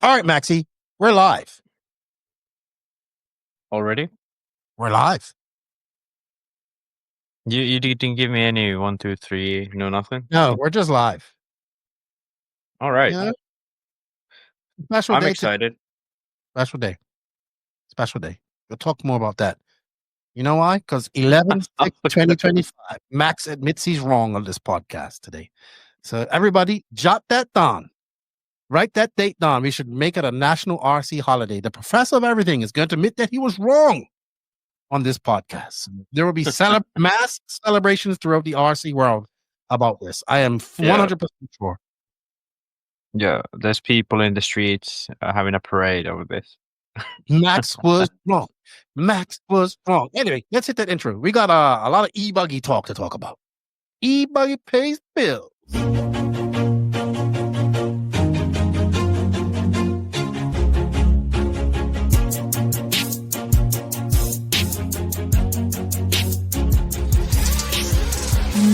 All right, Maxie, we're live. Already? We're live. You didn't give me any 1, 2, 3, no nothing? No, we're just live. All right. You know? Special I'm day. excited. Special day. Special day. We'll talk more about that. You know why? Because 11/6/2025, Max admits he's wrong on this podcast today. So everybody, jot that down. Write that date down. We should make it a national RC holiday. The professor of everything is going to admit that he was wrong on this podcast. There will be mass celebrations throughout the RC world about this. I am 100% sure. Yeah, there's people in the streets having a parade over this. Max was wrong. Max was wrong. Anyway, let's hit that intro. We got a lot of EBuggy talk to talk about. EBuggy pays bills.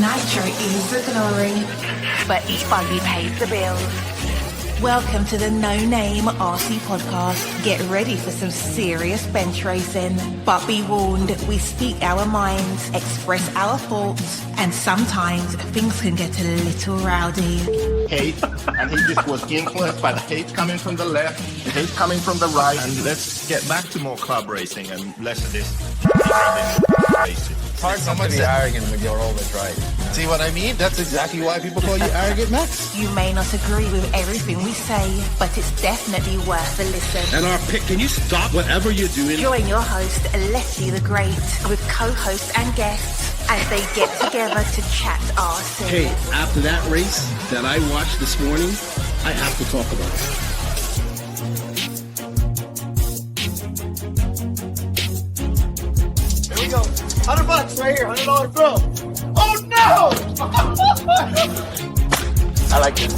Nitro is the glory, but EBuggy pays the bills. Welcome to the No Name RC Podcast. Get ready for some serious bench racing. But be warned, we speak our minds, express our thoughts, and sometimes things can get a little rowdy. Hate, and he just was influenced by the hate coming from the left, the hate coming from the right. And let's get back to more club racing and less of this racing. It's hard not to be arrogant when you're always right. See what I mean? That's exactly why people call you arrogant, Max. You may not agree with everything we say, but it's definitely worth a listen. And our pick, can you stop whatever you're doing? Join your host, Lefty the Great, with co-hosts and guests as they get together to chat RC. Hey, after that race that I watched this morning, I have to talk about it. Here we go. $100 right here, $100 bill. Oh no! I like this.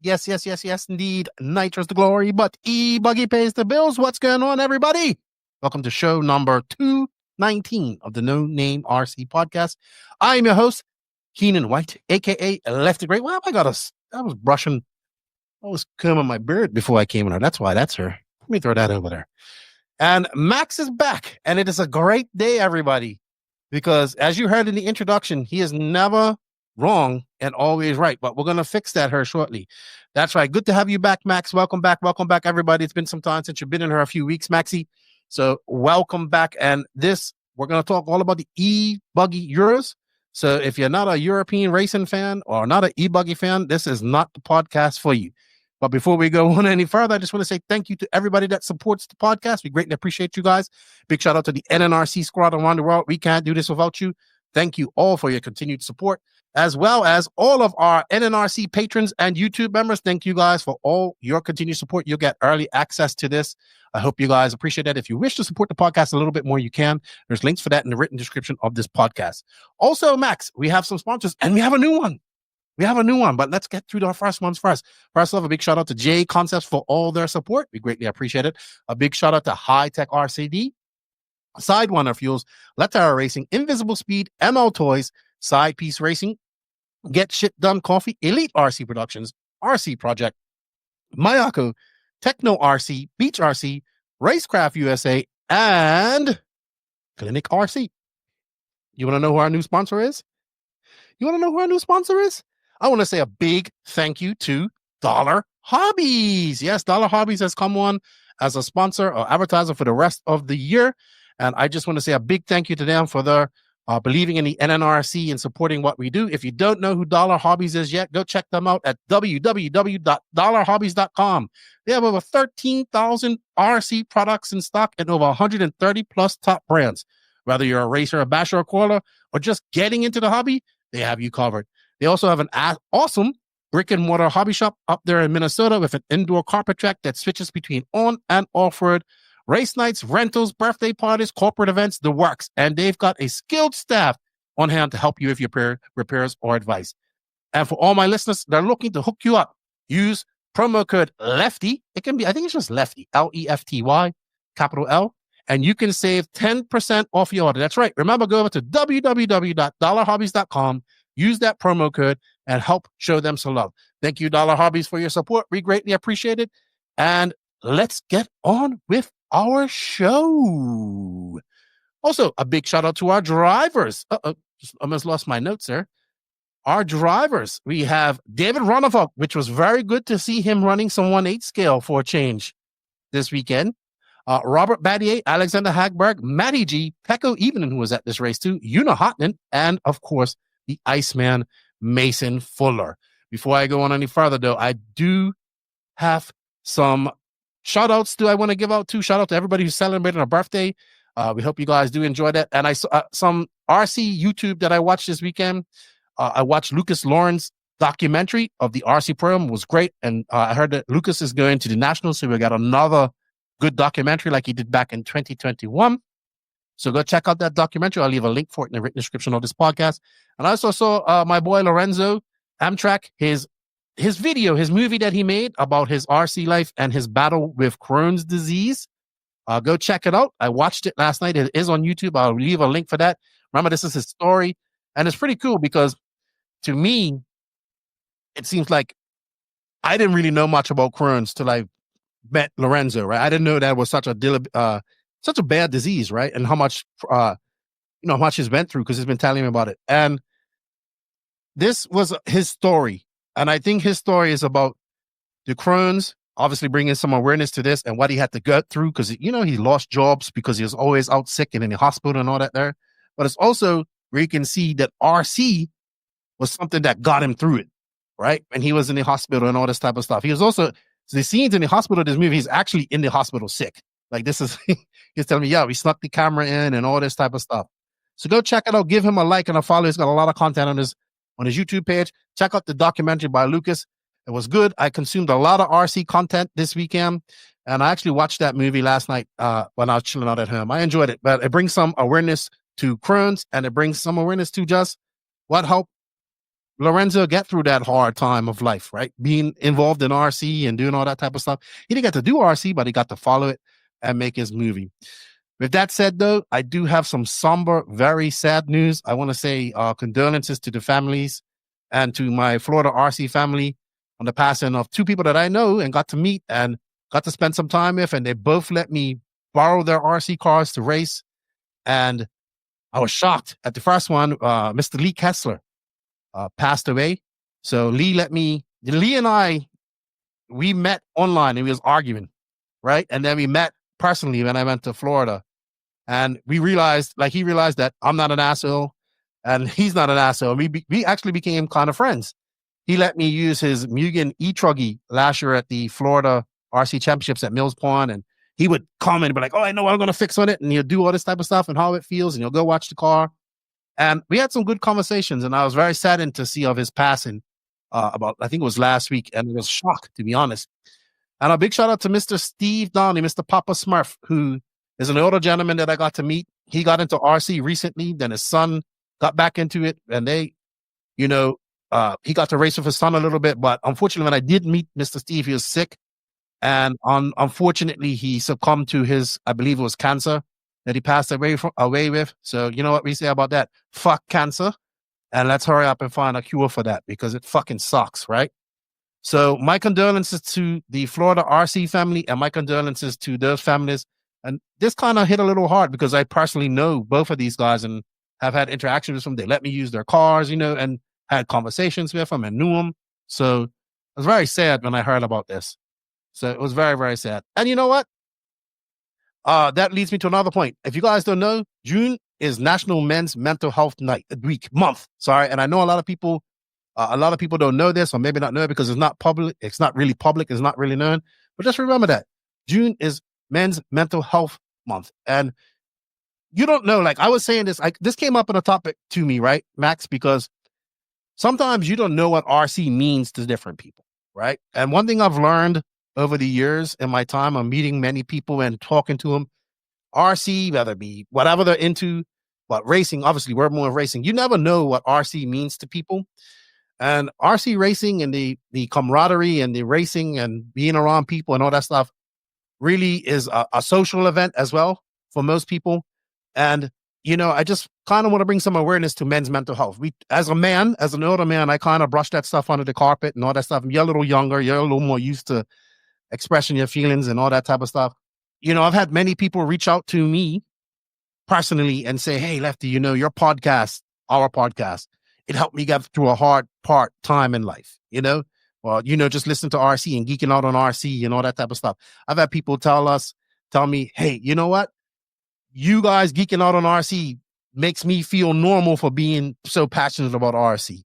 Yes, indeed. Nitro's the glory, but EBuggy pays the bills. What's going on, everybody? Welcome to show number 219 of the No Name RC Podcast. I'm your host, Keenan White, a.k.a. Lefty Great. Well, I was combing my beard before I came in here. That's why that's her. Let me throw that over there. And Max is back, and it is a great day, everybody, because as you heard in the introduction, he is never wrong and always right, but we're going to fix that here shortly. That's right. Good to have you back, Max. Welcome back, everybody. It's been some time since you've been in here, a few weeks, Maxie. So welcome back. And we're going to talk all about the EBuggy Euros. So if you're not a European racing fan or not an EBuggy fan, this is not the podcast for you. But before we go on any further, I just want to say thank you to everybody that supports the podcast. We greatly appreciate you guys. Big shout out to the NNRC squad around the world. We can't do this without you. Thank you all for your continued support, as well as all of our NNRC patrons and YouTube members. Thank you guys for all your continued support. You'll get early access to this. I hope you guys appreciate that. If you wish to support the podcast a little bit more, you can. There's links for that in the written description of this podcast. Also, Max, we have some sponsors, and we have a new one. But let's get through our first ones first. First off, a big shout out to J Concepts for all their support. We greatly appreciate it. A big shout out to High Tech RCD, Sidewinder Fuels, Letara Racing, Invisible Speed, ML Toys, Side Piece Racing, Get Shit Done Coffee, Elite RC Productions, RC Project, Mayako, Techno RC, Beach RC, Racecraft USA, and Clinic RC. You want to know who our new sponsor is? I want to say a big thank you to Dollar Hobbies. Yes, Dollar Hobbies has come on as a sponsor or advertiser for the rest of the year. And I just want to say a big thank you to them for their believing in the NNRC and supporting what we do. If you don't know who Dollar Hobbies is yet, go check them out at www.dollarhobbies.com. They have over 13,000 RC products in stock and over 130 plus top brands. Whether you're a racer, a basher, a crawler, or just getting into the hobby, they have you covered. They also have an awesome brick and mortar hobby shop up there in Minnesota with an indoor carpet track that switches between on and off-road race nights, rentals, birthday parties, corporate events, the works. And they've got a skilled staff on hand to help you with your repairs or advice. And for all my listeners, they're looking to hook you up. Use promo code Lefty. It can be, I think it's just Lefty, Lefty, capital L. And you can save 10% off your order. That's right. Remember, go over to www.dollarhobbies.com, use that promo code, and help show them some love. Thank you, Dollar Hobbies, for your support. We greatly appreciate it. And let's get on with our show. Also, a big shout out to our drivers. Just almost lost my notes there. Our drivers. We have David Ronnevalk, which was very good to see him running some 1/8 scale for a change this weekend. Robert Battier, Alexander Hagberg, Matty G, Pecco Evening, who was at this race too, Una Hotman, and of course, the Iceman, Mason Fuller. Before I go on any further, though, I do have some shout outs. Do I want to give out too? Shout out to everybody who's celebrating a birthday. We hope you guys do enjoy that. And I saw some RC YouTube that I watched this weekend. I watched Lucas Lauren's documentary of the RC program. It was great. And I heard that Lucas is going to the Nationals, so we got another good documentary like he did back in 2021. So go check out that documentary. I'll leave a link for it in the written description of this podcast. And I also saw my boy Lorenzo Amtrak, his movie that he made about his RC life and his battle with Crohn's disease. Go check it out. I watched it last night. It is on YouTube. I'll leave a link for that. Remember, this is his story. And it's pretty cool because to me, it seems like I didn't really know much about Crohn's till I met Lorenzo, right? I didn't know that was such a bad disease, right? And how much, how much he's been through because he's been telling me about it. And this was his story. And I think his story is about the Crohn's, obviously bringing some awareness to this and what he had to go through because, he lost jobs because he was always out sick and in the hospital and all that there. But it's also where you can see that RC was something that got him through it, right? And he was in the hospital and all this type of stuff. He was also, the scenes in the hospital of this movie, he's actually in the hospital sick. Like this is, he's telling me, we snuck the camera in and all this type of stuff. So go check it out. Give him a like and a follow. He's got a lot of content on his YouTube page. Check out the documentary by Lucas. It was good. I consumed a lot of RC content this weekend. And I actually watched that movie last night when I was chilling out at home. I enjoyed it, but it brings some awareness to Crohn's and it brings some awareness to just what helped Lorenzo get through that hard time of life, right? Being involved in RC and doing all that type of stuff. He didn't get to do RC, but he got to follow it and make his movie. With that said, though, I do have some somber, very sad news. I want to say condolences to the families and to my Florida RC family on the passing of two people that I know and got to meet and got to spend some time with. And they both let me borrow their RC cars to race. And I was shocked at the first one. Mr. Lee Kessler passed away. So Lee and I, we met online and we was arguing, right? And then we met personally when I went to Florida. And he realized that I'm not an asshole and he's not an asshole. We actually became kind of friends. He let me use his Mugen E-Truggy last year at the Florida RC Championships at Mills Pond. And he would come and be like, I know what I'm going to fix on it. And he'll do all this type of stuff and how it feels. And he'll go watch the car. And we had some good conversations. And I was very saddened to see of his passing I think it was last week. And it was shocked, to be honest. And a big shout out to Mr. Steve Downey, Mr. Papa Smurf, who is an older gentleman that I got to meet. He got into RC recently. Then his son got back into it. And they, he got to race with his son a little bit. But unfortunately, when I did meet Mr. Steve, he was sick. And unfortunately, he succumbed to his, I believe it was cancer that he passed away with. So you know what we say about that? Fuck cancer. And let's hurry up and find a cure for that because it fucking sucks, right? So my condolences to the Florida RC family and my condolences to those families. And this kind of hit a little hard because I personally know both of these guys and have had interactions with them. They let me use their cars, and had conversations with them and knew them. So I was very sad when I heard about this. So it was very, very sad. And you know what? That leads me to another point. If you guys don't know, June is National Men's Mental Health Month. Sorry. And I know a lot of people don't know this or maybe not know it because it's not public. It's not really public. It's not really known. But just remember that June is Men's Mental Health Month. And you don't know, like I was saying this came up in a topic to me, right, Max? Because sometimes you don't know what RC means to different people, right? And one thing I've learned over the years in my time of meeting many people and talking to them, RC, whether it be whatever they're into, but racing, obviously we're more racing. You never know what RC means to people. And RC racing and the camaraderie and the racing and being around people and all that stuff really is a social event as well for most people. And, I just kind of want to bring some awareness to men's mental health. As an older man, I kind of brush that stuff under the carpet and all that stuff. You're a little younger. You're a little more used to expressing your feelings and all that type of stuff. I've had many people reach out to me personally and say, hey, Lefty, your podcast, our podcast, it helped me get through a hard time in life, Well, just listen to RC and geeking out on RC and all that type of stuff. I've had people tell me, hey, you know what? You guys geeking out on RC makes me feel normal for being so passionate about RC.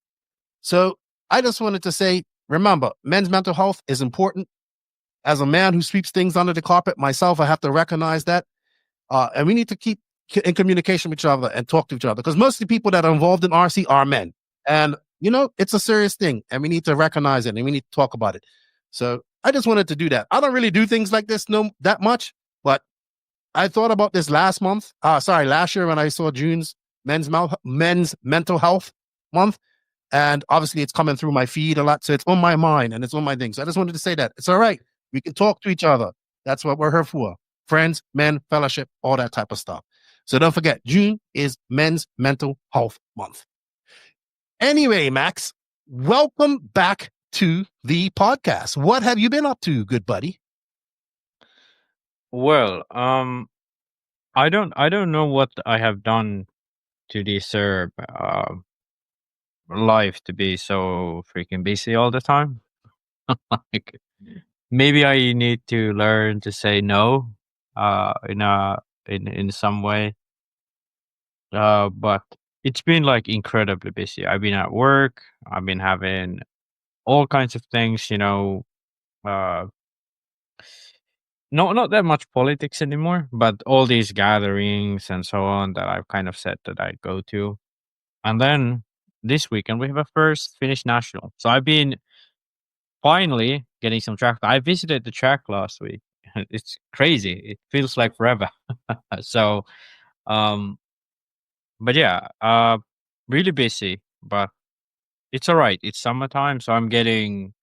So I just wanted to say, remember, men's mental health is important. As a man who sweeps things under the carpet myself, I have to recognize that. And we need to keep in communication with each other and talk to each other, because most of the people that are involved in RC are men. And, it's a serious thing and we need to recognize it and we need to talk about it. So I just wanted to do that. I don't really do things like this that much, but I thought about this last year when I saw June's men's mental health month. And obviously it's coming through my feed a lot. So it's on my mind and it's on my thing. So I just wanted to say that it's all right. We can talk to each other. That's what we're here for. Friends, men, fellowship, all that type of stuff. So don't forget, June is Men's Mental Health Month. Anyway, Max, welcome back to the podcast. What have you been up to, good buddy? Well, I don't know what I have done to deserve life to be so freaking busy all the time. Like, maybe I need to learn to say no, in some way. But it's been like incredibly busy. I've been at work. I've been having all kinds of things, not that much politics anymore, but all these gatherings and so on that I've kind of said that I'd go to. And then this weekend we have a first Finnish national. So I've been finally getting some track. I visited the track last week. It's crazy. It feels like forever. So, but yeah, really busy, but it's all right. It's summertime, so I'm getting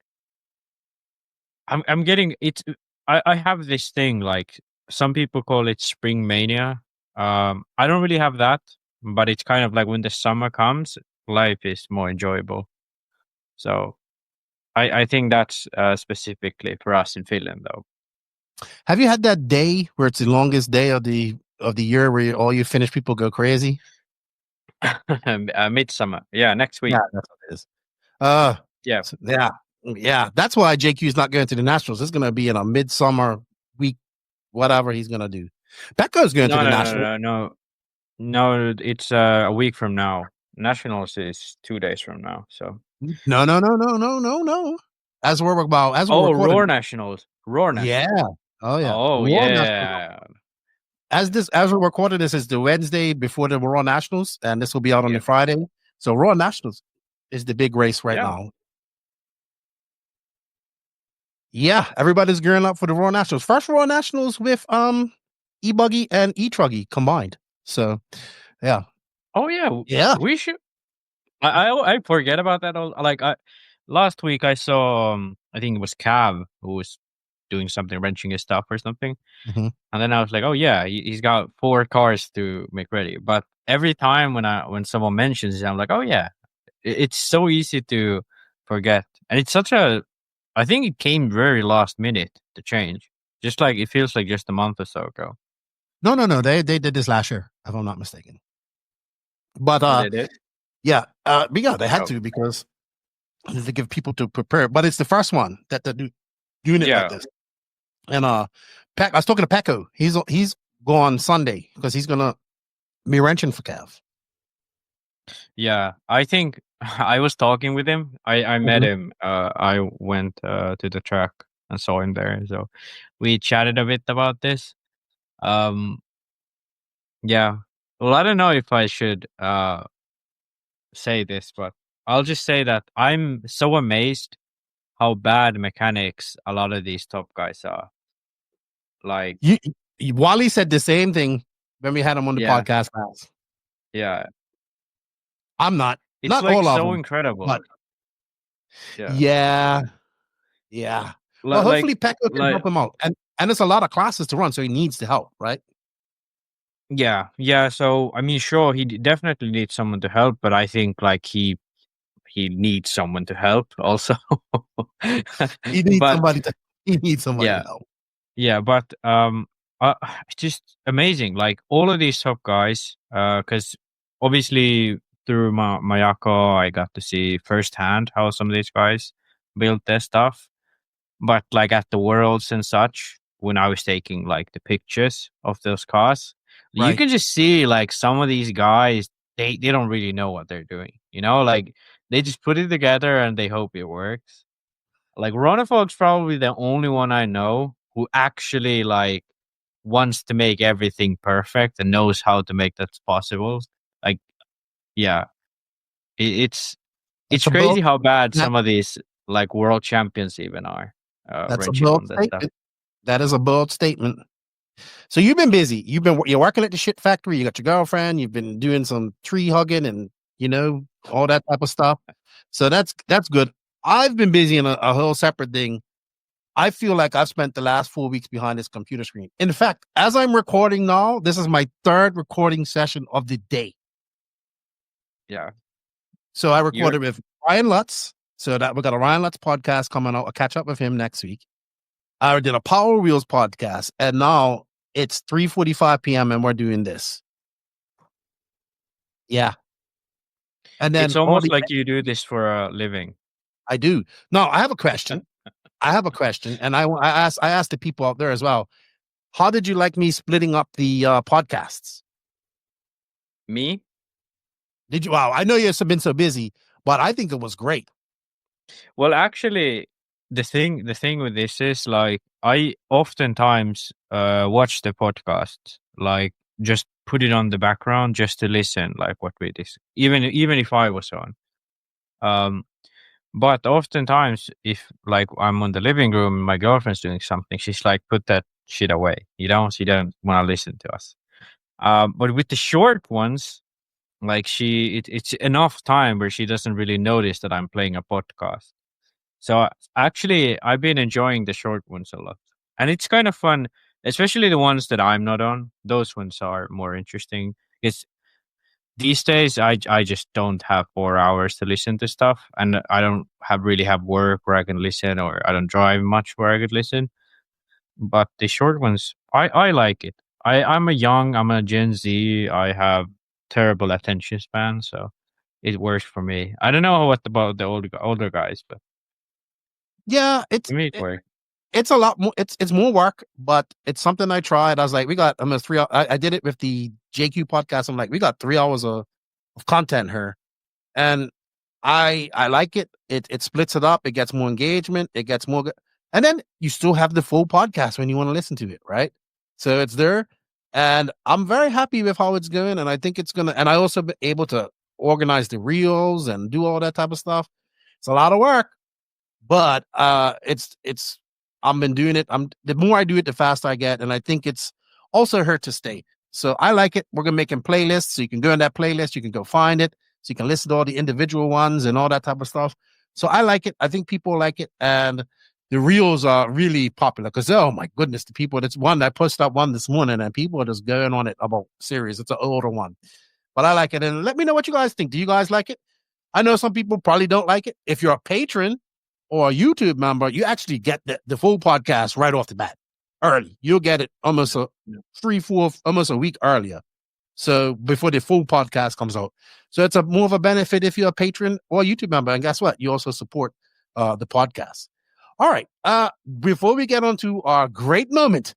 it's. I have this thing, like some people call it spring mania. I don't really have that, but it's kind of like when the summer comes, life is more enjoyable. So I think that's specifically for us in Finland, though. Have you had that day where it's the longest day of the year where all you Finnish people go crazy? Midsummer, yeah, next week. Yeah, that's what it is. Yeah. So, yeah. That's why JQ is not going to the Nationals. It's going to be in a midsummer week, whatever he's going to do. Becco's going to the Nationals. No, it's a week from now. Nationals is 2 days from now. So no. As we're Roar Nationals. Yeah. Oh yeah. Oh Raw yeah. Nationals. As we're recording this is the Wednesday before the Raw Nationals, and this will be out on the Friday. So Raw Nationals is the big race right now. Yeah, everybody's gearing up for the Raw Nationals. First Raw Nationals with EBuggy and ETruggy combined. So yeah. Oh yeah. Yeah. We should. I forget about that. Last week I saw I think it was Cav who was doing something, wrenching his stuff or something. Mm-hmm. And then I was like, oh yeah, he's got 4 cars to make ready. But every time when someone mentions it, I'm like, oh yeah, it's so easy to forget. And it's I think it came very last minute to change. Just like it feels like just a month or so ago. No. They did this last year, if I'm not mistaken. But they did? Yeah, but yeah, they had to because to give people to prepare. But it's the first one that they're doing it like this. And I was talking to Pecco. He's going Sunday because he's gonna be wrenching for Cav. Yeah, I think I was talking with him. I met him. I went to the track and saw him there. So we chatted a bit about this. Yeah. Well, I don't know if I should say this, but I'll just say that I'm so amazed how bad mechanics a lot of these top guys are. Like Wally said the same thing when we had him on the podcast last. Yeah. I'm not. It's not like all of so them, incredible. But Yeah. Well, hopefully Pecco can help him out. And it's a lot of classes to run, so he needs the help, right? Yeah. So I mean, sure, he definitely needs someone to help, but I think like he needs someone to help also. He needs But somebody to yeah, help. yeah, but it's just amazing. Like all of these top guys, because obviously through Mayako, I got to see firsthand how some of these guys build their stuff. But like at the Worlds and such, when I was taking like the pictures of those cars, you Right. can just see like some of these guys, they don't really know what they're doing. You know, like they just put it together and they hope it works. Like Ronafog's probably the only one I know who actually like wants to make everything perfect and knows how to make that possible. Like, yeah, it's That's a crazy bold, how bad some of these like world champions even are. that's a wrenching bold on that stuff. statement. That is a bold statement. So you've been busy. You're working at the shit factory. You got your girlfriend. You've been doing some tree hugging and all that type of stuff. So that's good. I've been busy in a whole separate thing. I feel like I've spent the last 4 weeks behind this computer screen. In fact, as I'm recording now, this is my third recording session of the day. Yeah. So I recorded with Ryan Lutz. So that we got a Ryan Lutz podcast coming out. I'll catch up with him next week. I did a Power Wheels podcast, and now it's 3:45 p.m. and we're doing this. Yeah. And then it's almost like you do this for a living. I do. No, I have a question. And I asked the people out there as well. How did you like me splitting up the podcasts? Me? Did you? Wow, I know you've been so busy, but I think it was great. Well, actually, the thing with this is like I oftentimes watch the podcast, like just put it on the background just to listen, like what we did, even if I was on. But oftentimes, if like I'm on the living room, and my girlfriend's doing something, she's like, "Put that shit away," she don't want to listen to us. But with the short ones, like it's enough time where she doesn't really notice that I'm playing a podcast. So actually, I've been enjoying the short ones a lot, and it's kind of fun, especially the ones that I'm not on. Those ones are more interesting. It's these days I just don't have 4 hours to listen to stuff, and I don't really have work where I can listen, or I don't drive much where I could listen. But the short ones, I like it. I'm a Gen Z. I have terrible attention span, so it works for me. I don't know what about the older guys, but yeah, it's a lot more. It's more work, but it's something I tried. I was like, we got almost 3 hours. I did it with the JQ podcast. I'm like, we got 3 hours of content here, and I like it. It splits it up. It gets more engagement. It gets more, and then you still have the full podcast when you want to listen to it, right? So it's there, and I'm very happy with how it's going. And I think it's gonna. And I also been able to organize the reels and do all that type of stuff. It's a lot of work, but it's. I've been doing it. The more I do it, the faster I get, and I think it's also here to stay. So I like it. We're gonna make playlists, so you can go in that playlist. You can go find it, so you can listen to all the individual ones and all that type of stuff. So I like it. I think people like it, and the reels are really popular because oh my goodness, the people. That's one I posted up one this morning, and people are just going on it about series. It's an older one, but I like it. And let me know what you guys think. Do you guys like it? I know some people probably don't like it. If you're a patron or a YouTube member, you actually get the full podcast right off the bat, early. You'll get it almost almost a week earlier. So before the full podcast comes out. So it's more of a benefit if you're a patron or a YouTube member. And guess what? You also support the podcast. All right. Before we get on to our great moment,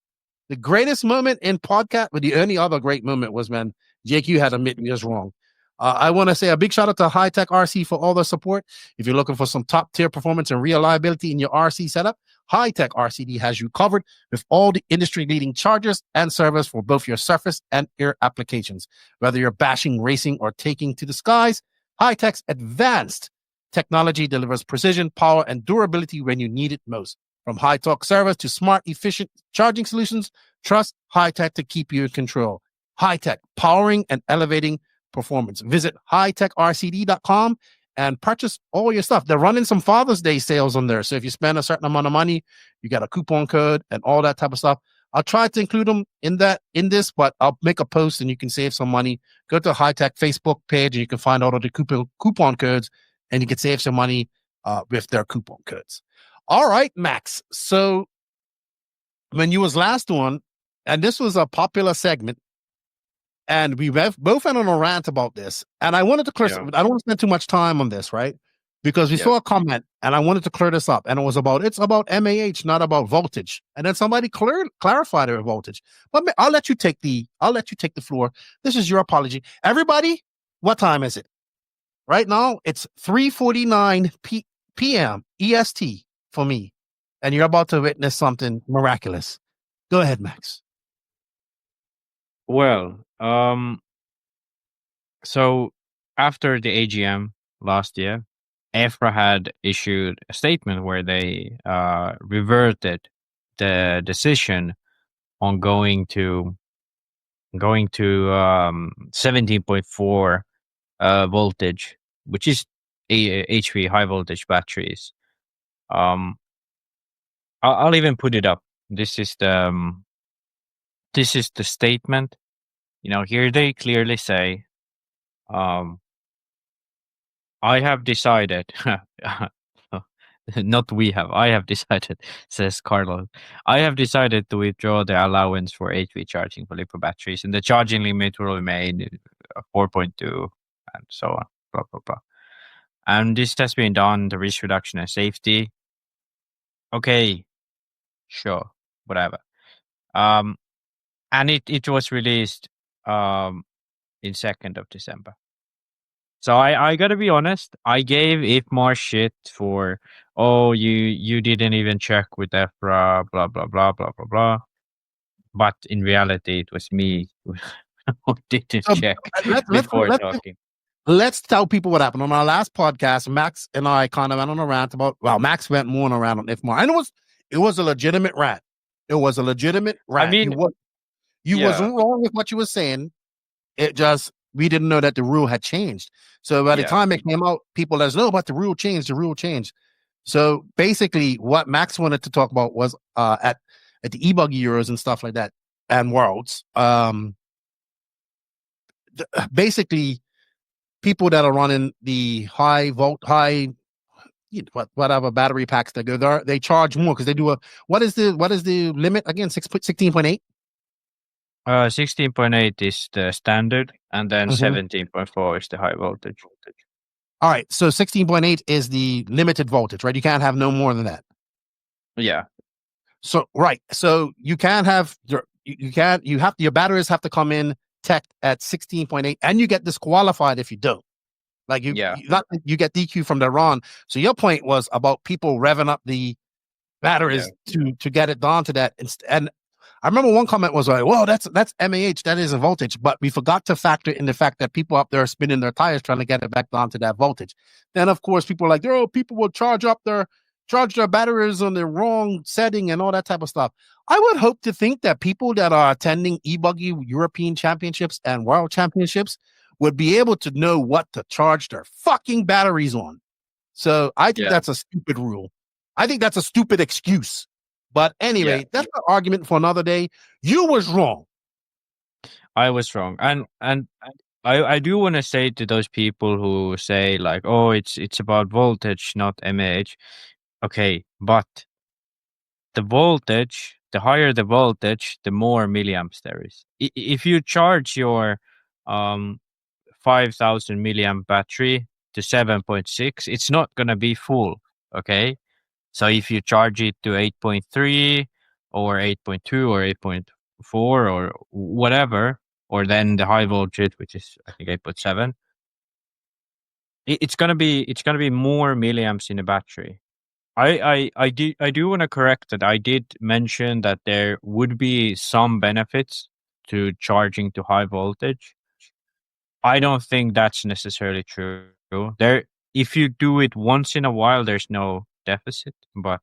the greatest moment in podcast, but the only other great moment was when JQ had admit me was wrong. I want to say a big shout out to High Tech RC for all the support. If you're looking for some top tier performance and reliability in your RC setup, High Tech RCD has you covered with all the industry leading chargers and servers for both your surface and air applications. Whether you're bashing, racing, or taking to the skies, High Tech's advanced technology delivers precision, power, and durability when you need it most. From high torque servers to smart, efficient charging solutions, trust High Tech to keep you in control. High Tech, powering and elevating performance. Visit hightechrcd.com and purchase all your stuff. They're running some Father's Day sales on there. So if you spend a certain amount of money, you got a coupon code and all that type of stuff. I'll try to include them in this, but I'll make a post and you can save some money. Go to High Tech Facebook page and you can find all of the coupon codes and you can save some money with their coupon codes. All right, Max. So when you was last on, and this was a popular segment, and we both went on a rant about this, and I wanted to clear. I don't want to spend too much time on this, right? Because we saw a comment, and I wanted to clear this up, and it's about MAH, not about voltage. And then somebody clarified it with voltage. But I'll let you take the floor. This is your apology, everybody. What time is it? Right now, it's 3:49 p.m. EST for me, and you're about to witness something miraculous. Go ahead, Max. Well, so after the AGM last year, EFRA had issued a statement where they reverted the decision on going to 17.4 voltage, which is HV, high voltage batteries. I'll even put it up. This is the statement. Here they clearly say, I have decided, not we have, I have decided, says Carlos. I have decided to withdraw the allowance for HV charging for lipo batteries, and the charging limit will remain 4.2 and so on, blah, blah, blah. And this has been done to risk reduction and safety. Okay, sure, whatever. And it was released in 2nd of December. So I gotta be honest, I gave IFMAR shit for, you didn't even check with EFRA, blah, blah, blah, blah, blah, blah. But in reality, it was me who didn't check before talking. Let's tell people what happened. On our last podcast, Max and I kind of went on a rant about, Max went more on a rant on IFMAR. And it was a legitimate rant. It was a legitimate rant. I mean, you wasn't wrong with what you were saying. It just, we didn't know that the rule had changed. So by the time it came out, people let us know about the rule changed. So basically what Max wanted to talk about was at the EBuggy Euros and stuff like that and Worlds. Basically people that are running the whatever battery packs that go there, they charge more because they do what is the limit again? 16.8? 16.8 is the standard, and then 17.4 is the high voltage. All right, so 16.8 is the limited voltage, right? You can't have no more than that. Yeah. So right, so you can't have your batteries have to come in tech at 16.8, and you get disqualified if you don't. Like you get DQ from the run. So your point was about people revving up the batteries to get it down to that, and I remember one comment was like, well, that's MAH, that isn't voltage. But we forgot to factor in the fact that people up there are spinning their tires trying to get it back down to that voltage. Then, of course, people are like, people will charge their batteries on the wrong setting and all that type of stuff. I would hope to think that people that are attending EBuggy European Championships and World Championships would be able to know what to charge their fucking batteries on. So I think that's a stupid rule. I think that's a stupid excuse. But anyway, that's an argument for another day. You was wrong. I was wrong. And I do want to say to those people who say like, it's about voltage, not MAH. Okay, but the voltage, the higher the voltage, the more milliamps there is. If you charge your 5,000 milliamp battery to 7.6, it's not going to be full, okay? So if you charge it to 8.3 or 8.2 or 8.4 or whatever, or then the high voltage, which is I think 8.7, it's gonna be more milliamps in the battery. I do want to correct that. I did mention that there would be some benefits to charging to high voltage. I don't think that's necessarily true. If you do it once in a while, there's no deficit, but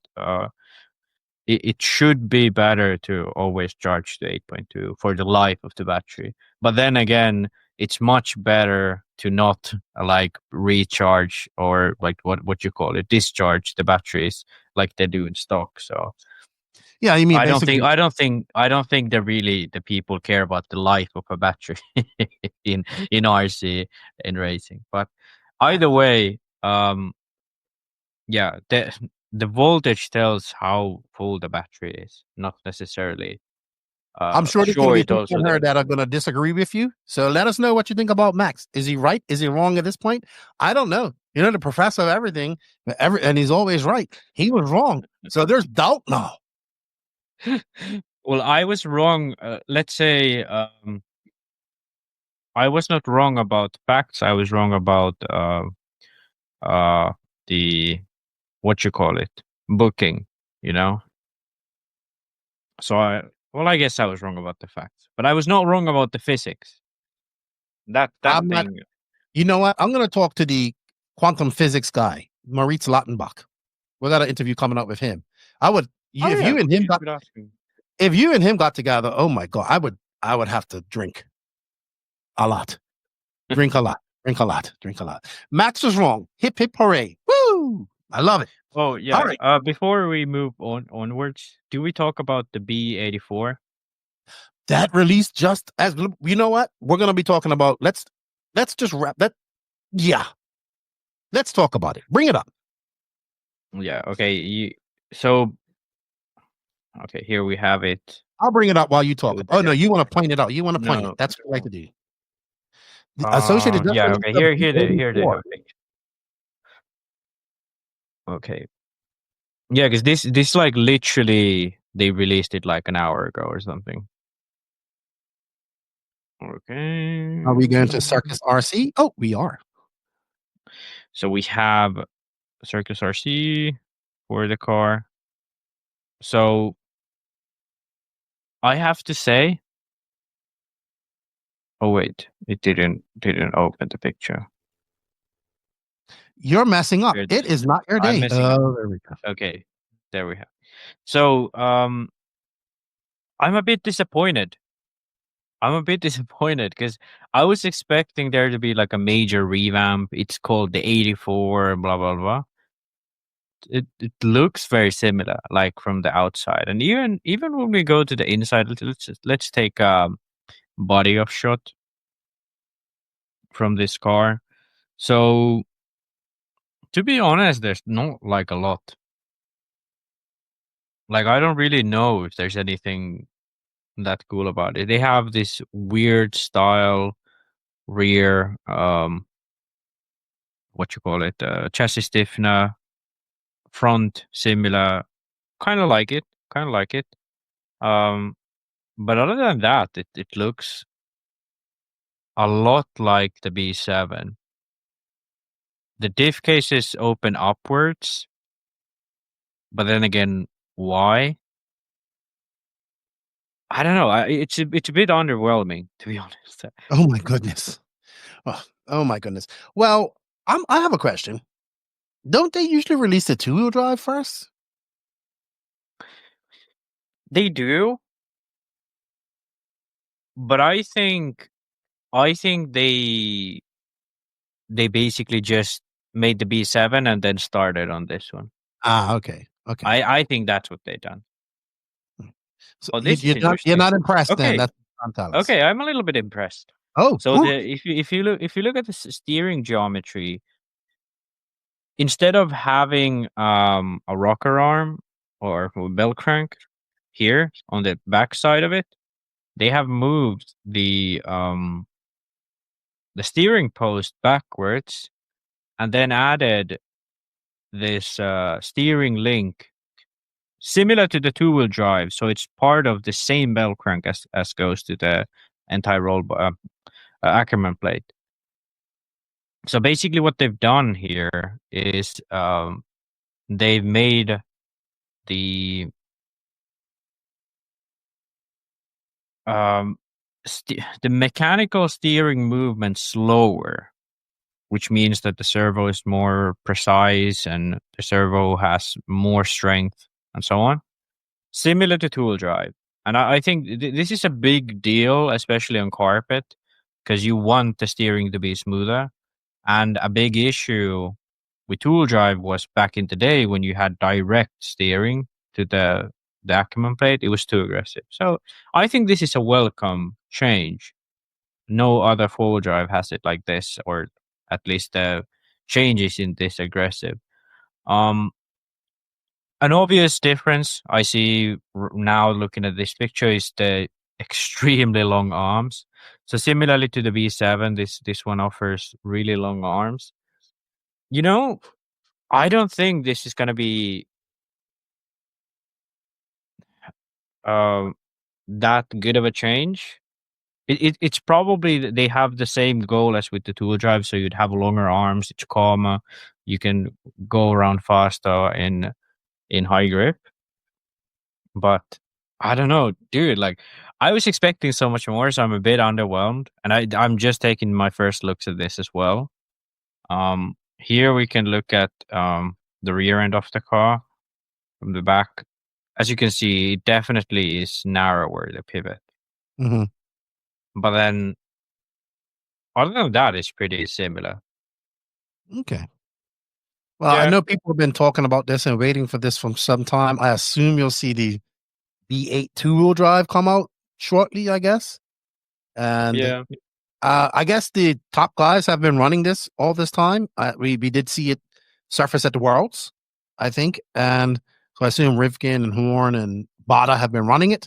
it should be better to always charge to 8.2 for the life of the battery. But then again, it's much better to not like recharge or like what you call it, discharge the batteries like they do in stock. So Yeah, you mean I don't basically. think that really the people care about the life of a battery in RC in racing. But either way, yeah, the voltage tells how full the battery is, not necessarily. I'm sure there's going to be It people also here does. that are going to disagree with you. So let us know what you think about Max. Is he right? Is he wrong at this point? I don't know. You know, the professor of everything, and he's always right. He was wrong. So there's doubt now. Well, I was wrong. Let's say I was not wrong about facts. I was wrong about the what you call it, booking. You know. So I guess I was wrong about the facts, but I was not wrong about the physics. That I'm not. thing. You know what? I'm going to talk to the quantum physics guy, Moritz Lautenbach. We got an interview coming up with him. If you and him got together, oh my God, I would have to drink a lot. Drink a lot. Max was wrong. Hip hip hooray. Woo! I love it. Oh yeah. All right. Before we move onwards, do we talk about the B84? That released just as, you know what? We're going to be talking about, let's just wrap that. Yeah. Let's talk about it. Bring it up. Yeah. Okay. Okay, here we have it. I'll bring it up while you talk. Oh no, you want to point it out. You want to point it. That's what I like to do. Associated. Yeah. Okay. Here they have it. Okay. Yeah, because this like literally they released it like an hour ago or something. Okay. Are we going to Circus RC? Oh, we are. So we have Circus RC for the car. So I have to say, oh wait, it didn't open the picture. You're messing up. It is not your day. Oh, there we go. Okay, there we have. So I'm a bit disappointed. Because I was expecting there to be like a major revamp. It's called the 84, blah blah blah. It looks very similar, like from the outside, and even when we go to the inside, let's take a body of shot from this car. So to be honest, there's not like a lot. Like I don't really know if there's anything that cool about it. They have this weird style rear, what you call it, chassis stiffener, front similar, kind of like it. But other than that, it looks a lot like the B7. The diff cases open upwards, but then again, why? I don't know. It's a bit underwhelming, to be honest. Oh my goodness. Oh my goodness. Well, I have a question. Don't they usually release the 2-wheel drive first? They do, but I think they basically just made the B7 and then started on this one. Ah, okay. I think that's what they done. So you're not impressed okay. then. That's okay. I'm a little bit impressed. Oh, so if you look at the steering geometry, instead of having a rocker arm or bell crank here on the back side of it, they have moved the steering post backwards and then added this steering link similar to the 2-wheel drive. So it's part of the same bell crank as goes to the anti-roll Ackerman plate. So basically what they've done here is they've made the mechanical steering movement slower, which means that the servo is more precise and the servo has more strength and so on, similar to 2-wheel drive. And I think this is a big deal, especially on carpet, because you want the steering to be smoother. And a big issue with tool drive was back in the day when you had direct steering to the Acumen plate, it was too aggressive. So I think this is a welcome change. No other four-wheel drive has it like this, or at least the changes in this aggressive. An obvious difference I see now looking at this picture is the extremely long arms. So similarly to the V7, this one offers really long arms. You know, I don't think this is going to be that good of a change. It's probably they have the same goal as with the tool drive, so you'd have longer arms, it's calmer, you can go around faster in high grip. But I don't know, dude, like I was expecting so much more, so I'm a bit underwhelmed, and I'm just taking my first looks at this as well. Here we can look at the rear end of the car from the back. As you can see, it definitely is narrower, the pivot. Mm-hmm. But then, other than that, it's pretty similar. Okay. Well, I know people have been talking about this and waiting for this for some time. I assume you'll see the V8 two-wheel drive come out shortly, I guess. And I guess the top guys have been running this all this time. We did see it surface at the Worlds, I think. And so I assume Rivkin and Horn and Bada have been running it.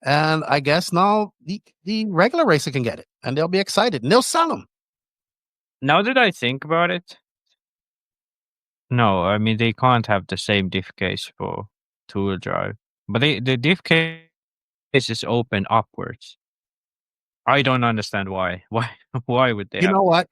And I guess now the regular racer can get it. And they'll be excited. And they'll sell them. Now that I think about it, no, I mean, they can't have the same diff case for two-wheel drive. But the diff case is open upwards. I don't understand why. Why would they? You know what?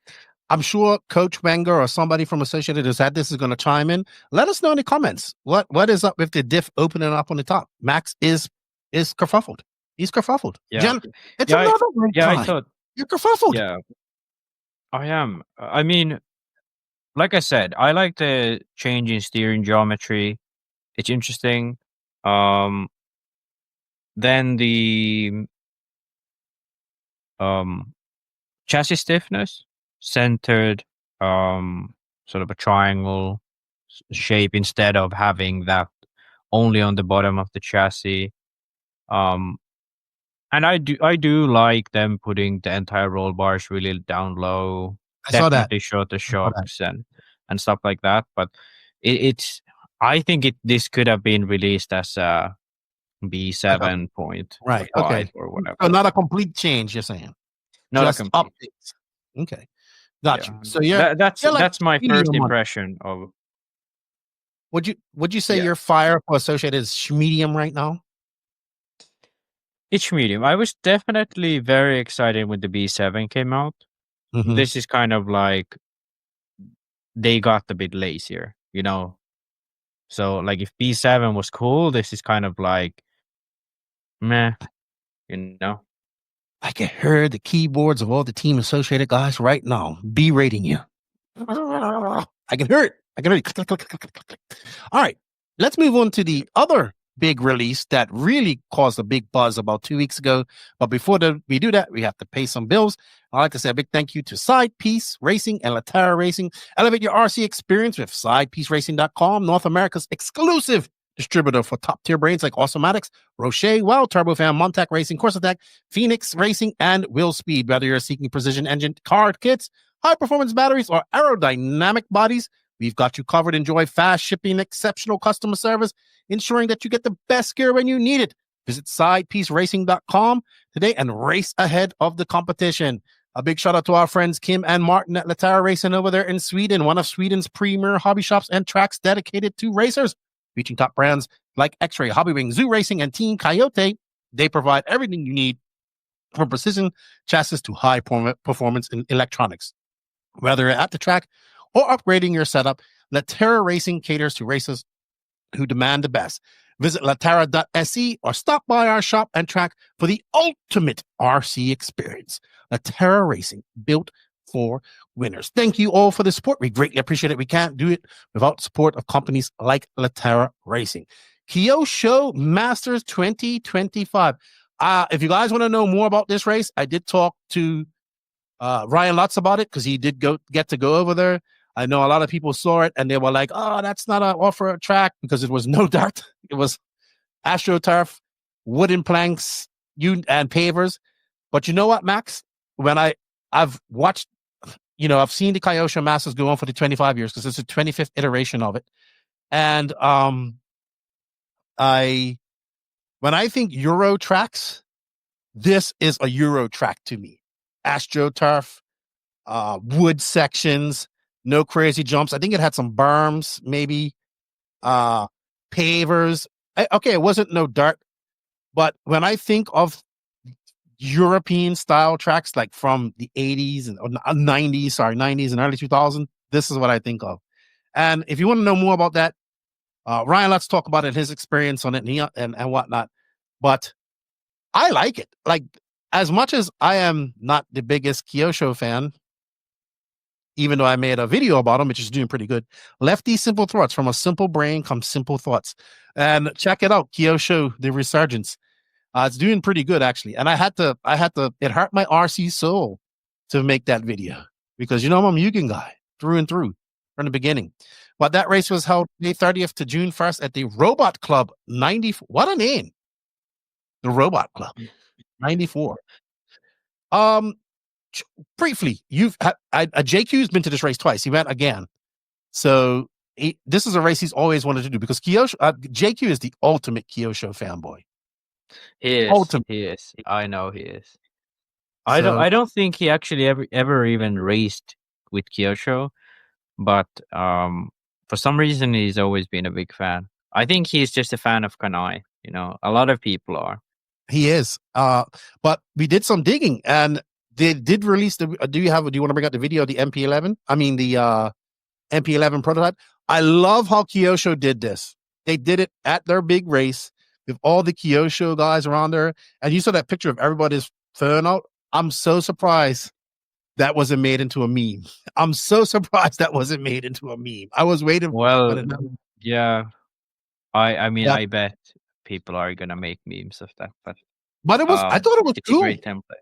I'm sure Coach Wenger or somebody from Associated who's had this is going to chime in. Let us know in the comments. What is up with the diff opening up on the top? Max is kerfuffled. He's kerfuffled. Yeah. It's another great time. I thought you're kerfuffled. Yeah, I am. I mean, like I said, I like the change in steering geometry. It's interesting. Then the chassis stiffness, centered, sort of a triangle shape instead of having that only on the bottom of the chassis. And I do like them putting the entire roll bars really down low. I saw that. Definitely shorter shocks and stuff like that. But I think this could have been released as a B7.5 right. Okay. or whatever. So not a complete change, you're saying. Not just a complete. updates. Okay. Gotcha. Yeah. So you're that's my first medium impression of. Would you say your fire for Associated is medium right now? It's medium. I was definitely very excited when the B7 came out. Mm-hmm. This is kind of like they got a bit lazier, you know. So like if B7 was cool, this is kind of like meh, you know. I can hear the keyboards of all the Team Associated guys right now berating you. I can hear it. Click, click, click, click, click, click. All right, let's move on to the other big release that really caused a big buzz about 2 weeks ago. But before we do that, we have to pay some bills. I'd like to say a big thank you to Side Piece Racing and Latera Racing. Elevate your RC experience with SidePieceRacing.com, North America's exclusive distributor for top-tier brands like Awesomatics, Rocher, Wild, Turbofan, Montac Racing, Course Attack, Phoenix Racing, and Will Speed. Whether you're seeking precision engine card kits, high-performance batteries, or aerodynamic bodies, we've got you covered. Enjoy fast shipping, exceptional customer service, ensuring that you get the best gear when you need it. Visit SidePieceRacing.com today and race ahead of the competition. A big shout out to our friends Kim and Martin at Latera Racing over there in Sweden, one of Sweden's premier hobby shops and tracks dedicated to racers. Featuring top brands like X-Ray, Hobbywing, Zoo Racing, and Team Coyote. They provide everything you need from precision chassis to high performance in electronics. Whether you're at the track or upgrading your setup, Latera Racing caters to racers who demand the best. Visit latera.se or stop by our shop and track for the ultimate RC experience. Latera Racing, built for winners. Thank you all for the support. We greatly appreciate it. We can't do it without support of companies like Latera Racing. Kyosho Masters 2025. If you guys want to know more about this race, I did talk to Ryan Lutz about it because he did get to go over there. I know a lot of people saw it and they were like, "Oh, that's not an off-road track," because it was no dirt. It was AstroTurf, wooden planks, and pavers. But you know what, Max? When I've watched, I've seen the Kyosho Masters go on for the 25 years because it's the 25th iteration of it, and when I think Euro tracks, this is a Euro track to me. AstroTurf, wood sections, no crazy jumps. I think it had some berms, maybe pavers. Okay, it wasn't no dirt, but when I think of European style tracks like from the 80s and 90s and early 2000s, this is what I think of. And if you want to know more about that, Ryan, let's talk about it, his experience on it and whatnot. But I like it. Like, as much as I am not the biggest Kyosho fan, even though I made a video about him, which is doing pretty good. Lefty Simple Thoughts. From a simple brain come simple thoughts. And check it out, Kyosho, the resurgence. It's doing pretty good, actually. And I had to, it hurt my RC soul to make that video because, I'm a Mugen guy through and through from the beginning. But that race was held May 30th to June 1st at the Robot Club 94. What a name. The Robot Club 94. Briefly, JQ's been to this race twice. He went again. So this is a race he's always wanted to do because Kyosho, JQ is the ultimate Kyosho fanboy. He is. Ultimate. He is. I know he is. I don't think he actually ever even raced with Kyosho, but for some reason he's always been a big fan. I think he's just a fan of Kanai. A lot of people are. He is. But we did some digging and they did release do you want to bring out the video of the MP11? I mean the MP11 prototype. I love how Kyosho did this. They did it at their big race with all the Kyosho guys around there. And you saw that picture of everybody's phone out. I'm so surprised that wasn't made into a meme. I'm so surprised that wasn't made into a meme. I was waiting. Well, yeah. I mean, yeah. I bet people are gonna make memes of that, but it was. I thought it was it's cool. A great template.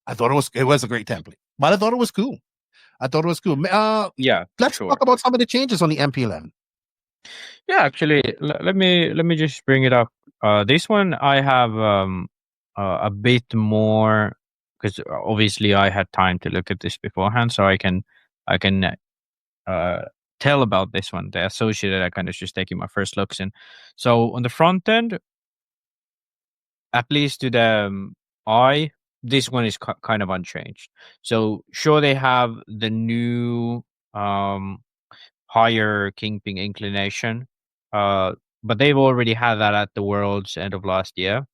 I thought it was a great template, but I thought it was cool. Yeah. Let's talk about some of the changes on the MP11. Yeah, actually, let me just bring it up. This one I have a bit more because obviously I had time to look at this beforehand, so I can tell about this one. The associated, I kind of just taking my first looks in. So on the front end, at least to the eye, this one is kind of unchanged. So sure, they have the new higher kingpin inclination, but they've already had that at the Worlds end of last year.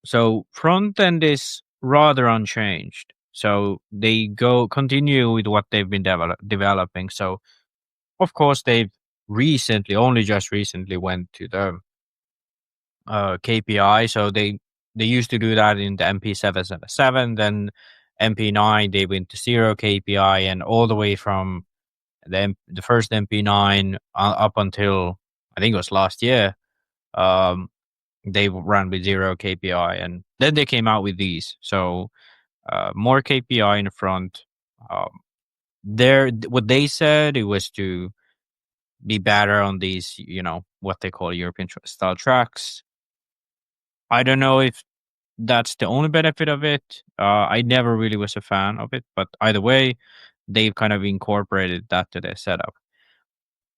So front end is rather unchanged. So they continue with what they've been developing. So of course they've just recently went to the KPI. So they used to do that in the MP777, then MP9 they went to 0 KPI, and all the way from the first MP9 up until I think it was last year, they ran with 0 KPI, and then they came out with these. So more KPI in the front. What they said, it was to be better on these, what they call European style tracks. I don't know if that's the only benefit of it. I never really was a fan of it, but either way, they've kind of incorporated that to their setup.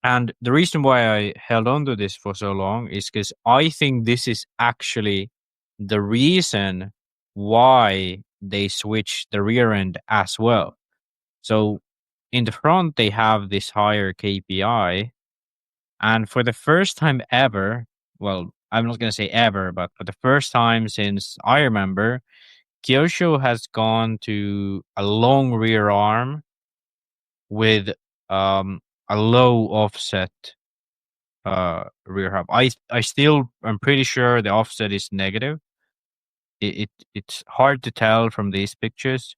And the reason why I held on to this for so long is because I think this is actually the reason why they switched the rear end as well. So in the front, they have this higher KPI. And for the first time ever, well, I'm not going to say ever, but for the first time since I remember, Kyosho has gone to a long rear arm with a low offset rear hub. I'm pretty sure the offset is negative. It's hard to tell from these pictures.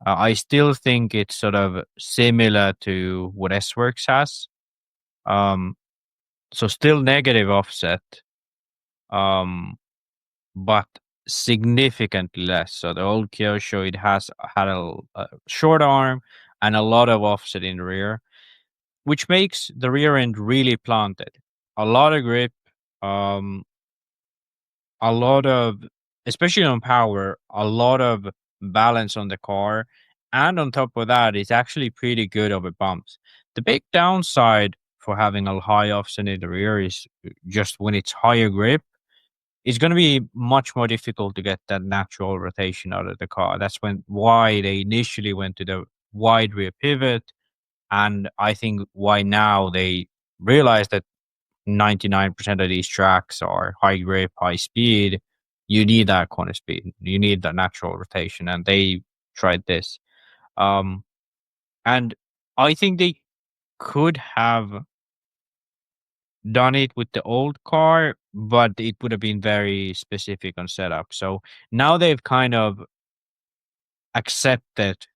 I still think it's sort of similar to what S-Works has. So still negative offset. But significantly less. So the old Kyosho, it has had a short arm and a lot of offset in the rear, which makes the rear end really planted. A lot of grip, a lot of, especially on power, a lot of balance on the car. And on top of that, it's actually pretty good over bumps. The big downside for having a high offset in the rear is just when it's higher grip, it's going to be much more difficult to get that natural rotation out of the car. That's why they initially went to the wide rear pivot. And I think why now they realize that 99% of these tracks are high grip, high speed. You need that corner speed. You need that natural rotation. And they tried this. And I think they could have done it with the old car, but it would have been very specific on setup. So now they've kind of accepted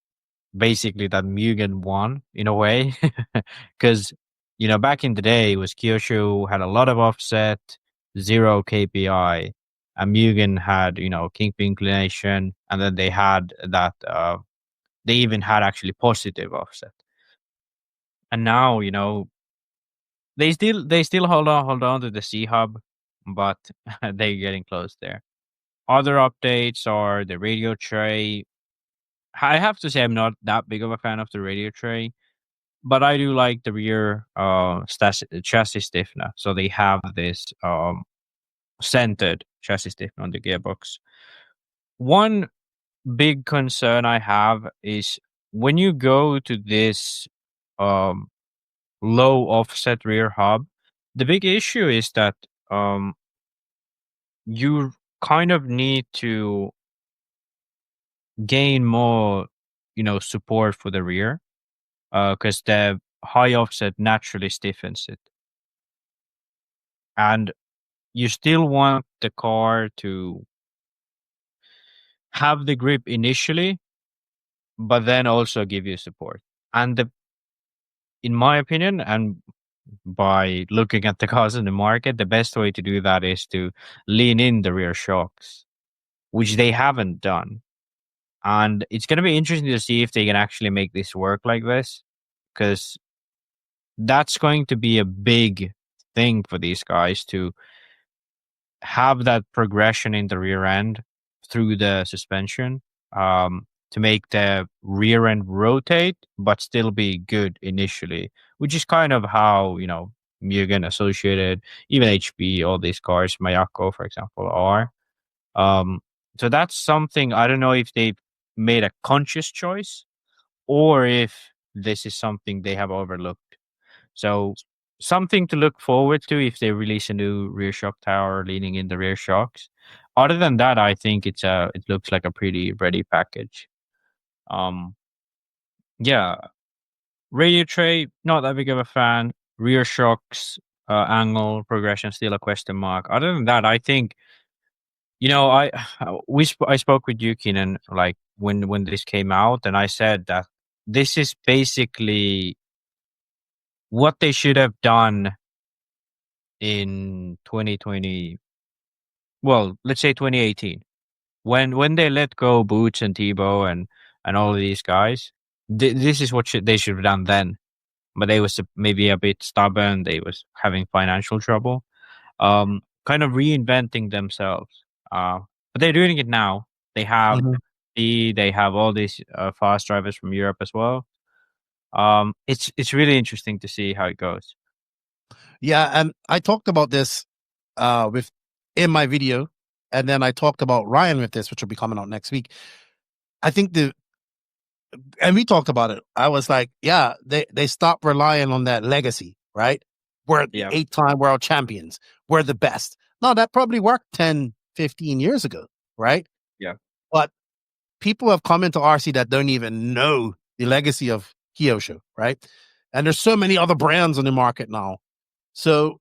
basically that Mugen won in a way, because back in the day, it was Kyosho had a lot of offset, 0 KPI, and Mugen had kingpin inclination, and then they had that they even had actually positive offset, and now they still hold on to the C hub, but they're getting close there. Other updates are the radio tray. I have to say I'm not that big of a fan of the radio tray, but I do like the rear chassis stiffener. So they have this centered chassis stiffener on the gearbox. One big concern I have is when you go to this low offset rear hub, the big issue is that you kind of need to gain more support for the rear, because the high offset naturally stiffens it, and you still want the car to have the grip initially, but then also give you support. And in my opinion, and by looking at the cars in the market, the best way to do that is to lean in the rear shocks, which they haven't done. And it's going to be interesting to see if they can actually make this work like this, because that's going to be a big thing for these guys to have that progression in the rear end through the suspension, to make the rear end rotate but still be good initially, which is kind of how Mugen, Associated, even HP, all these cars, Mayako for example, are. So that's something, I don't know if they made a conscious choice or if this is something they have overlooked. So something to look forward to if they release a new rear shock tower leaning in the rear shocks. Other than that, I think it looks like a pretty ready package. Yeah, radio tray, not that big of a fan. Rear shocks, angle progression, still a question mark. Other than that, I think I spoke with Yukin and like when this came out, and I said that this is basically what they should have done in 2020. Well, let's say 2018, when they let go Boots and Tebow and all of these guys. This is what they should have done then, but they was maybe a bit stubborn. They was having financial trouble, kind of reinventing themselves. But they're doing it now. They have they have all these fast drivers from Europe as well. It's really interesting to see how it goes. Yeah, and I talked about this in my video, and then I talked about Ryan with this, which will be coming out next week. I think and we talked about it. I was like, yeah, they stopped relying on that legacy, right? We're 8-time world champions. We're the best. No, that probably worked 10, 15 years ago, right? Yeah. But people have come into RC that don't even know the legacy of Kyosho, right? And there's so many other brands on the market now. So,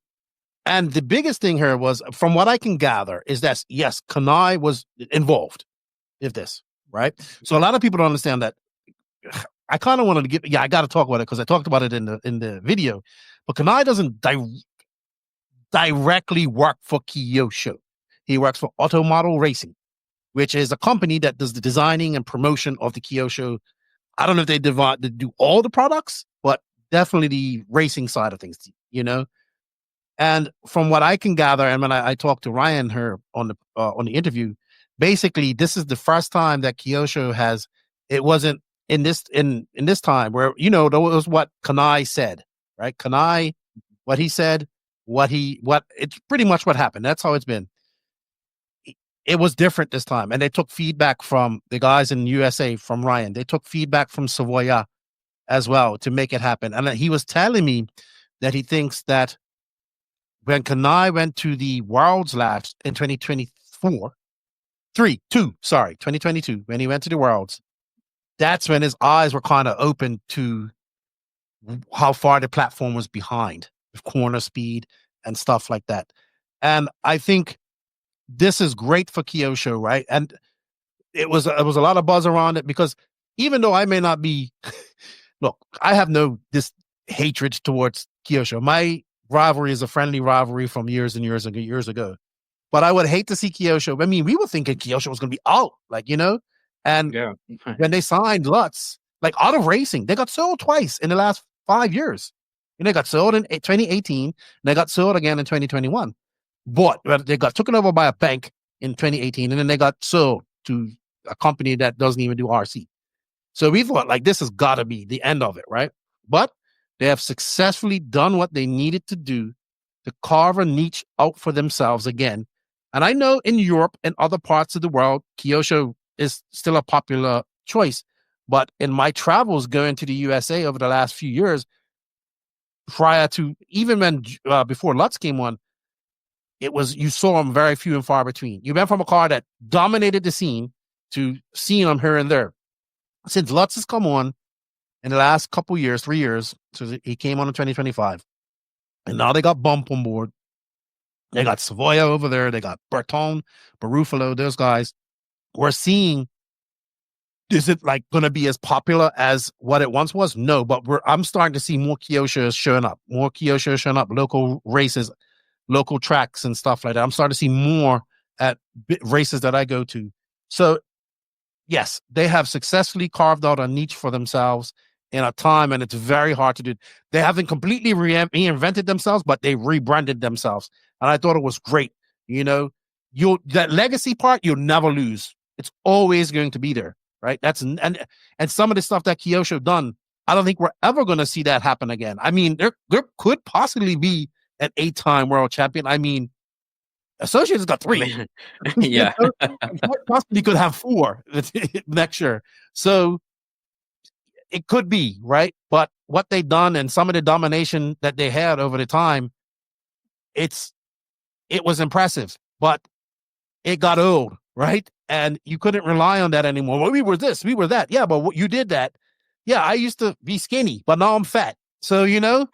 and the biggest thing here was, from what I can gather, is that, yes, Canas was involved in this, right? So a lot of people don't understand that. I kind of wanted to I got to talk about it because I talked about it in the video, but Canas doesn't directly work for Kyosho. He works for Auto Model Racing, which is a company that does the designing and promotion of the Kyosho. I don't know if they do all the products, but definitely the racing side of things, you know. And from what I can gather, and when I talked to Ryan her on the interview, basically this is the first time that Kyosho has. It wasn't in this time where, you know, that was what Canas said, right? Canas, what he said, it's pretty much what happened. That's how it's been. It was different this time, and they took feedback from the guys in USA, from Ryan. They took feedback from Savoya as well to make it happen. And he was telling me that he thinks that when Canas went to the Worlds last in 2022, when he went to the Worlds, that's when his eyes were kind of open to how far the platform was behind with corner speed and stuff like that. And I think this is great for Kyosho, right? And it was a lot of buzz around it, because even though I may not be, look, I have no this hatred towards Kyosho. My rivalry is a friendly rivalry from years and years ago. But I would hate to see Kyosho. I mean, we were thinking Kyosho was going to be out, like, you know, and when they signed Lutz, like, out of racing, they got sold twice in the last 5 years. And they got sold in 2018, and they got sold again in 2021. But they got taken over by a bank in 2018, and then they got sold to a company that doesn't even do RC. So we thought, like, this has got to be the end of it, right? But they have successfully done what they needed to do to carve a niche out for themselves again. And I know in Europe and other parts of the world, Kyosho is still a popular choice. But in my travels going to the USA over the last few years, prior to even when before Lutz came on, you saw them very few and far between. You went from a car that dominated the scene to seeing them here and there. Since Lutz has come on in the last couple years, 3 years, so he came on in 2025, and now they got Bump on board. They got Savoya over there. They got Berton, Barufalo, those guys. We're seeing, is it like going to be as popular as what it once was? No, but I'm starting to see more Kyosho showing up, local races, local tracks and stuff like that. I'm starting to see more at races that I go to. So yes, they have successfully carved out a niche for themselves in a time, and it's very hard to do. They haven't completely reinvented themselves, but they rebranded themselves. And I thought it was great. You know, that legacy part, you'll never lose. It's always going to be there, right? And some of the stuff that Kyosho done, I don't think we're ever going to see that happen again. I mean, there could possibly be an 8-time world champion. I mean, Associates got 3. Yeah. Possibly could have 4 next year. So it could be, right? But what they done and some of the domination that they had over the time, it was impressive, but it got old, right? And you couldn't rely on that anymore. Well, we were this, we were that. Yeah, but you did that. Yeah, I used to be skinny, but now I'm fat. So, you know,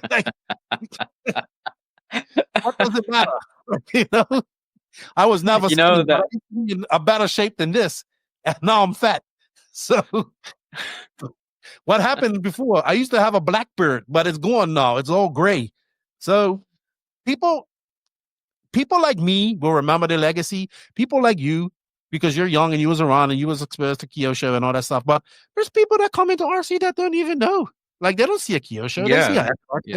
like, what does it matter? You know, I was never skinny, but I used to be in a better shape than this, and now I'm fat. So what happened before? I used to have a black beard, but it's gone now. It's all gray. So people like me will remember the legacy. People like you, because you're young and you was around and you was exposed to Kyosho and all that stuff. But there's people that come into RC that don't even know. Like, they don't see a Kyosho. They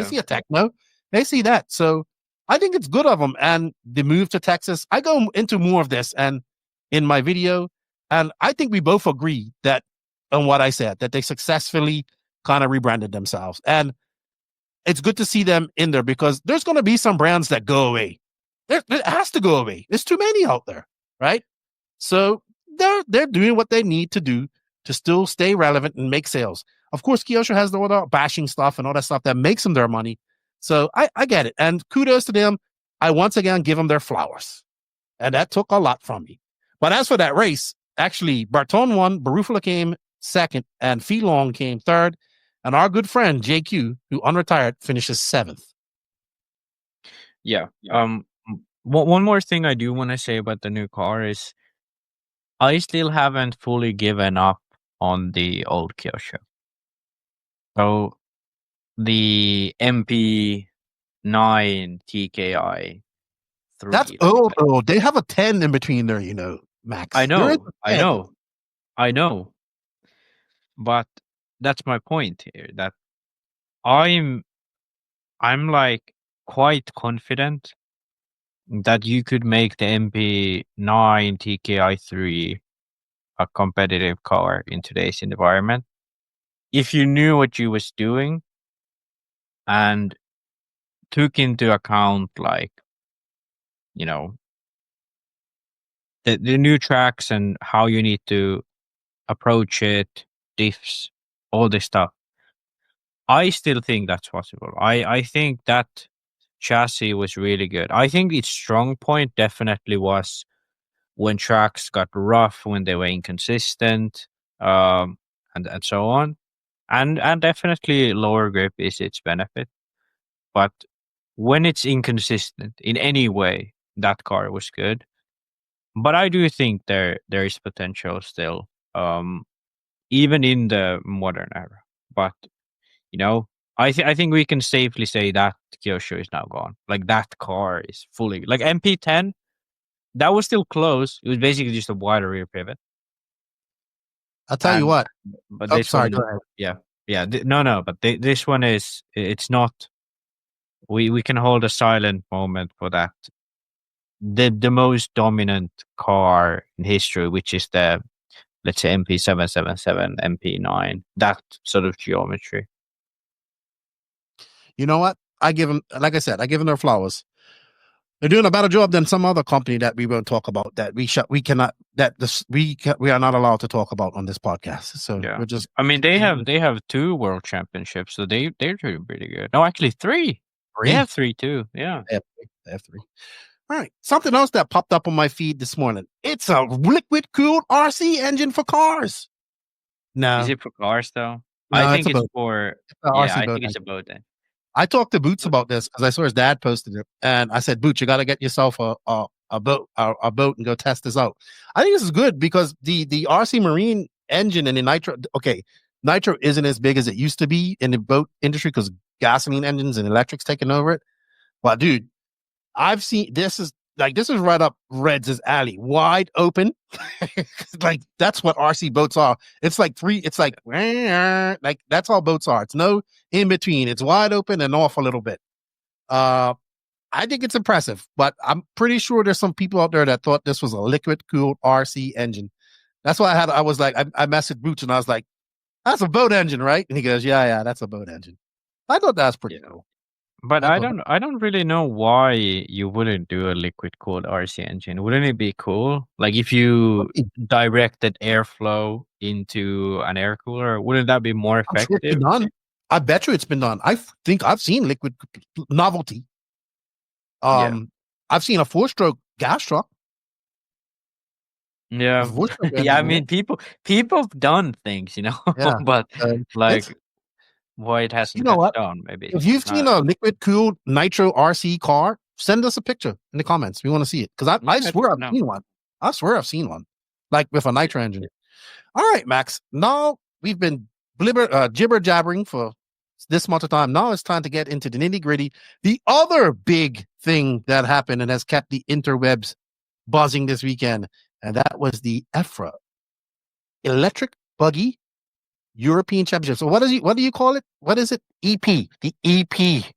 see a Techno. They see that. So I think it's good of them. And the move to Texas, I go into more of this and in my video. And I think we both agree that on what I said, that they successfully kind of rebranded themselves. And it's good to see them in there, because there's going to be some brands that go away. It has to go away. There's too many out there, right? So they're doing what they need to do to still stay relevant and make sales. Of course, Kyosho has all the bashing stuff and all that stuff that makes them their money. So I get it. And kudos to them. I once again give them their flowers. And that took a lot from me. But as for that race, actually, Berton won, Barufalo came second, and Filong came third. And our good friend, JQ, who unretired, finishes 7th. Yeah. One more thing I do want to say about the new car is I still haven't fully given up on the old Kyosho. So the MP9 TKI 3. That's old. They have a 10 in between there, you know. Max. I There is know, a fan. I know. But that's my point here. That I'm like quite confident that you could make the MP9 TKI3 a competitive car in today's environment if you knew what you was doing and took into account, like, you know, the new tracks and how you need to approach it, diffs, all this stuff. I still think that's possible. I think that chassis was really good. I think its strong point definitely was when tracks got rough, when they were inconsistent, and so on. And definitely lower grip is its benefit. But when it's inconsistent in any way, that car was good. But I do think there is potential still, even in the modern era. But I think we can safely say that Kyosho is now gone. Like, that car is fully, like, MP10. That was still close. It was basically just a wider rear pivot. I'll tell you what. But Oh, this sorry. one, Go ahead. yeah. No. But this one is. It's not. We can hold a silent moment for that. The most dominant car in history, which is the, let's say, MP777, MP9. That sort of geometry. You know what? I give them, like I said, I give them their flowers. They're doing a better job than some other company that we won't talk about, that we are not allowed to talk about on this podcast. So we're just. I mean, they have 2 world championships, so they're doing pretty good. No, actually 3. They have 3 too. Yeah, they have 3. All right. Something else that popped up on my feed this morning. It's a liquid cooled RC engine for cars. No, is it for cars though? No, I think it's for. I think it's a boat then. I talked to Boots about this because I saw his dad posted it, and I said, "Boots, you got to get yourself a boat and go test this out." I think this is good because the RC Marine engine and the nitro. Okay, nitro isn't as big as it used to be in the boat industry because gasoline engines and electrics taking over it. But dude, I've seen this is right up Red's alley, wide open. Like, that's what RC boats are. It's like that's all boats are. It's no in between. It's wide open and off a little bit. I think it's impressive, but I'm pretty sure there's some people out there that thought this was a liquid cooled RC engine. That's why I messaged Boots and I was like, "That's a boat engine, right?" And he goes, "Yeah, that's a boat engine." I thought that was pretty cool. But I don't really know why you wouldn't do a liquid cooled RC engine. Wouldn't it be cool? Like, if you directed airflow into an air cooler, wouldn't that be more effective? Sure, it's been done. I bet you it's been done. I think I've seen liquid novelty. I've seen a 4-stroke gas truck. Yeah. Yeah, I mean, people have done things, but why it hasn't been done, maybe. If you've seen a liquid cooled nitro RC car, send us a picture in the comments. We want to see it because I swear I've seen one. I swear I've seen one, like with a nitro engine. All right, Max. Now we've been jibber jabbering for this much of time. Now it's time to get into the nitty gritty. The other big thing that happened and has kept the interwebs buzzing this weekend, and that was the EFRA, Electric Buggy European Championships. So what do you call it? What is it? EP. The EP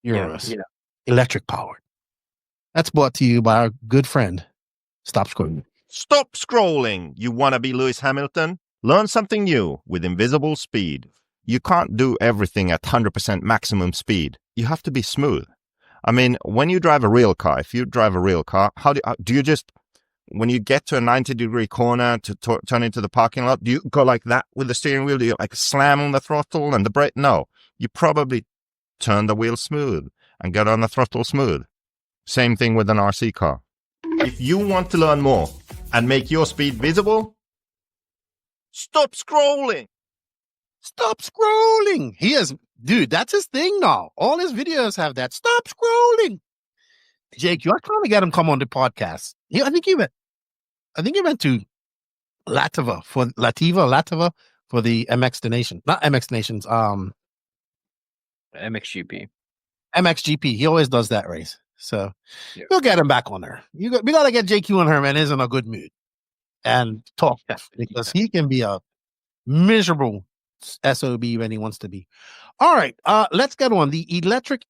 Euros. Yeah. Electric powered. That's brought to you by our good friend. Stop scrolling. Stop scrolling. You want to be Lewis Hamilton? Learn something new with invisible speed. You can't do everything at 100% maximum speed. You have to be smooth. I mean, when you drive a real car, how do you just, when you get to a 90-degree corner to turn into the parking lot, do you go like that with the steering wheel? Do you like slam on the throttle and the brake? No, you probably turn the wheel smooth and get on the throttle smooth. Same thing with an RC car. If you want to learn more and make your speed visible, stop scrolling. Stop scrolling. Dude, that's his thing now. All his videos have that. Stop scrolling. Jake, you're trying to get him come on the podcast. I think he went to Lativa for the MX Nation. Not MX Nations. MXGP. MXGP. He always does that race. So we'll get him back on there. We got to get JQ on her, man. He's in a good mood. and talk because he can be a miserable SOB when he wants to be. All right, let's get on. The electric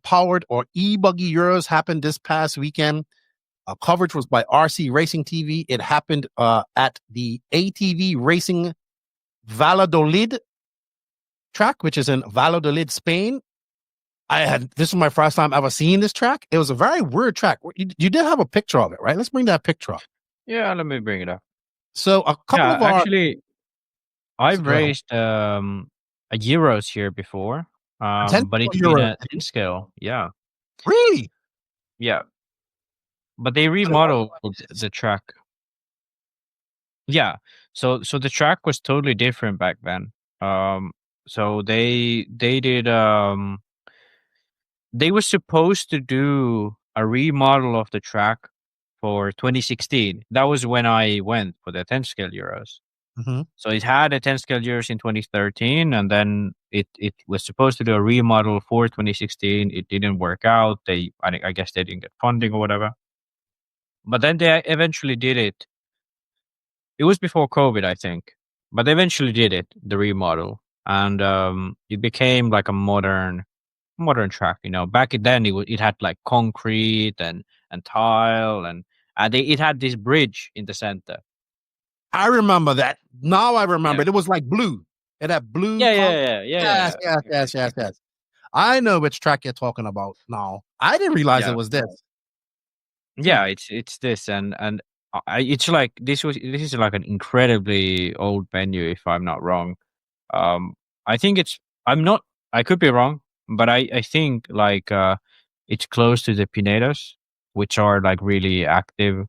powered or EBuggy Euros happened this past weekend. Coverage was by RC Racing TV. It happened at the ATV Racing Valladolid track, which is in Valladolid, Spain. This was my first time ever seeing this track. It was a very weird track. You did have a picture of it, right? Let's bring that picture up. Yeah, let me bring it up. So a couple of our I've Go ahead. raced a Euros here before, 10 but it's Euro. been a 10 scale. Yeah, Really? yeah. But they remodeled the track. Yeah, so the track was totally different back then. So they did they were supposed to do a remodel of the track for 2016. That was when I went for the 10 scale Euros. Mhm. So it had a 10 scale Euros in 2013, and then it was supposed to do a remodel for 2016. It didn't work out. I guess they didn't get funding or whatever. But then they eventually did it. It was before COVID, I think, but they eventually did it, the remodel, and it became like a modern track. Back then it had like concrete and tile, and it had this bridge in the center. I remember that. Now I remember Yeah. it was like blue. It had blue. Yeah. Yes. I know which track you're talking about now. I didn't realize Yeah. it was this. Yeah, it's this, and it's like this is like an incredibly old venue, if I'm not wrong. I think I could be wrong, but I think like it's close to the Pinedos, which are like really active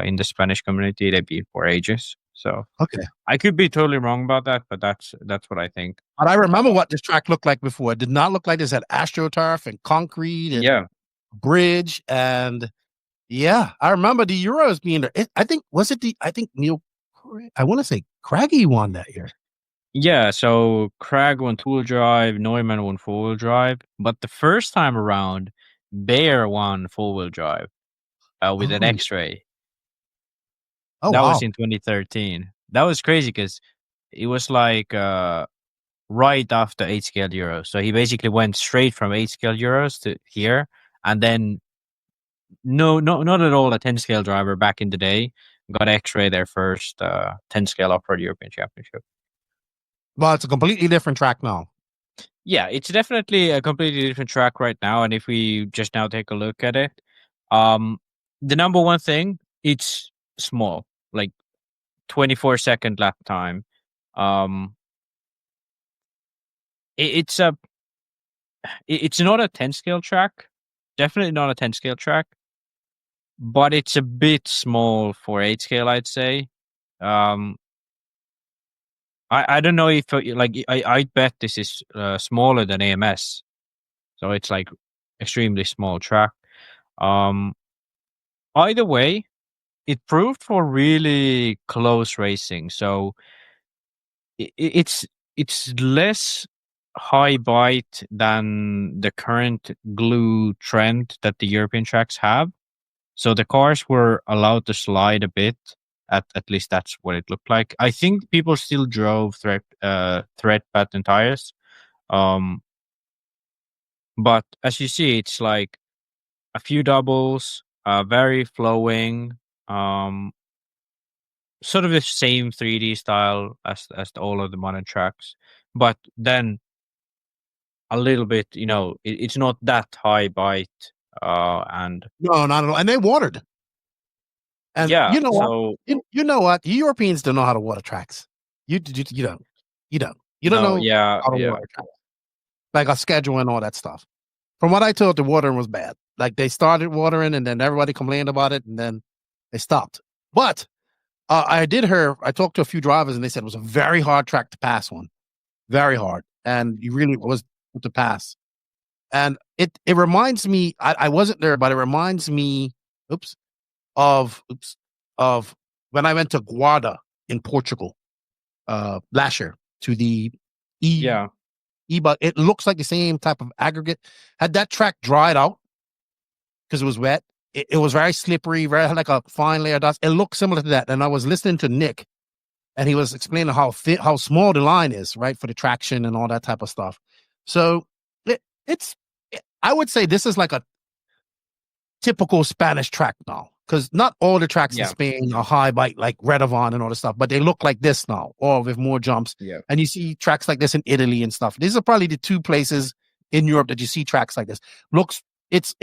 in the Spanish community. They've been for ages. So Okay. I could be totally wrong about that, but that's what I think. But I remember what this track looked like before. It did not look like this. Had AstroTurf and concrete and Yeah. bridge. And yeah, I remember the Euros being there. I think Neil, I want to say Craggy won that year. Yeah, so Crag won two-wheel drive, Neumann won four-wheel drive, but the first time around, Bayer won four-wheel drive with an Oh. X-ray. Oh, That wow. was in 2013. That was crazy because it was like right after 8 scale Euros. So he basically went straight from 8 scale Euros to here, and then not at all a 10 scale driver back in the day. Got X-ray their first 10 scale off-road European Championship. Well, it's a completely different track now. Yeah, it's definitely a completely different track right now. And if we just now take a look at it, the number one thing, it's small, like 24-second lap time. It's not a 10 scale track, definitely not a 10 scale track, but it's a bit small for 8 scale, I'd say. I don't know if I bet this is smaller than AMS, so it's like extremely small track. Either way, it proved for really close racing. So it's less high bite than the current glue trend that the European tracks have. So the cars were allowed to slide a bit. At least that's what it looked like. I think people still drove thread pattern tires. But as you see, it's like a few doubles, very flowing, sort of the same 3D style as all of the modern tracks. But then a little bit, it's not that high bite. And No, not at all. And they watered. And yeah, you know so what? You know what? The Europeans don't know how to water tracks. You don't. You don't no, know yeah, how to yeah. water tracks. Like a schedule and all that stuff. From what I told, the watering was bad. Like they started watering and then everybody complained about it and then they stopped. But I talked to a few drivers and they said it was a very hard track to pass one. Very hard. And you really was to pass. And it reminds me, I wasn't there, but it reminds me, of when I went to Guarda in Portugal last year to the but it looks like the same type of aggregate. Had that track dried out because it was wet, it was very slippery, very like a fine layer of dust. It looked similar to that. And I was listening to Nick, and he was explaining how small the line is, right, for the traction and all that type of stuff. So I would say this is like a typical Spanish track now, because not all the tracks in Spain are high bike like Redovan and all this stuff, but they look like this now, or with more jumps. Yeah. And you see tracks like this in Italy and stuff. These are probably the two places in Europe that you see tracks like this. It's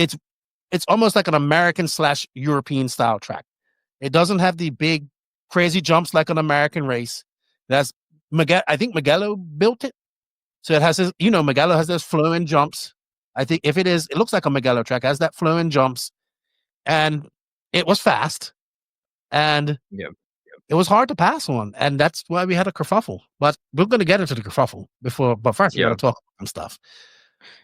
almost like an American/European style track. It doesn't have the big crazy jumps like an American race. That's I think Mugello built it. So it has this, Mugello has those flowing jumps. I think if it looks like a Mugello track, it has that flowing jumps. And it was fast. And it was hard to pass on. And that's why we had a kerfuffle. But we're going to get into the kerfuffle but first we're going to talk about some stuff.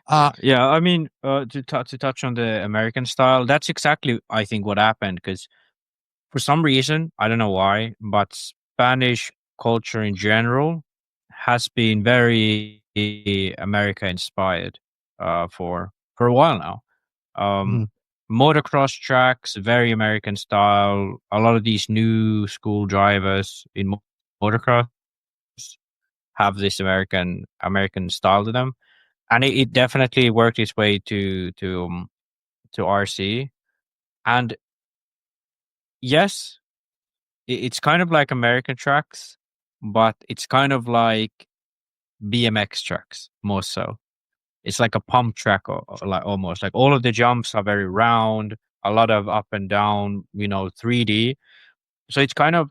I mean, to touch on the American style, that's exactly, I think, what happened. Because for some reason, I don't know why, but Spanish culture in general has been very America inspired for a while now. Motocross tracks, very American style. A lot of these new school drivers in motocross have this American style to them, and it definitely worked its way to RC. And yes, it's kind of like American tracks, but it's kind of like BMX tracks more so. It's like a pump track, or like almost like all of the jumps are very round, a lot of up and down, 3D. So it's kind of,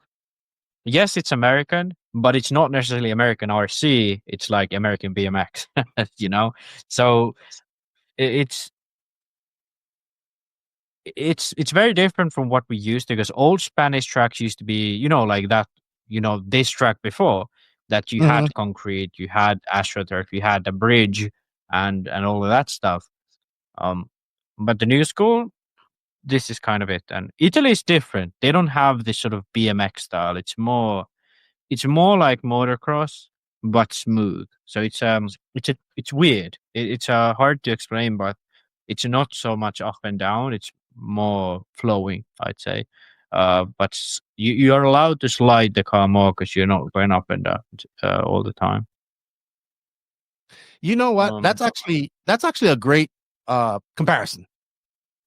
yes, it's American, but it's not necessarily American RC. It's like American BMX, So it's very different from what we used to, because old Spanish tracks used to be, like that, this track before that you had concrete, you had astroturf, you had a bridge and all of that stuff. But the new school, this is kind of it. And Italy is different. They don't have this sort of BMX style. It's more like motocross, but smooth. So it's weird. It's hard to explain, but it's not so much up and down. It's more flowing, I'd say. But you are allowed to slide the car more because you're not going up and down all the time. You know what? That's actually a great comparison.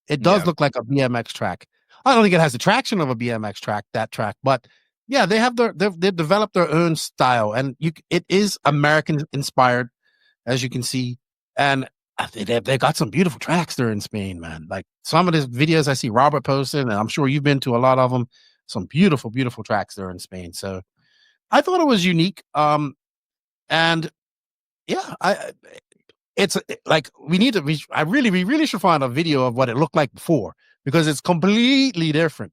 It does look like a BMX track. I don't think it has the traction of a BMX track, that track, but yeah, they've developed their own style, and it is American inspired, as you can see. And they got some beautiful tracks there in Spain, man. Like some of the videos I see Robert posting, and I'm sure you've been to a lot of them. Some beautiful, beautiful tracks there in Spain. So I thought it was unique. And yeah, it's like we really should find a video of what it looked like before, because it's completely different.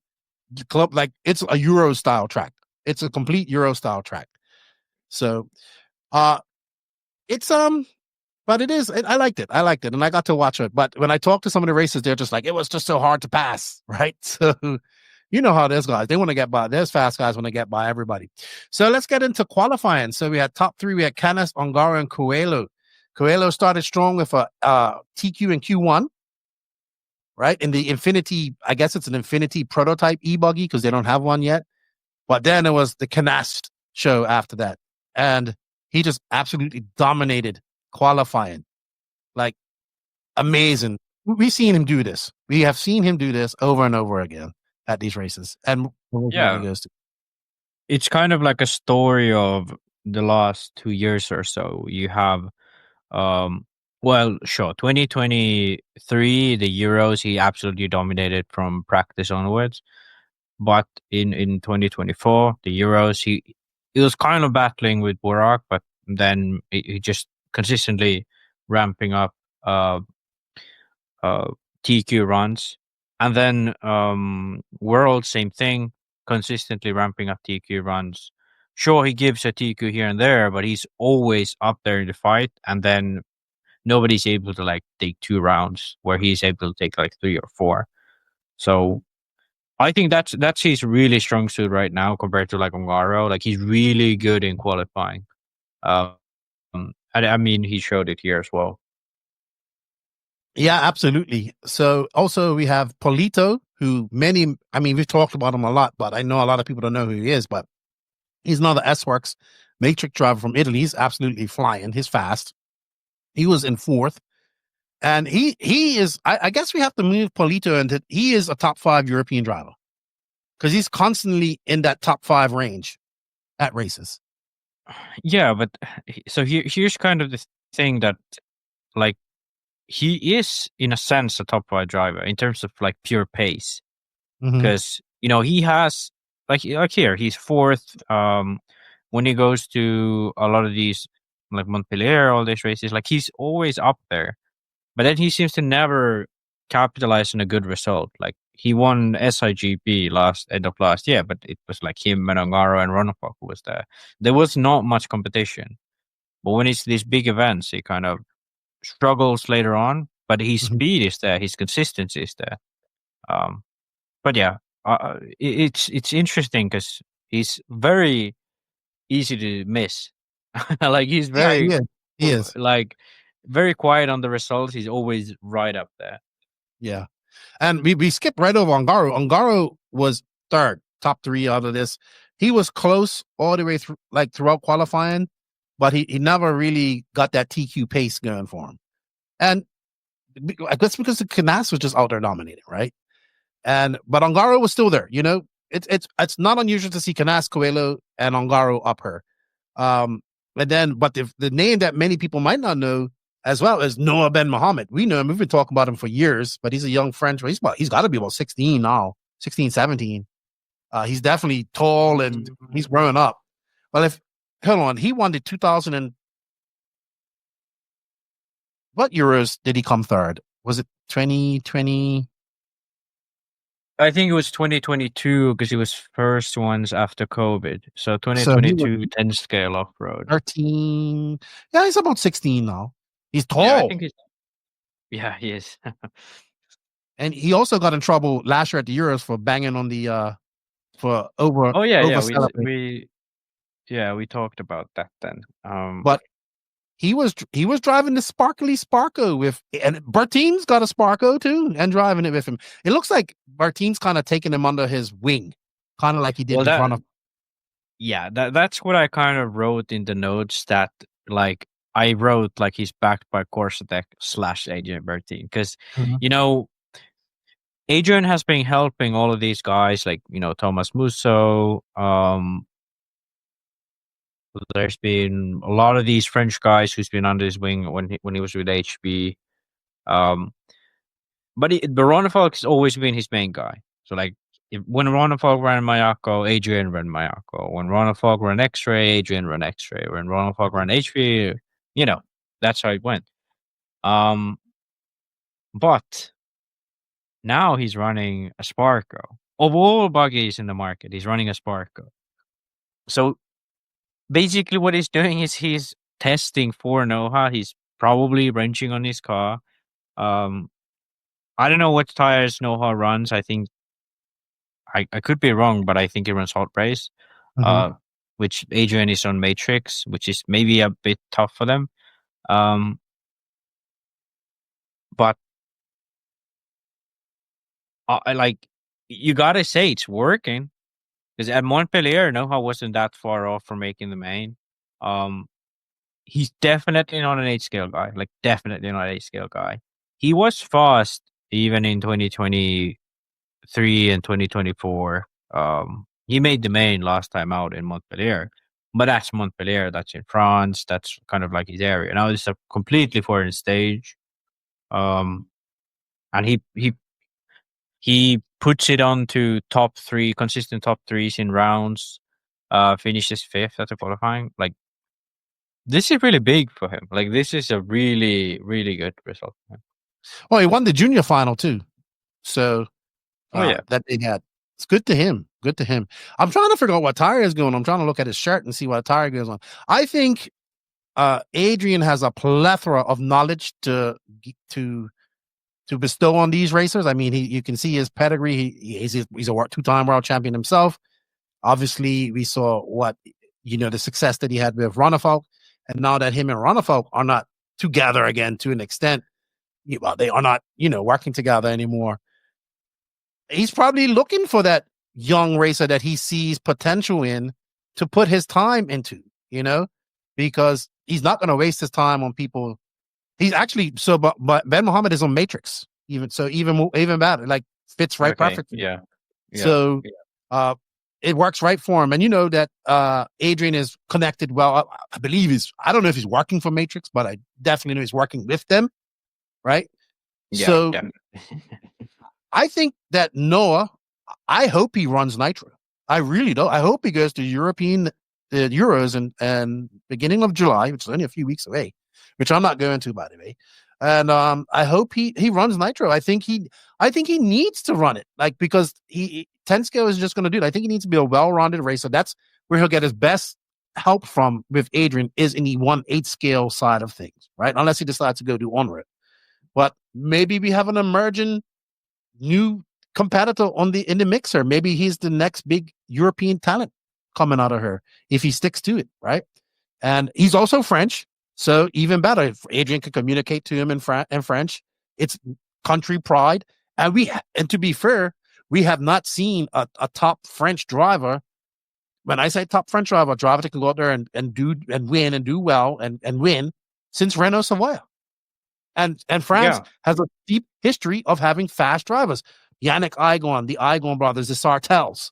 Like it's a Euro style track. It's a complete Euro style track. So, it's but it is. I liked it. And I got to watch it. But when I talked to some of the racers, they're just like, it was just so hard to pass, right? So, you know how there's guys. They want to get by. There's fast guys want to get by everybody. So let's get into qualifying. So we had top three. We had Canas, Ongaro, and Coelho. Coelho started strong with a TQ and Q1, right? In the Infinity, I guess it's an Infinity prototype EBuggy, because they don't have one yet. But then it was the Canas show after that. And he just absolutely dominated qualifying. Like, amazing. We've seen him do this. We have seen him do this over and over again at these races. And it's kind of like a story of the last 2 years or so. You have 2023, the Euros, he absolutely dominated from practice onwards. But in 2024, the Euros, he was kind of battling with Burak, but then he just consistently ramping up TQ runs. And then World, same thing, consistently ramping up TQ runs. Sure, he gives a TQ here and there, but he's always up there in the fight. And then nobody's able to like take 2 rounds where he's able to take like 3 or 4. So I think that's his really strong suit right now compared to like Ongaro. Like, he's really good in qualifying. I mean, he showed it here as well. Yeah, absolutely. So also we have Polito, who we've talked about him a lot, but I know a lot of people don't know who he is, but he's another S-Works matrix driver from Italy. He's absolutely flying. He's fast. He was in fourth. And he is, I guess we have to move Polito into, he is a top 5 European driver because he's constantly in that top 5 range at races. Yeah, but so here's kind of the thing that, like, he is in a sense a top 5 driver in terms of like pure pace, because he has like here he's fourth. When he goes to a lot of these like Montpellier, all these races, like he's always up there. But then he seems to never capitalize on a good result. Like he won SIGP end of last year, but it was like him and Ongaro and Ronafok who was there. There was not much competition. But when it's these big events, he kind of struggles later on. But his speed is there, his consistency is there. But yeah, it's interesting because he's very easy to miss. Like he's very he is like very quiet on the results. He's always right up there. Yeah. And we skipped right over Ongaro. Ongaro was third, top 3 out of this. He was close all the way through, like throughout qualifying, but he never really got that TQ pace going for him. And I guess because the Canas was just out there dominating, right? But Ongaro was still there. It's not unusual to see Canas, Coelho, and Ongaro up her. But the name that many people might not know as well is Noha Ben Mohammed. We know him. We've been talking about him for years, but he's a young French. He's got to be about 16 now, 16, 17. He's definitely tall and he's growing up. Well, he won the 2000 and what Euros did he come third? Was it 2020? I think it was 2022 because he was first ones after COVID. So 2022 10 scale off road. 13. Yeah, he's about 16 now. He's tall. Yeah, I think he is. And he also got in trouble last year at the Euros for banging on the for over. Oh yeah, we talked about that then. But he was driving the sparkly Sparko and Bertin's got a Sparko too and driving it with him. It looks like Bertin's kind of taking him under his wing, kind of like he did in front of. Yeah, that's what I kind of wrote in the notes that like I wrote like he's backed by Corsatek / Adrian Bertin because Adrian has been helping all of these guys like Thomas Musso. There's been a lot of these French guys who's been under his wing when he was with HB. But Ronafalk has always been his main guy. So like when Ronafalk ran Mayako, Adrian ran Mayako. When Ronafalk ran X-Ray, Adrian ran X-Ray. When Ronafalk ran HB, that's how it went. But now he's running a Sparko. Of all buggies in the market, he's running a Sparko. So basically what he's doing is he's testing for Noha. He's probably wrenching on his car. I don't know what tires Noha runs. I think I could be wrong, but I think he runs hot brace, which Adrian is on Matrix, which is maybe a bit tough for them. But you gotta say it's working. Because at Montpellier, Noha wasn't that far off from making the main. He's definitely not an 8-scale guy. Like, definitely not an 8-scale guy. He was fast even in 2023 and 2024. He made the main last time out in Montpellier. But that's Montpellier. That's in France. That's kind of like his area. Now it's a completely foreign stage. And he puts it on to top 3, consistent top 3s in rounds, finishes 5th at the qualifying. Like, this is really big for him. Like, this is a really, really good result for him. Well, he won the junior final too. So, that they had. It's good to him. Good to him. I'm trying to figure out what tire is going on. I'm trying to look at his shirt and see what tire goes on. I think Adrian has a plethora of knowledge to bestow on these racers. I mean, you can see his pedigree. He's a 2-time world champion himself. Obviously, we saw the success that he had with Ronafalk. And now that him and Ronafalk are not together again to an extent, well, they are not, working together anymore. He's probably looking for that young racer that he sees potential in to put his time into, because he's not going to waste his time on people. He's actually but Ben Mohammed is on Matrix, even better, like fits right perfectly. Yeah. So it works right for him. And that Adrian is connected well. I believe I don't know if he's working for Matrix, but I definitely know he's working with them. Right. Yeah, so yeah. I think that Noha, I hope he runs Nitro. I really do. I hope he goes to Euros and beginning of July, which is only a few weeks away, which I'm not going to, by the way. And I hope he runs Nitro. I think he needs to run it, because 10 scale is just going to do it. I think he needs to be a well-rounded racer. That's where he'll get his best help from with Adrian, is in the 1/8 scale side of things, right? Unless he decides to go do on-road. But maybe we have an emerging new competitor in the mixer. Maybe he's the next big European talent coming out of her if he sticks to it, right? And he's also French, so even better. If Adrian could communicate to him in French, it's country pride. And to be fair, we have not seen a top French driver. When I say top French driver, a driver that can go out there and win and do well and win, since Renault Savoia. And France has a deep history of having fast drivers. Yannick Igon, the Igon brothers, the Sartels,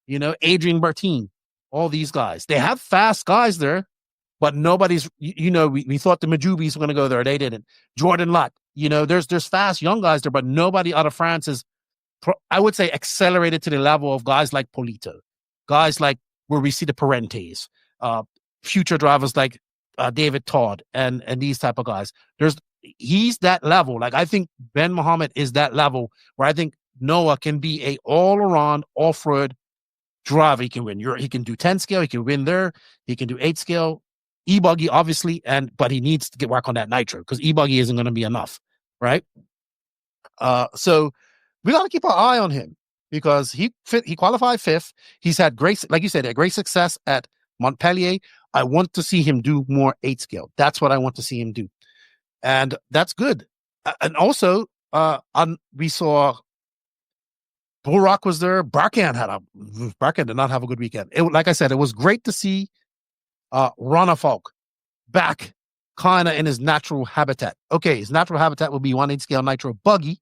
Adrian Bertin, all these guys. They have fast guys there, but nobody's, we thought the Majubis were going to go there. They didn't. Jordan Lutt, there's fast young guys there, but nobody out of France is, I would say, accelerated to the level of guys like Polito, guys like where we see the Parentes, future drivers like David Todd and these type of guys. He's that level. I think Ben Mohammed is that level where I think Noha can be a all-around off-road driver. He can win. He can do 10 scale. He can win there. He can do 8 scale. EBuggy, obviously, but he needs to get work on that Nitro because EBuggy isn't going to be enough, right? So we got to keep our eye on him because he qualified 5th. He's had great, like you said, great success at Montpellier. I want to see him do more 8 scale. That's what I want to see him do. And that's good. And also, we saw Burak was there. Barkan did not have a good weekend. Like I said, it was great to see Rana Falk back kind of in his natural habitat. Okay, his natural habitat will be 1/8 scale Nitro buggy,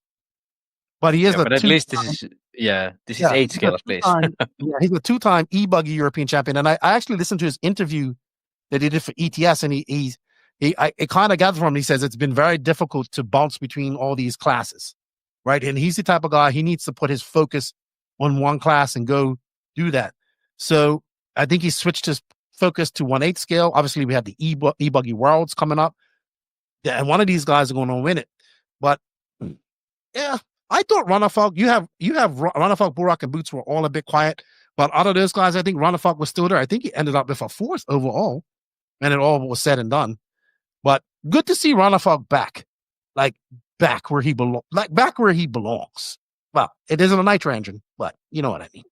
but he is but at least this is 8 scale at least. He's a 2-time EBuggy European champion. And I actually listened to his interview that he did for ETS, and I kind of gathered from him, he says it's been very difficult to bounce between all these classes, right? And he's the type of guy, he needs to put his focus on one class and go do that. So I think he switched his focus to 1/8 scale. Obviously, we have the EBuggy Worlds coming up. And one of these guys are going to win it. But yeah, I thought Runafalk, you have Runafalk, Burak, and Boots were all a bit quiet. But out of those guys, I think Runafalk was still there. I think he ended up with a 4th overall. And it all was said and done. But good to see Runafalk back where he belongs. Well, it isn't a Nitro engine, but you know what I mean.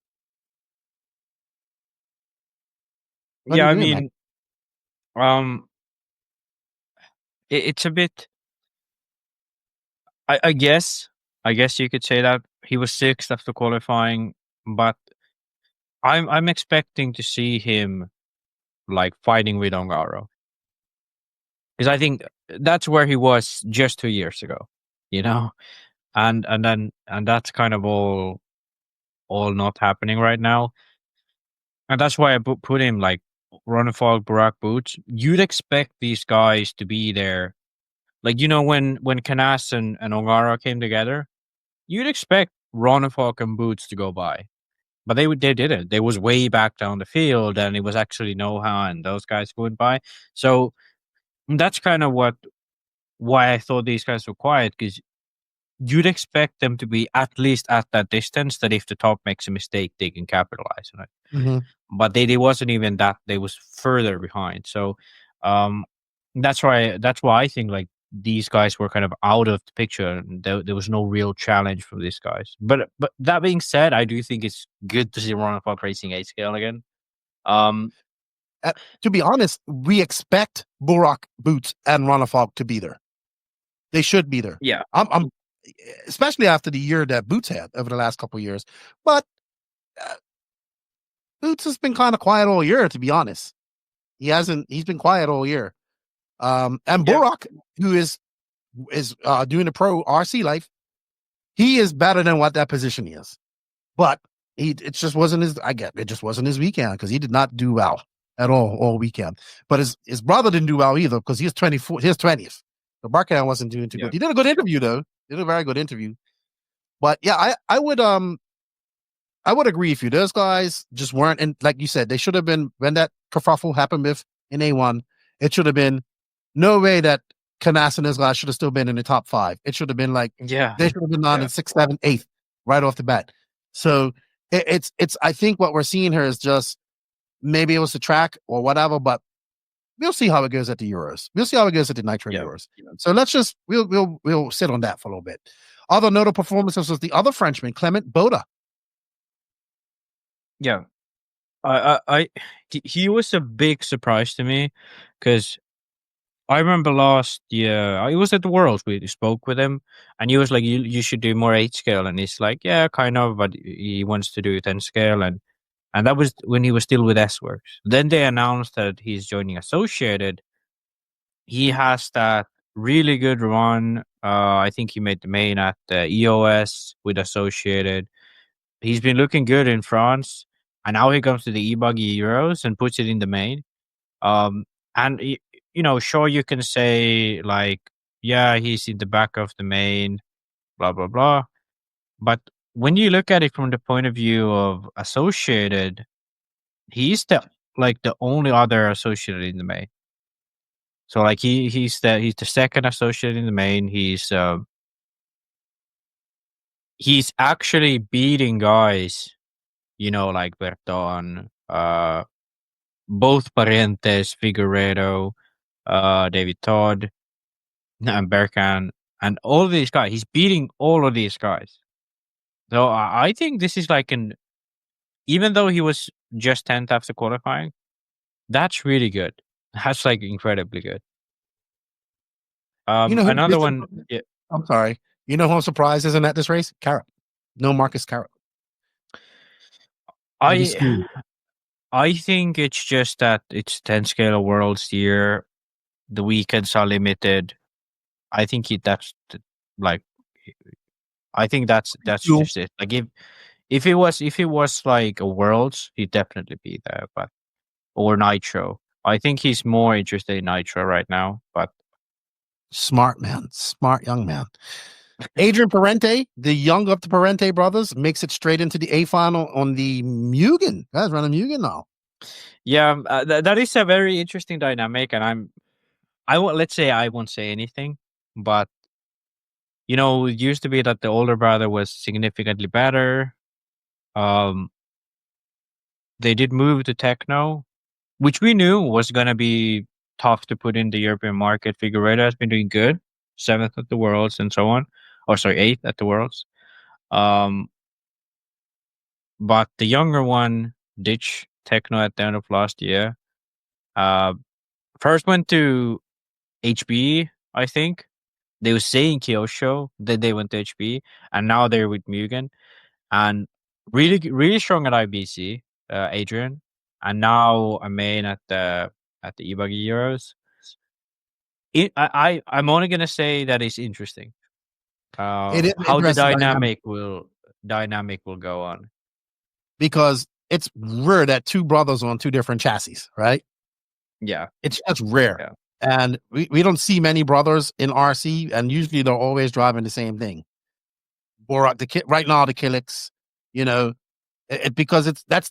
Yeah, I mean, it's a bit. I guess you could say that he was 6th after qualifying, but I'm expecting to see him fighting with Ongaro. Because I think that's where he was just 2 years ago, and that's kind of all not happening right now, and that's why I put him Runafalk, Burak, Boots. You'd expect these guys to be there, when Canas and Ongaro came together, you'd expect Runafalk and Boots to go by, but they didn't. They was way back down the field, and it was actually Noha and those guys going by. So that's kind of why I thought these guys were quiet, because you'd expect them to be at least at that distance, that if the top makes a mistake, they can capitalize on it. Mm-hmm. But they wasn't even that. They was further behind. So that's why I think these guys were kind of out of the picture. There was no real challenge from these guys. But that being said, I do think it's good to see Runafalk racing 8 scale again. To be honest, we expect Burak, Boots, and Runafalk to be there. They should be there. Yeah. I'm especially after the year that Boots had over the last couple of years. But Boots has been kind of quiet all year, to be honest. He's been quiet all year. And Borak, who is doing the pro RC life, he is better than what that position is. But it just wasn't his weekend, because he did not do well at all weekend. But his brother didn't do well either, because he was 24, his 20th. So Barkan wasn't doing too good. He did a good interview though. Did a very good interview. But yeah, I would agree with you. Those guys just weren't, and like you said, they should have been, when that kerfuffle happened with in A1, it should have been no way that Canas and those guys should have still been in the top 5. It should have been like, they should have been on in 6th, 7th, 8th right off the bat. So it's I think what we're seeing here is just, maybe it was the track or whatever, but we'll see how it goes at the Euros. We'll see how it goes at the Nitro Euros. So let's just we'll sit on that for a little bit. Other notable performances was the other Frenchman, Clement Boda. Yeah, he was a big surprise to me, because I remember last year I was at the Worlds. We spoke with him, and he was like, "You should do more 8 scale," and he's like, "Yeah, kind of," but he wants to do 10 scale, and that was when he was still with S-Works. Then they announced that he's joining Associated. He has that really good run. I think he made the main at the EOS with Associated. He's been looking good in France, and now he comes to the EBuggy Euros and puts it in the main. And sure, you can say like, yeah, he's in the back of the main, blah blah blah. But when you look at it from the point of view of Associated, he's the only other Associated in the main. So like he's the second Associated in the main. He's actually beating guys, like Berton, both Parientes, Figueredo, David Todd, and Berkan, and all of these guys. He's beating all of these guys. So I think this is like even though he was just 10th after qualifying, that's really good. That's like incredibly good. Another one. Yeah. I'm sorry. You know who I'm surprised isn't at this race? Carrot. No Marcus Carrot. I think it's just that it's 10 scale Worlds year. The weekends are limited. I think that's Cool. just it. Like if it was like a Worlds, he'd definitely be there, or Nitro. I think he's more interested in Nitro right now, but Smart young man. Adrian Parente, the young of the Parente brothers, makes it straight into the A final on the Mugen. Guys, running Mugen now. Yeah, that is a very interesting dynamic, and I won't say anything, but it used to be that the older brother was significantly better. They did move to Techno, which we knew was going to be tough to put in the European market. Figueredo has been doing good, 7th at the Worlds and so on. 8th at the Worlds. But the younger one ditched Techno at the end of last year. First went to HB, I think. They were saying Kyosho, then they went to HB, and now they're with Mugen. And really, really strong at IBC, Adrian. And now a main at the EBuggy Euros. I'm only gonna say that it's interesting. It is How the interesting dynamic will go on, because it's rare that two brothers on two different chassis, right? Yeah, it's just rare. Yeah. And we don't see many brothers in RC, and usually they're always driving the same thing. Borak, right now the Kilix, because that's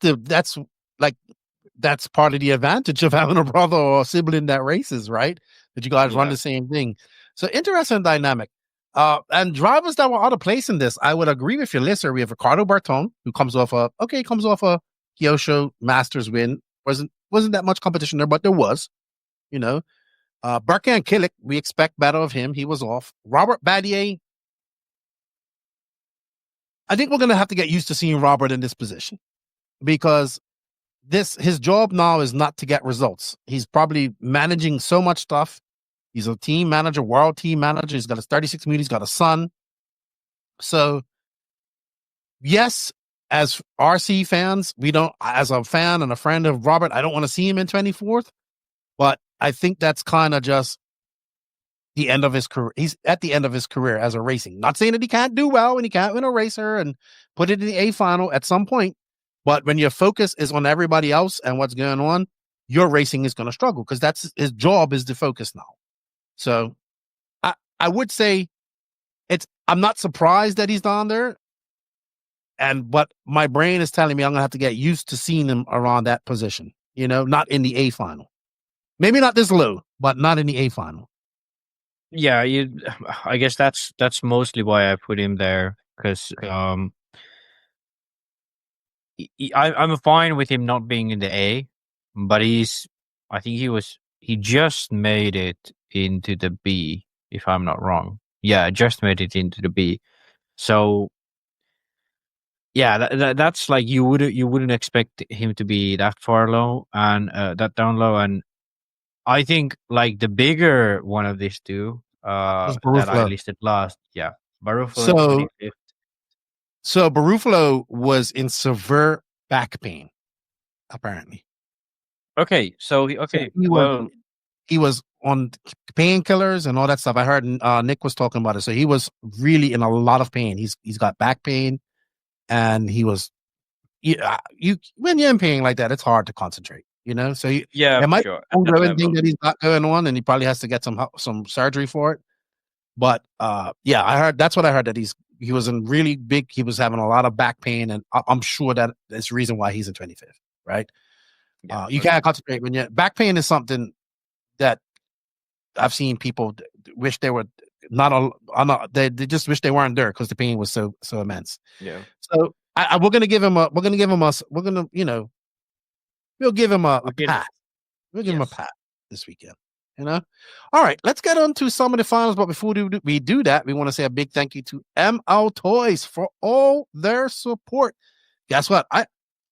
part of the advantage of having a brother or sibling that races, right? That you guys run the same thing. So interesting dynamic. And drivers that were out of place in this, I would agree with your listener. We have Ricardo Barton, who comes off a Kyosho Masters win. Wasn't that much competition there, but there was, Berkan Killick, we expect better of him. He was off. Robert Badier, I think we're going to have to get used to seeing Robert in this position, because his job now is not to get results. He's probably managing so much stuff He's a team manager, world team manager. He's got a 36 million. He's got a son. So, yes, as RC fans, we don't, as a fan and a friend of Robert, I don't want to see him in 24th, but I think that's kind of just the end of his career. He's at the end of his career as a racing. Not saying that he can't do well and he can't win a racer and put it in the A final at some point, but when your focus is on everybody else and what's going on, your racing is going to struggle because that's his job is to focus now. So I would say I'm not surprised that he's down there. But my brain is telling me I'm going to have to get used to seeing him around that position, not in the A final. Maybe not this low, but not in the A final. Yeah, I guess that's mostly why I put him there because I'm fine with him not being in the A, but he just made it into the B, if I'm not wrong. Yeah, just made it into the B. So yeah, that's like you wouldn't expect him to be that far low and that down low. And I think like the bigger one of these two that I listed last, Barufalo. So Barufalo was in severe back pain, apparently. Okay, so he was on painkillers and all that stuff. I heard Nick was talking about it. So he was really in a lot of pain. He's got back pain, and he was when you're in pain like that, it's hard to concentrate. So it might be an thing that he's got going on, and he probably has to get some surgery for it. But I heard that's what I heard that he was in really big. He was having a lot of back pain, and I'm sure that is the reason why he's in 25th, right? Yeah, you can't concentrate when you back pain is something that I've seen people wish they were they just wish they weren't there because the pain was so immense. Yeah. So we're gonna give him a pass. We'll give him a pass this weekend. All right, let's get on to some of the finals. But before we do that, we want to say a big thank you to ML Toys for all their support. Guess what?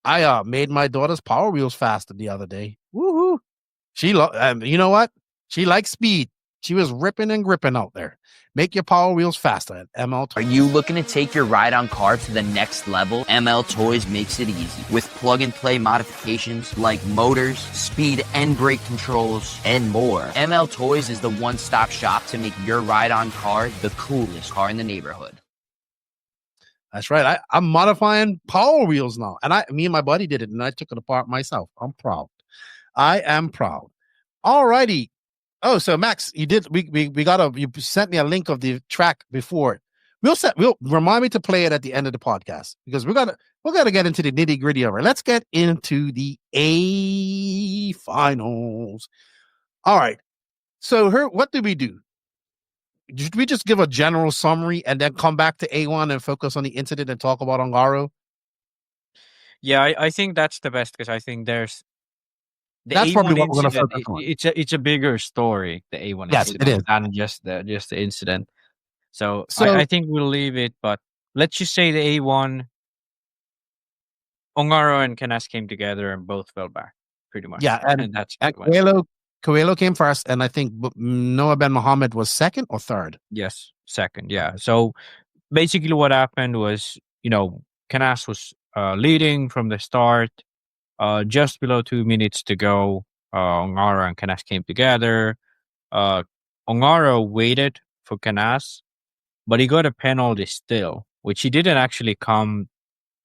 I made my daughter's Power Wheels faster the other day. Woohoo! You know what? She likes speed. She was ripping and gripping out there. Make your Power Wheels faster at ML Toys. Are you looking to take your ride-on car to the next level? ML Toys makes it easy. With plug-and-play modifications like motors, speed and brake controls, and more. ML Toys is the one-stop shop to make your ride-on car the coolest car in the neighborhood. That's right. I'm modifying Power Wheels now. And me and my buddy did it, and I took it apart myself. I'm proud. I am proud. All righty. Oh, so Max, you did. You sent me a link of the track before. We'll remind me to play it at the end of the podcast because we're gonna get into the nitty gritty of it. Let's get into the A finals. All right. So what did we do? Did we just give a general summary and then come back to A1 and focus on the incident and talk about Ongaro? Yeah, I think that's the best because I think that's A1 probably what we're going to focus on. It's a bigger story. The A1 yes, it is, than just the incident. So I think we'll leave it. But let's just say the A1, Ongaro and Canas came together and both fell back pretty much. Yeah, and that's Coelho came first, and I think Noha Ben Mohammed was second or third. Yes, second. Yeah. So basically, what happened was, Canas was leading from the start. Just below 2 minutes to go, Ongaro and Canas came together. Ongaro waited for Canas, but he got a penalty still, which he didn't actually come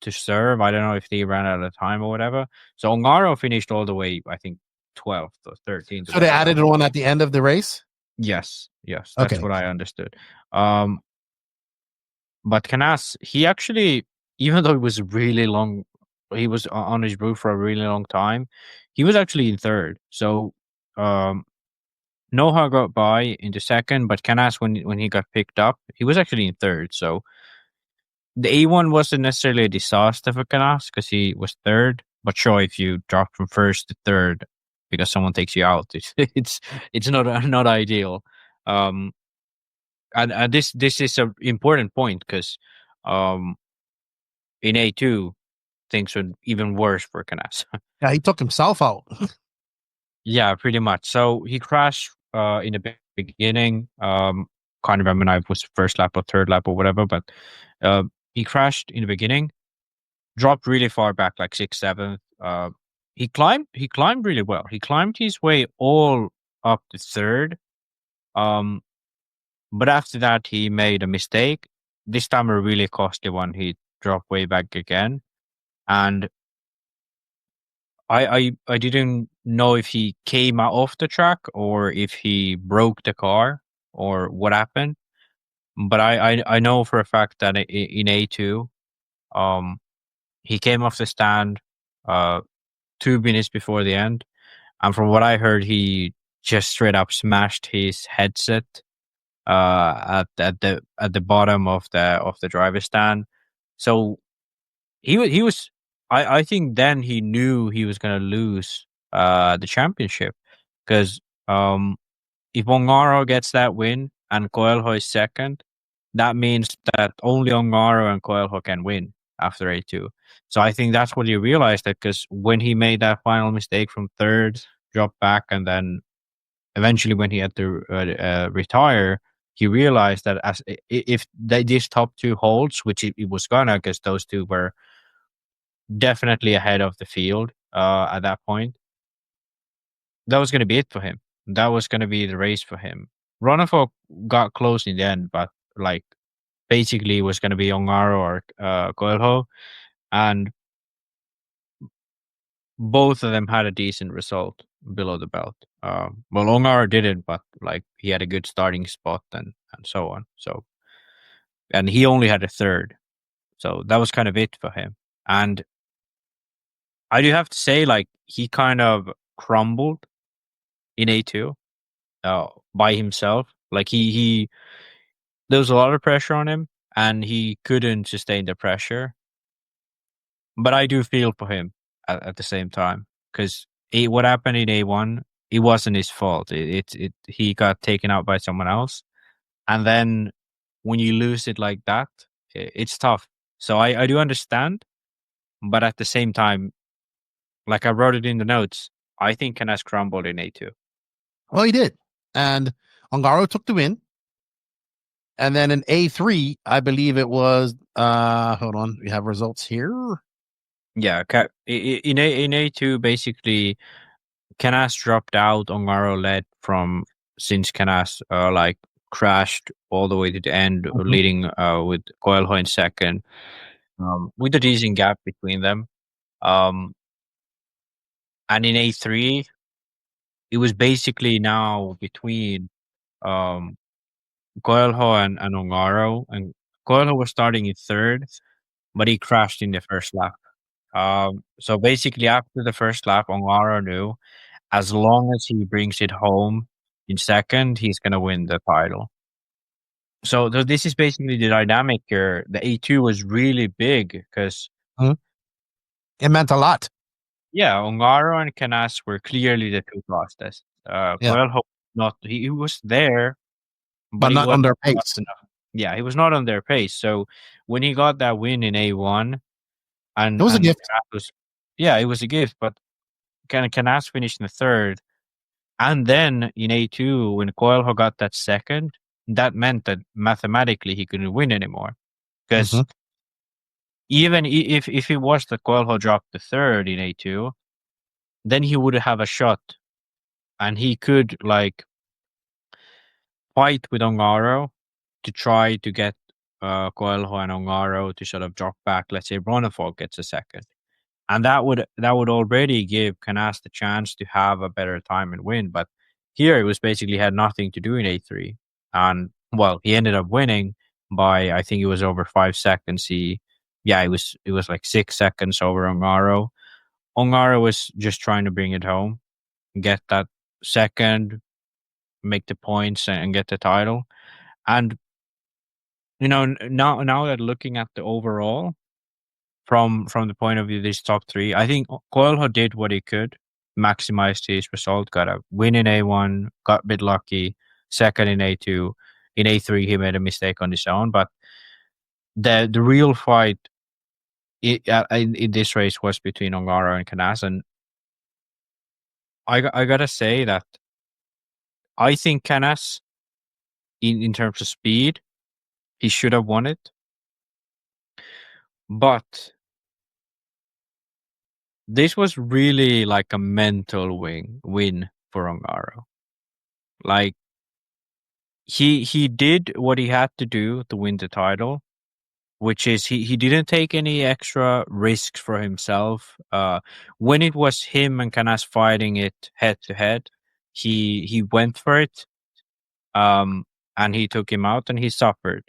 to serve. I don't know if they ran out of time or whatever. So Ongaro finished all the way, I think, 12th or 13th. So they added one at the end of the race? Yes. That's what I understood. But Canas, he actually, even though it was really long, he was on his roof for a really long time, he was actually in third. So Noha got by into second, but Canas, when he got picked up, he was actually in third. So the A1 wasn't necessarily a disaster for Canas because he was third. But sure, if you drop from first to third because someone takes you out, it's not ideal. And this is an important point because in A2 things were even worse for Canas. Yeah, he took himself out. Yeah, pretty much. So he crashed in a beginning. Can't remember now if it was first lap or third lap or whatever, but he crashed in the beginning, dropped really far back, like 6th, 7th. He climbed really well. He climbed his way all up to third. But after that, he made a mistake. This time a really costly one. He dropped way back again. And I didn't know if he came out off the track or if he broke the car or what happened. But I know for a fact that in A2, he came off the stand 2 minutes before the end. And from what I heard, he just straight up smashed his headset at the bottom of the driver's stand. So he was. I think then he knew he was going to lose the championship, because if Ongaro gets that win and Coelho is second, that means that only Ongaro and Coelho can win after A2. So I think that's what he realized, that because when he made that final mistake from third, dropped back, and then eventually when he had to retire, he realized that if these top two holds, which it was gonna, because those two were definitely ahead of the field at that point, that was going to be it for him. That was going to be the race for him. Ronafo got close in the end, but like basically it was going to be Ongaro or Coelho, and both of them had a decent result below the belt. Well, Ongaro didn't, but like he had a good starting spot and so on. So, and he only had a third, so that was kind of it for him. And I do have to say, like, he kind of crumbled in A2 by himself. Like he there was a lot of pressure on him, and he couldn't sustain the pressure. But I do feel for him at the same time, because what happened in A1, it wasn't his fault. He got taken out by someone else, and then when you lose it like that, it's tough. So I do understand, but at the same time, like I wrote it in the notes, I think Canas crumbled in A2. Well, he did. And Ongaro took the win. And then in A3, I believe it was, hold on, we have results here. Yeah, in A2, basically, Canas dropped out. Ongaro led since Canas like crashed all the way to the end, leading with Coelho in second, with a decent gap between them. And in A3, it was basically now between Coelho and Ongaro. And Coelho was starting in third, but he crashed in the first lap. So basically, after the first lap, Ongaro knew as long as he brings it home in second, he's going to win the title. So this is basically the dynamic here. The A2 was really big because it meant a lot. Yeah, Ongaro and Canas were clearly the two fastest. Coelho, he was there, but not on their pace. Yeah, he was not on their pace. So when he got that win in A1, and it was a gift. It was a gift. But Canas finished in the third, and then in A2, when Coelho got that second, that meant that mathematically he couldn't win anymore, because even if it was that Coelho dropped the third in A2, then he would have a shot, and he could like fight with Ongaro to try to get Coelho and Ongaro to sort of drop back. Let's say Ronafo gets a second, and that would already give Canas the chance to have a better time and win. But here it was basically had nothing to do in A3, and well, he ended up winning by, I think it was over 5 seconds. It was like 6 seconds over Ongaro. Ongaro was just trying to bring it home, get that second, make the points, and get the title. And now that looking at the overall from the point of view of these top three, I think Coelho did what he could, maximized his result, got a win in A1, got a bit lucky, second in A2. In A3, he made a mistake on his own, but the real fight in this race was between Ongaro and Canas, and I gotta say that I think Canas in terms of speed. He should have won it. But this was really like a mental win for Ongaro. Like he did what he had to do to win the title, which is he didn't take any extra risks for himself. When it was him and Canas fighting it head to head, he went for it, and he took him out and he suffered.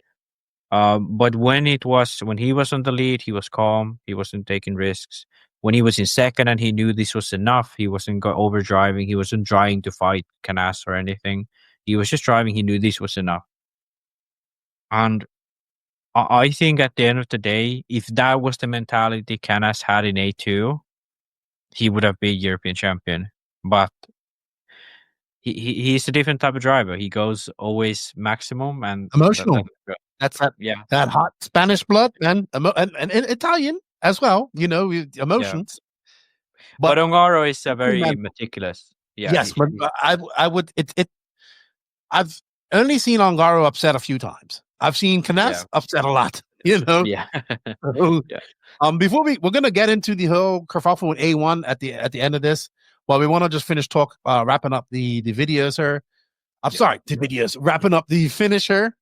But when he was on the lead, he was calm. He wasn't taking risks. When he was in second and he knew this was enough, he wasn't overdriving. He wasn't trying to fight Canas or anything. He was just driving. He knew this was enough. And I think at the end of the day, if that was the mentality Canas had in A2, he would have been European champion. But he's a different type of driver. He goes always maximum and Emotional. That's that hot Spanish blood and Italian as well. Emotions. But Ongaro is very meticulous. Yeah. Yes, but I would. I've only seen Ongaro upset a few times. I've seen Canas upset a lot. Yeah. Before we're gonna get into the whole kerfuffle with A1 at the end of this. Well, we want to just finish wrapping up the videos here. Wrapping up the finisher.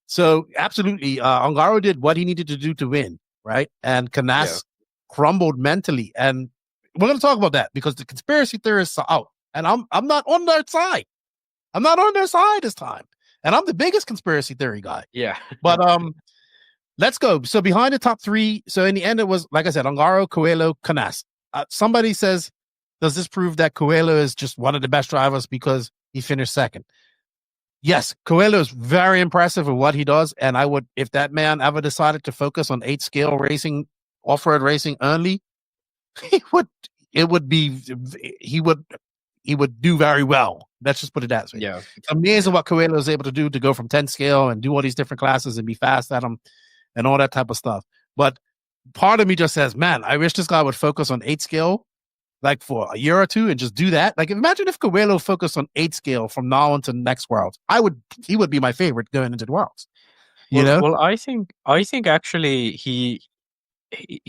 So absolutely, Ongaro did what he needed to do to win, right? And Canas crumbled mentally, and we're going to talk about that because the conspiracy theorists are out, and I'm not on their side. I'm not on their side this time, and I'm the biggest conspiracy theory guy. Yeah, but let's go. So behind the top three. So in the end, it was like I said, Ongaro, Coelho, Canas. Somebody says, does this prove that Coelho is just one of the best drivers because he finished second? Yes, Coelho is very impressive with what he does, and I would, if that man ever decided to focus on 8-scale racing, off-road racing only, he would do very well. Let's just put it that way. Yeah, it's amazing what Coelho is able to do to go from 10-scale and do all these different classes and be fast at them and all that type of stuff. But part of me just says, man, I wish this guy would focus on 8-scale. Like for a year or two and just do that. Like imagine if Coelho focused on 8-scale from now until next Worlds. He would be my favorite going into the Worlds. You know? Well, I think actually he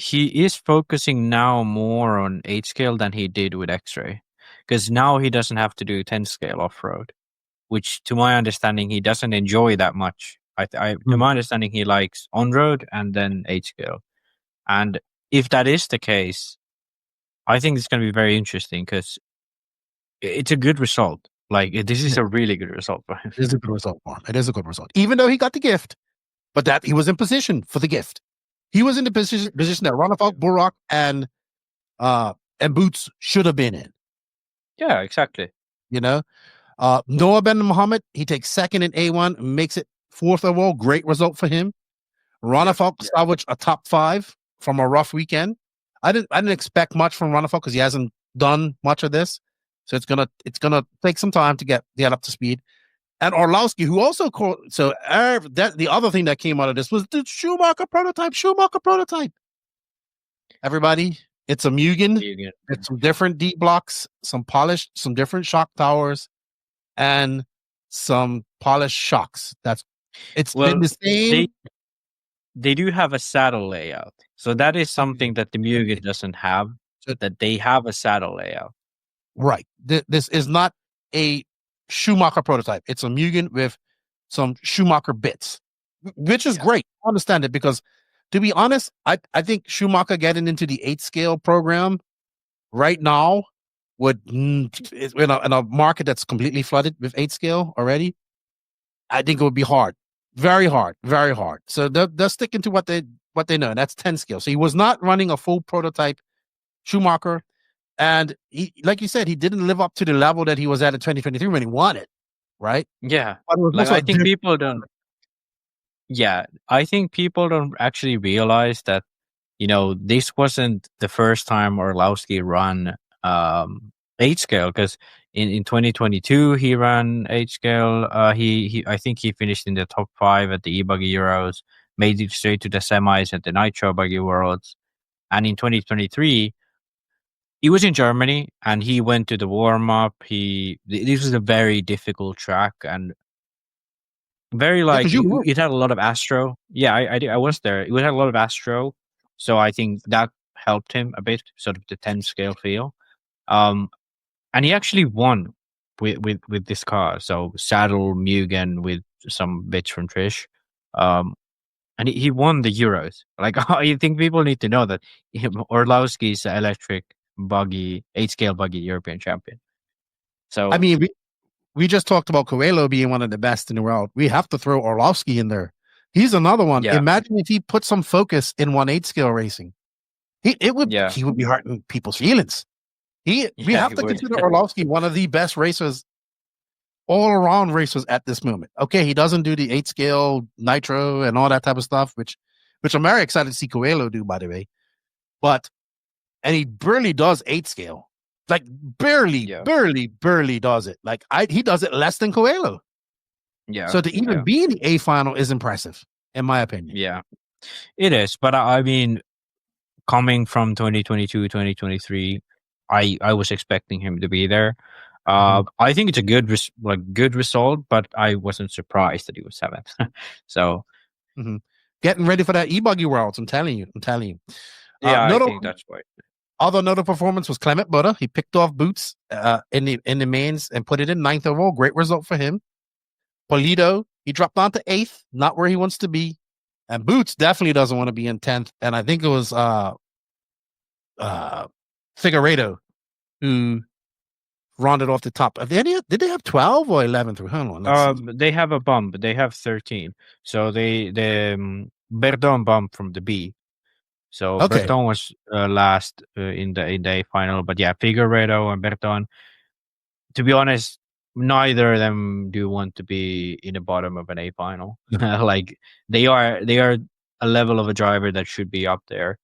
is focusing now more on 8-scale than he did with X-Ray. Because now he doesn't have to do 10-scale off-road, which to my understanding he doesn't enjoy that much. To my understanding he likes on-road and then 8-scale. And if that is the case, I think it's going to be very interesting because it's a good result. Like this is a really good result for him. It is a good result for him. It is a good result, even though he got the gift. But that he was in position for the gift. He was in the position that Ronafalk, Burak, and Boots should have been in. Yeah, exactly. Noha Ben Mohammed, he takes second in A1, makes it fourth overall. Great result for him. Ronafalk salvaged a top 5 from a rough weekend. I didn't expect much from Ronafalk because he hasn't done much of this, so it's gonna take some time to get up to speed. And Orlowski, who also the other thing that came out of this was the Schumacher prototype. Everybody, it's a Mugen. It's some different D blocks, some polished, some different shock towers, and some polished shocks. Been the same. They do have a saddle layout. So that is something that the Mugen doesn't have, that they have a saddle layout. Right. This is not a Schumacher prototype. It's a Mugen with some Schumacher bits, which is great. I understand it because, to be honest, I think Schumacher getting into the 8-scale program right now would, in a market that's completely flooded with 8-scale already, I think it would be hard. Very hard, very hard. So they're sticking to what they know, and that's 10-scale. So he was not running a full prototype Schumacher, and he, like you said, he didn't live up to the level that he was at in 2023 when he won it, right? Yeah, I think people don't. Yeah, I think people don't actually realize that this wasn't the first time Orlowski run 8-scale because. In 2022, he ran 8-scale. I think he finished in the top 5 at the EBuggy Euros, made it straight to the semis at the Nitro Buggy Worlds. And in 2023, he was in Germany and he went to the warm-up. This was a very difficult track. And Very Yeah, like 'cause you were. it had a lot of Astro. Yeah, I was there. It had a lot of Astro, so I think that helped him a bit, sort of the 10 scale feel. And he actually won with this car. So Saddle Mugen with some bits from Trish. And he won the Euros. Like, I think people need to know that Orlowski's the electric buggy, 8 scale buggy European champion. So I mean, we just talked about Coelho being one of the best in the world. We have to throw Orlovsky in there. He's another one. Yeah. Imagine if he put some focus in 1/8 scale racing. He would be hurting people's feelings. We have to consider Orlovsky one of the best racers, all around racers at this moment. Okay, he doesn't do the 8 scale nitro and all that type of stuff, which I'm very excited to see Coelho do, by the way. And he barely does 8 scale. Like barely does it. Like he does it less than Coelho. Yeah. So to even be in the A final is impressive, in my opinion. Yeah, it is. But I mean, coming from 2022, 2023, I was expecting him to be there. I think it's a good result, but I wasn't surprised that he was 7th. So getting ready for that EBuggy Worlds. I'm telling you. Yeah, I think that's right. Although another performance was Clement Butter. He picked off Boots in the mains and put it in 9th overall. Great result for him. Polito, he dropped down to 8th, not where he wants to be. And Boots definitely doesn't want to be in 10th. And I think it was Figueiredo who rounded off the top. Did they have 12 or 11 through? Hold on. They have a bump. They have 13. So the Verdon bump from the B. So Berton was last in the A final, but yeah, Figueiredo and Berton. To be honest, neither of them do want to be in the bottom of an A final. Like they are a level of a driver that should be up there.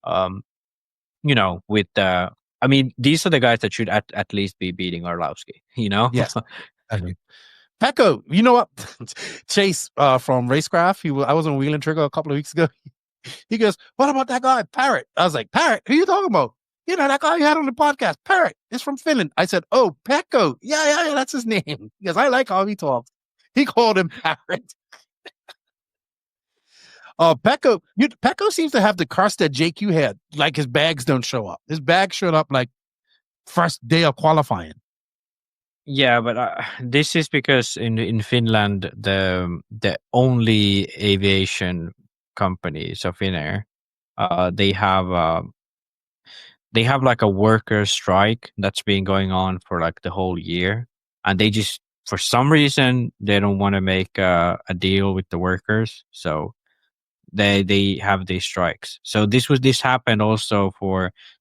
With I mean, these are the guys that should at least be beating Orlowski. Yes. Pecco, you know what? Chase from Racecraft. I was on Wheel and Trigger a couple of weeks ago. He goes, "What about that guy, Parrot?" I was like, "Parrot? Who you talking about? You know, that guy you had on the podcast, Parrot. Is from Finland." I said, "Oh, Pecco. Yeah, that's his name." He goes, "I like how he talks." He called him Parrot. Pecco seems to have the curse that JQ had. Like his bags don't show up. His bags showed up like first day of qualifying. Yeah, but this is because in Finland the only aviation company, so Finnair, they have like a worker strike that's been going on for like the whole year, and they just for some reason they don't want to make a deal with the workers, so they have these strikes. So this happened also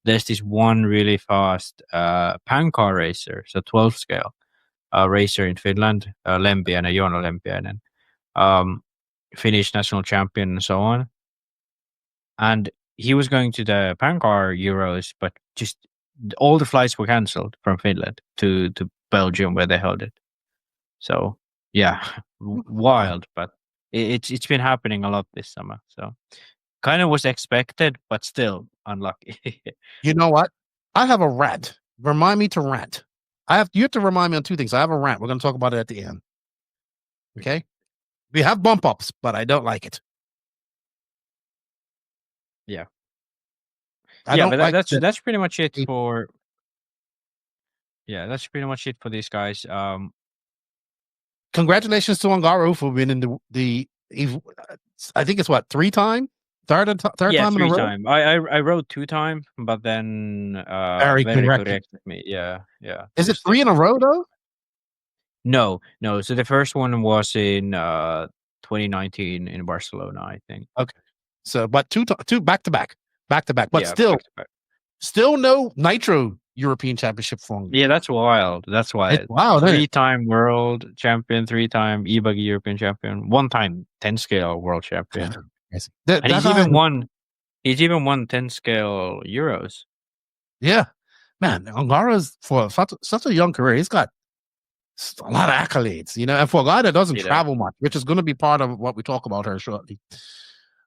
there's this one really fast pan car racer, so 12 scale racer in Finland, Lempiäinen, Joona Lempiäinen, Finnish national champion and so on. And he was going to the Pancar Euros, but just all the flights were cancelled from Finland to Belgium where they held it. So yeah, wild, but it's been happening a lot this summer. So kind of was expected, but still unlucky. You know what? I have a rant. Remind me to rant. You have to remind me on 2 things. I have a rant. We're going to talk about it at the end. Okay? We have bump ups, but I don't like it. Yeah. That's pretty much it for. Yeah, that's pretty much it for these guys. Congratulations to Ongaro for winning the I think it's what, 3-time? Third time in a row? Time. I wrote 2-time, but then very corrected me. Yeah. Is it 3 in a row though? No. So the first one was in 2019 in Barcelona, I think. Okay. So, but two back to back, but yeah, still no Nitro European Championship for him. Yeah, that's wild. That's why. Wow. 3-time world champion, 3-time EBuggy European champion, 1-time 10 scale world champion. And he's even won 10 scale Euros. Yeah, man, Ongaro's for such a young career. He's got a lot of accolades, and for a guy that doesn't travel much, which is going to be part of what we talk about here shortly.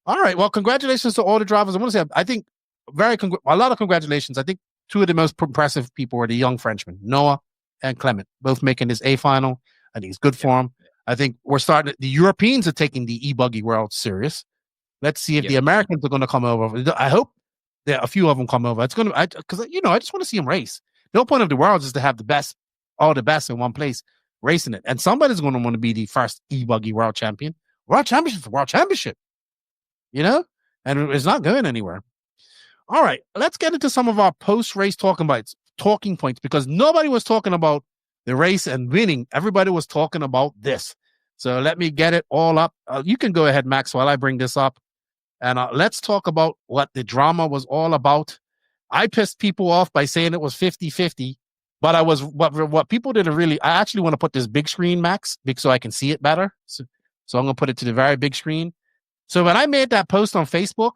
All right, well, congratulations to all the drivers. I want to say, I think a lot of congratulations. I think 2 of the most impressive people were the young Frenchmen, Noha and Clement, both making this A final. I think it's good for them. I think the Europeans are taking the EBuggy world serious. Let's see if the Americans are going to come over. I hope that a few of them come over. It's going to, because, I just want to see them race. The whole point of the world is to have all the best in one place racing it. And somebody's going to want to be the first EBuggy world champion. World championship for world championship, and it's not going anywhere. All right, let's get into some of our post-race talking points, because nobody was talking about the race and winning. Everybody was talking about this. So let me get it all up. You can go ahead, Max, while I bring this up. And let's talk about what the drama was all about. I pissed people off by saying it was 50-50, but what people didn't really, I actually want to put this big screen, Max, so I can see it better. So I'm going to put it to the very big screen. So when I made that post on Facebook,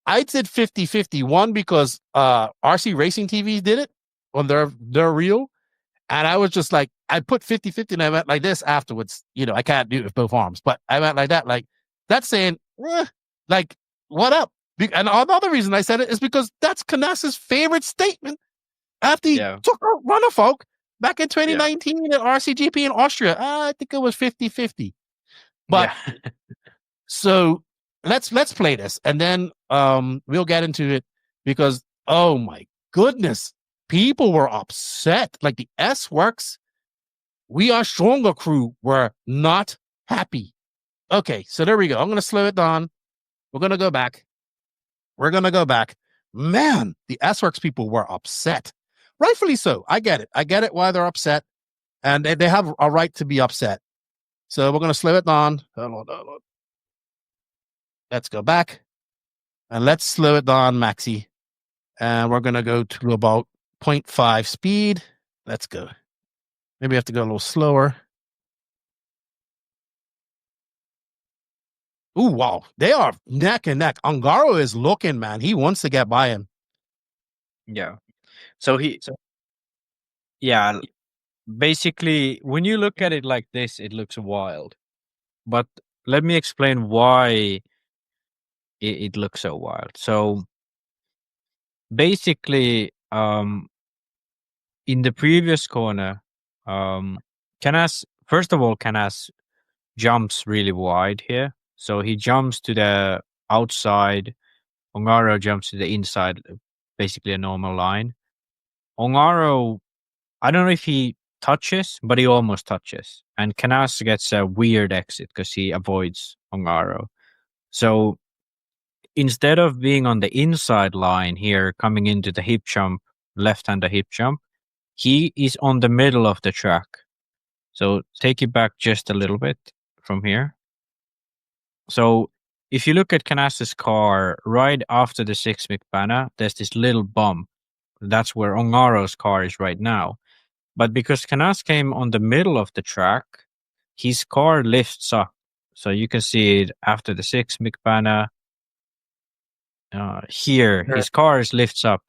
I said 50-50. One, because RC Racing TV did it on their reel. And I was just like, I put 50-50 and I went like this afterwards. I can't do it with both arms, but I went like that. Like, that's saying, like, what up? And another reason I said it is because that's Canas's favorite statement after he took out Runner Folk back in 2019 at RCGP in Austria. I think it was 50-50. But so let's play this, and then we'll get into it, because, oh my goodness, people were upset. Like, the S-Works, We Are Stronger crew were not happy. Okay, so there we go. I'm going to slow it down. We're going to go back. Man, the S-Works people were upset. Rightfully so. I get it why they're upset. And they have a right to be upset. So we're going to slow it down. Hold on. Let's go back. And let's slow it down, Maxi. And we're going to go to about 0.5 speed. Let's go. Maybe I have to go a little slower. Ooh, wow. They are neck and neck. Ongaro is looking, man. He wants to get by him. Yeah. Basically, when you look at it like this, it looks wild. But let me explain why it looks so wild. So basically, in the previous corner, Canas jumps really wide here. So he jumps to the outside. Ongaro jumps to the inside, basically a normal line. Ongaro, I don't know if he touches, but he almost touches. And Canas gets a weird exit because he avoids Ongaro. So instead of being on the inside line here, coming into the hip jump, left-hander hip jump, he is on the middle of the track. So take it back just a little bit from here. So if you look at Canas's car, right after the 6 McBana, there's this little bump. That's where Ongaro's car is right now. But because Canas came on the middle of the track, his car lifts up. So you can see it after the 6 McBana. Here, his car lifts up.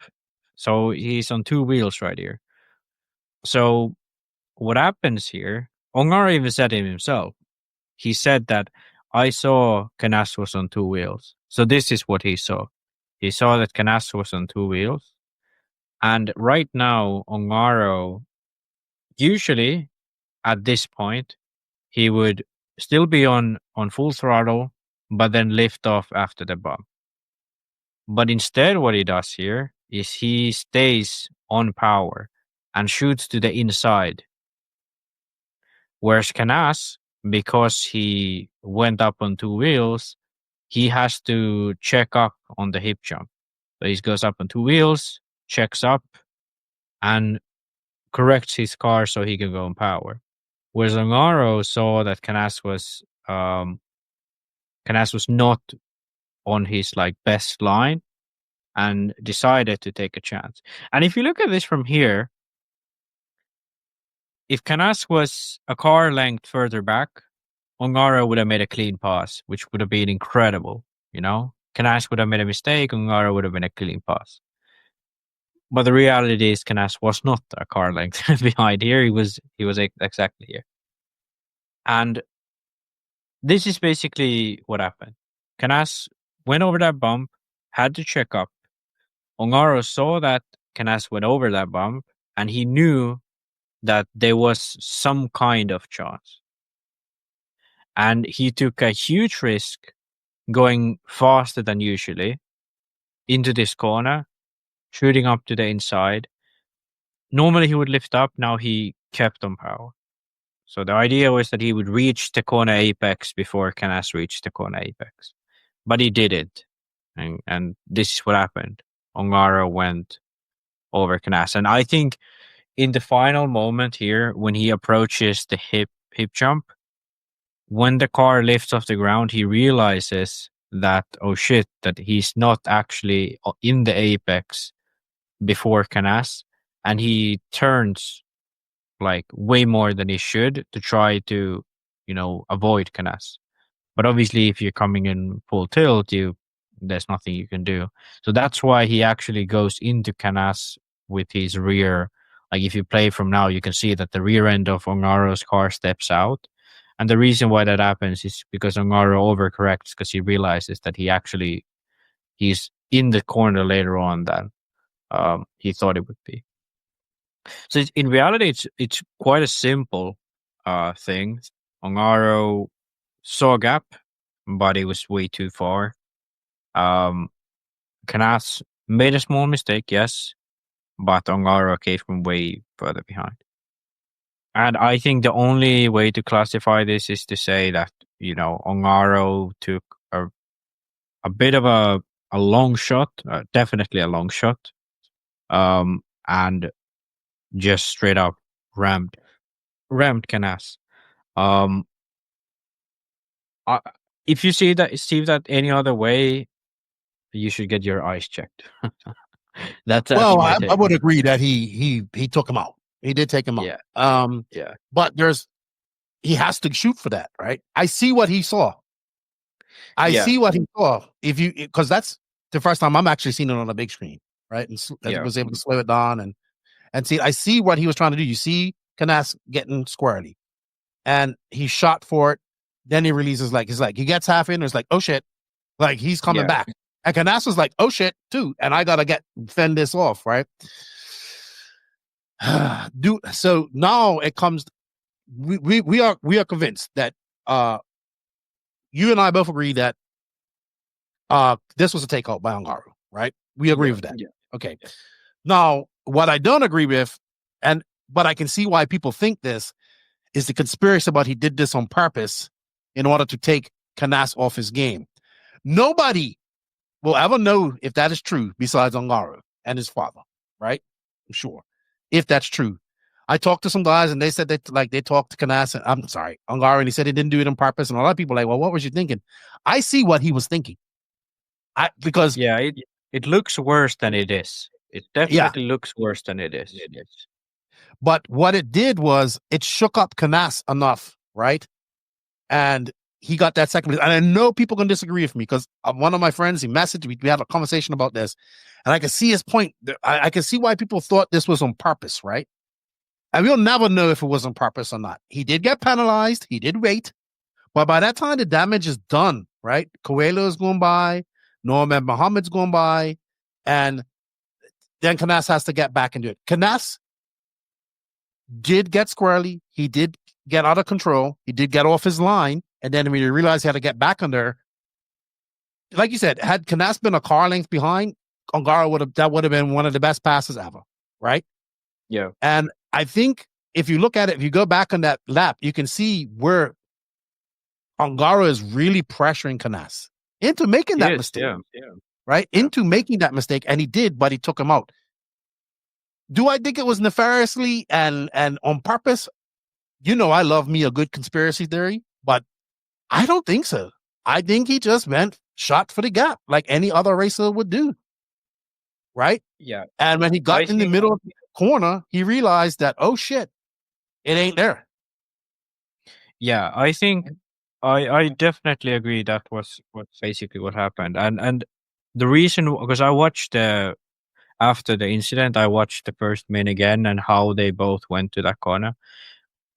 So he's on two wheels right here. So what happens here, Ongaro even said it himself. He said that I saw Canas was on two wheels. So this is what he saw. He saw that Canas was on two wheels. And right now, Ongaro, usually at this point, he would still be on full throttle, but then lift off after the bump. But instead, what he does here is he stays on power and shoots to the inside. Whereas Canas, because he went up on two wheels, he has to check up on the hip jump. So he goes up on two wheels, checks up, and corrects his car so he can go on power. Whereas Ongaro saw that Canas was not on his best line and decided to take a chance. And if you look at this from here, if Canas was a car length further back, Ongaro would have made a clean pass, which would have been incredible. Canas would have made a mistake, Ongaro would have been a clean pass. But the reality is Canas was not a car length behind here. He was exactly here. And this is basically what happened. Canas went over that bump, had to check up. Ongaro saw that Canas went over that bump, and he knew that there was some kind of chance. And he took a huge risk going faster than usually into this corner, shooting up to the inside. Normally he would lift up, now he kept on power. So the idea was that he would reach the corner apex before Canas reached the corner apex. But he did it. And this is what happened. Ongaro went over Canas. And I think in the final moment here, when he approaches the hip jump, when the car lifts off the ground, he realizes that, oh shit, that he's not actually in the apex before Canas. And he turns like way more than he should to try to, avoid Canas. But obviously, if you're coming in full tilt, there's nothing you can do. So that's why he actually goes into Canas with his rear. Like if you play from now, you can see that the rear end of Ongaro's car steps out. And the reason why that happens is because Ongaro overcorrects because he realizes that he's in the corner later on than he thought it would be. So in reality, it's quite a simple thing. Ongaro saw a gap, but it was way too far. Canas made a small mistake, yes, but Ongaro came from way further behind. And I think the only way to classify this is to say that, Ongaro took a bit of a long shot, definitely a long shot, and just straight up rammed Canas. If you see that any other way, you should get your eyes checked. That's I would agree that he took him out. He did take him out. Yeah. But he has to shoot for that, right? I see what he saw. See what he saw. Because that's the first time I'm actually seeing it on a big screen, right? And he was able to slow it down and see. I see what he was trying to do. You see Canas getting squarely, and he shot for it. Then he releases he gets half in. It's like, oh shit, like he's coming back. And Canas was like, oh shit, too, and I gotta fend this off, right? So now it comes. We are convinced that you and I both agree that this was a takeout by Ongaro, right? We agree with that. Yeah. Okay. Now, what I don't agree with, but I can see why people think this, is the conspiracy about he did this on purpose in order to take Canas off his game. Nobody will ever know if that is true besides Ongaro and his father, right? I'm sure. If that's true. I talked to some guys and they said that they talked to Canas, Ongaro, and he said he didn't do it on purpose. And a lot of people are like, well, what was you thinking? I see what he was thinking. Because it looks worse than it is. It definitely looks worse than it is. But what it did was it shook up Canas enough, right? And he got that second place. And I know people can disagree with me because one of my friends, he messaged me. We had a conversation about this. And I can see his point. I can see why people thought this was on purpose, right? And we'll never know if it was on purpose or not. He did get penalized. He did wait. But by that time, the damage is done, right? Coelho is going by. Noha and Mohammed's going by. And then Canas has to get back into it. Canas did get squarely. He did get out of control. He did get off his line. And then when he realized he had to get back under, like you said, had Canas been a car length behind, Ongaro that would have been one of the best passes ever, right? Yeah. And I think if you look at it, if you go back on that lap, you can see where Ongaro is really pressuring Canas into making that mistake. Yeah. Right? Into making that mistake. And he did, but he took him out. Do I think it was nefariously and on purpose? I love me a good conspiracy theory, but I don't think so. I think he just shot for the gap like any other racer would do. Right? Yeah. And when he got in the middle of the corner, he realized that, oh shit, it ain't there. Yeah, I think I definitely agree that was basically what happened. And the reason, because I watched after the incident, I watched the first main again and how they both went to that corner.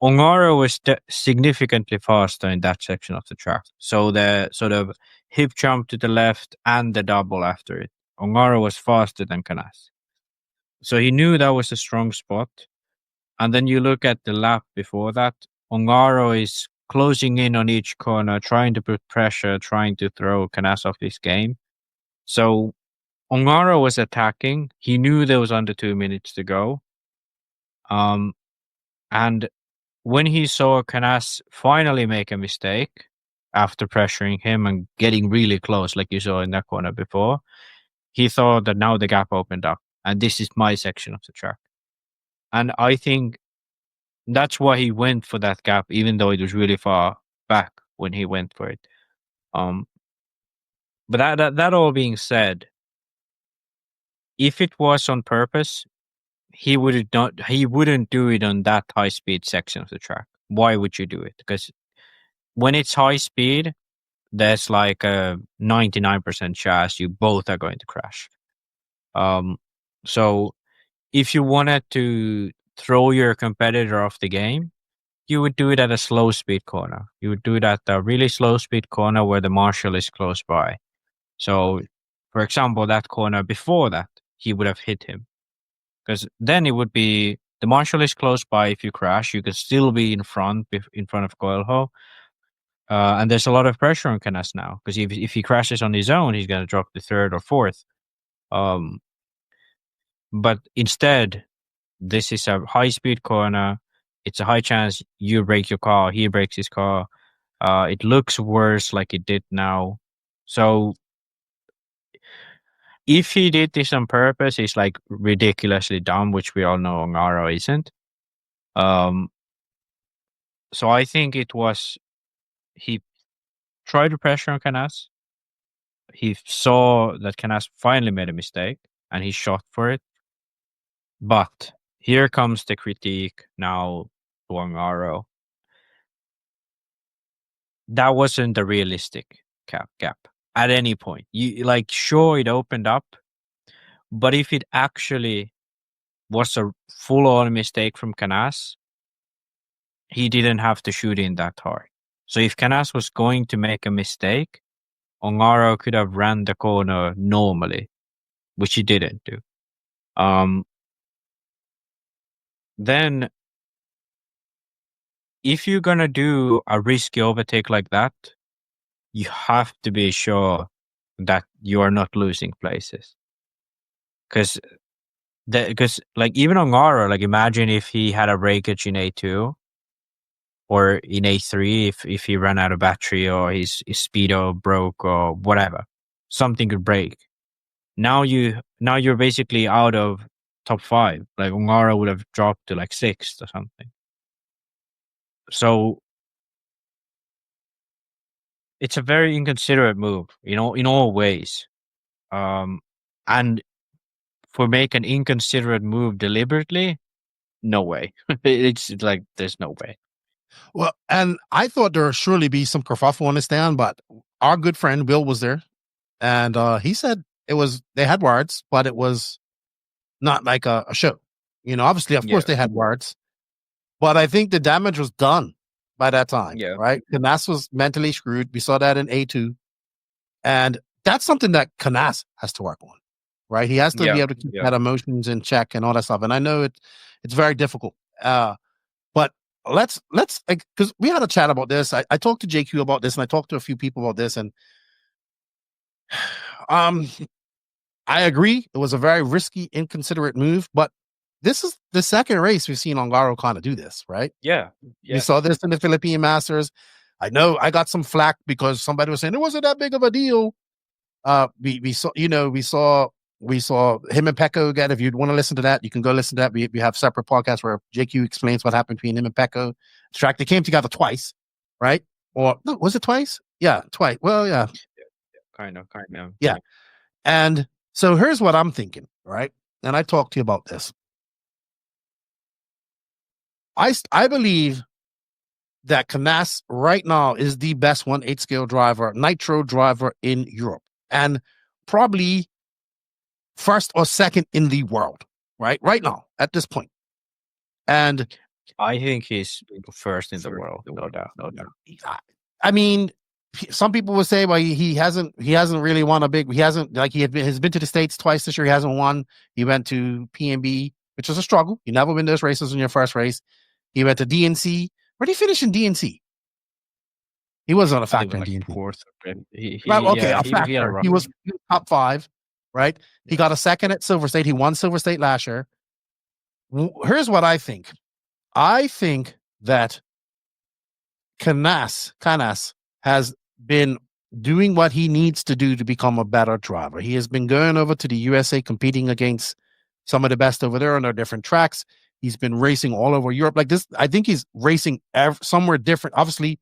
Ongaro was significantly faster in that section of the track. So the sort of hip jump to the left and the double after it. Ongaro was faster than Canas. So he knew that was a strong spot. And then you look at the lap before that, Ongaro is closing in on each corner, trying to put pressure, trying to throw Canas off this game. So Ongaro was attacking. He knew there was under 2 minutes to go. And when he saw Canas finally make a mistake after pressuring him and getting really close, like you saw in that corner before, he thought that now the gap opened up and this is my section of the track. And I think that's why he went for that gap, even though it was really far back when he went for it. But that all being said, if it was on purpose, he wouldn't do it on that high speed section of the track. Why would you do it? Because when it's high speed, there's like a 99% chance you both are going to crash. So if you wanted to throw your competitor off the game, you would do it at a slow speed corner. You would do it at a really slow speed corner where the marshal is close by. So, for example, that corner before that, he would have hit him. Because then it would be the marshal is close by. If you crash, you could still be in front of Coelho. And there's a lot of pressure on Canas now. Because if he crashes on his own, he's going to drop to third or fourth. But instead, this is a high-speed corner. It's a high chance you break your car, he breaks his car. It looks worse like it did now. So if he did this on purpose, he's like ridiculously dumb, which we all know Ongaro isn't. So I think it was he tried to pressure on Canas. He saw that Canas finally made a mistake and he shot for it. But here comes the critique now to Ongaro. That wasn't a realistic gap at any point. Sure, it opened up, but if it actually was a full-on mistake from Canas, he didn't have to shoot in that hard. So if Canas was going to make a mistake, Ongaro could have ran the corner normally, which he didn't do. Then, if you're gonna do a risky overtake like that, you have to be sure that you are not losing places. Because even Ongaro, imagine if he had a breakage in A2 or in A3, if he ran out of battery or his speedo broke or whatever, something could break. Now you're basically out of top 5. Ongaro would have dropped to 6th or something. So it's a very inconsiderate move, in all ways. And for make an inconsiderate move deliberately, no way. It's there's no way. Well, and I thought there would surely be some kerfuffle on this stand, but our good friend Bill was there, and he said they had words, but it was not like a show. Obviously, of course, they had words, but I think the damage was done by that time. Yeah. Right? Canas was mentally screwed. We saw that in A2, and that's something that Canas has to work on. Right? He has to be able to keep that emotions in check and all that stuff. And I know it's very difficult. But let's because we had a chat about this. I talked to JQ about this, and I talked to a few people about this, and I agree. It was a very risky, inconsiderate move, but this is the second race we've seen Ongaro kind of do this, right? Yeah. We saw this in the Philippine Masters. I know I got some flack because somebody was saying it wasn't that big of a deal. We saw him and Pecco again. If you want to listen to that, you can go listen to that. We have separate podcasts where JQ explains what happened between him and Pecco. The track, they came together twice, right? Or no, was it twice? Yeah, twice. Well, yeah. Kind of. Yeah. And so here's what I'm thinking, right? And I talked to you about this. I believe that Canas right now is the best 1/8 scale driver, nitro driver in Europe, and probably first or second in the world, right now at this point. And I think he's first in the world, no doubt. I mean, some people would say, well, he hasn't really won a big. He hasn't has been to the States twice this year. He hasn't won. He went to PNB, which was a struggle. You never win those races in your first race. He went to DNC. Where did he finish in DNC? He wasn't a Not factor even in like DNP. fourth. But Right, okay, a had a factor. run. He was top 5, right? He got a second at Silver State. He won Silver State last year. Here's what I think. I think that Canas has been doing what he needs to do to become a better driver. He has been going over to the USA, competing against some of the best over there on their different tracks. He's been racing all over Europe like this. I think he's racing somewhere different. Obviously,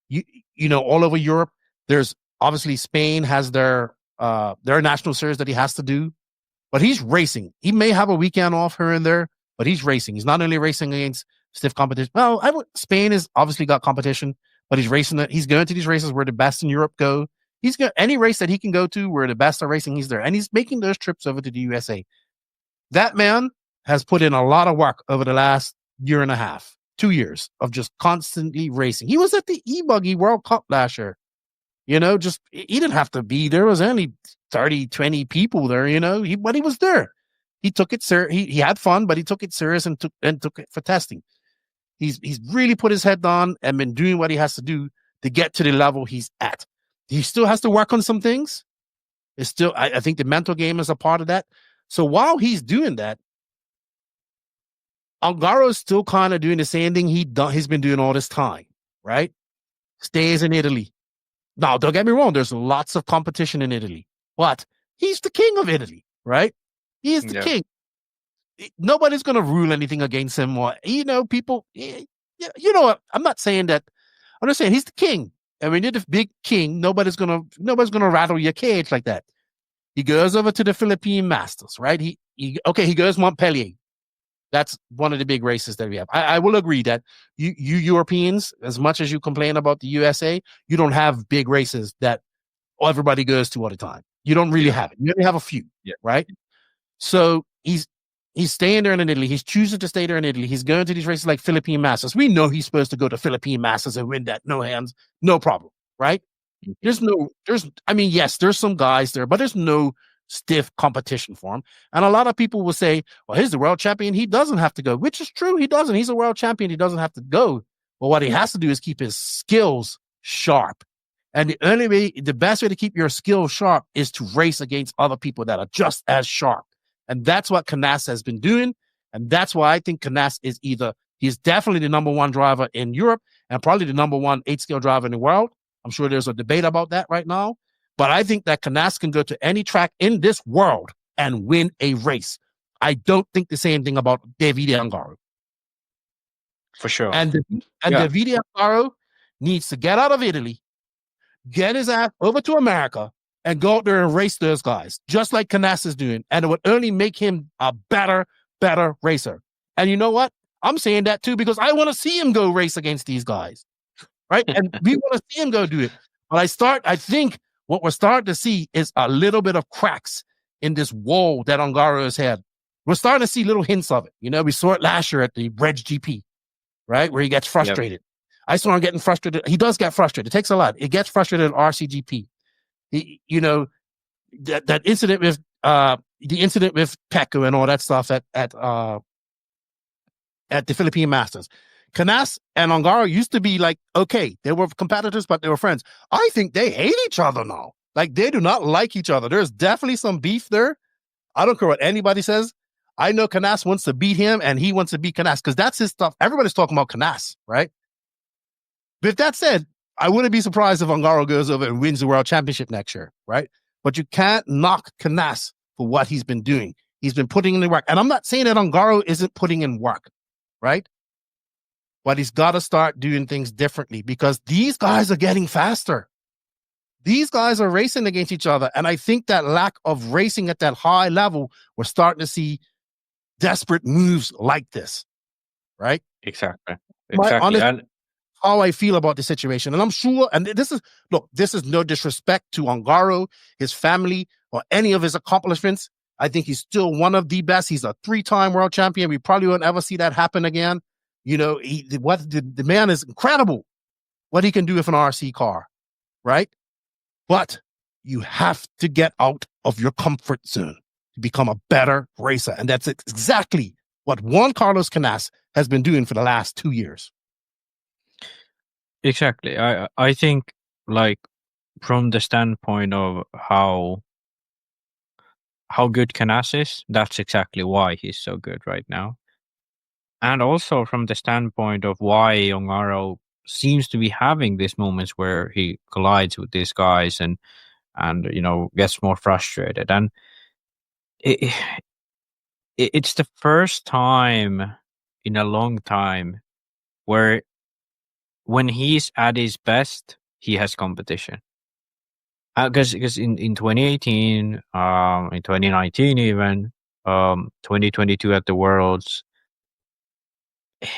you know, all over Europe. There's obviously Spain has their national series that he has to do, but he's racing. He may have a weekend off here and there, but he's racing. He's not only racing against stiff competition. Well, Spain has obviously got competition, but he's racing it. He's going to these races where the best in Europe go. He's got any race that he can go to where the best are racing. He's there, and he's making those trips over to the USA. That man has put in a lot of work over the last year and a half, 2 years of just constantly racing. He was at the EBuggy World Cup last year. You know, just he didn't have to be there. Was only 30, 20 people there, you know, but he was there. He took it serious. He had fun, but he took it serious and took it for testing. He's really put his head down and been doing what he has to do to get to the level he's at. He still has to work on some things. It's still, I think the mental game is a part of that. So while he's doing that, Ongaro is still kind of doing the same thing he's been doing all this time, right? Stays in Italy. Now, don't get me wrong. There's lots of competition in Italy, but he's the king of Italy, right? He is the king. Nobody's going to rule anything against him. Or, you know, people, you know what? I'm not saying that. I'm just saying he's the king. And when you're the big king, nobody's going to rattle your cage like that. He goes over to the Philippine Masters, right? He goes Montpellier. That's one of the big races that we have. I will agree that you Europeans, as much as you complain about the USA, you don't have big races that everybody goes to all the time. You don't really have it. You only have a few, right? So he's staying there in Italy. He's choosing to stay there in Italy. He's going to these races like Philippine Masters. We know he's supposed to go to Philippine Masters and win that, no hands, no problem, right? There's some guys there, but there's no stiff competition for him. And a lot of people will say, well, he's the world champion. He doesn't have to go, which is true. He doesn't. He's a world champion. He doesn't have to go. But what he has to do is keep his skills sharp. And the best way to keep your skills sharp is to race against other people that are just as sharp. And that's what Canas has been doing. And that's why I think Canas he's definitely the number one driver in Europe and probably the number one 8-scale driver in the world. I'm sure there's a debate about that right now. But I think that Canas can go to any track in this world and win a race. I don't think the same thing about Davide Ongaro. For sure. And Davide Ongaro needs to get out of Italy, get his ass over to America, and go out there and race those guys, just like Canas is doing. And it would only make him a better racer. And you know what? I'm saying that too because I want to see him go race against these guys, right? And we want to see him go do it. But I think what we're starting to see is a little bit of cracks in this wall that Ongaro has had. We're starting to see little hints of it. You know, we saw it last year at the Reg GP, right? Where he gets frustrated. Yep. I saw him getting frustrated. He does get frustrated. It takes a lot. It gets frustrated at RCGP. That incident with Pecco and all that stuff at the Philippine Masters. Canas and Ongaro used to be like, okay, they were competitors, but they were friends. I think they hate each other now. Like, they do not like each other. There's definitely some beef there. I don't care what anybody says. I know Canas wants to beat him, and he wants to beat Canas because that's his stuff. Everybody's talking about Canas, right? But if that said, I wouldn't be surprised if Ongaro goes over and wins the World Championship next year, right? But you can't knock Canas for what he's been doing. He's been putting in the work. And I'm not saying that Ongaro isn't putting in work, right? But he's got to start doing things differently because these guys are getting faster. These guys are racing against each other. And I think that lack of racing at that high level, we're starting to see desperate moves like this, right? Exactly. How I feel about the situation. And I'm sure, and this is no disrespect to Ongaro, his family, or any of his accomplishments. I think he's still one of the best. He's a 3-time world champion. We probably won't ever see that happen again. You know, the man is incredible, what he can do with an RC car, right? But you have to get out of your comfort zone to become a better racer. And that's exactly what Juan Carlos Canas has been doing for the last 2 years. Exactly. I think, like, from the standpoint of how good Canas is, that's exactly why he's so good right now. And also from the standpoint of why Ongaro seems to be having these moments where he collides with these guys and gets more frustrated. And it, it's the first time in a long time where when he's at his best, he has competition. Because in 2018, in 2019 even, 2022 at the Worlds,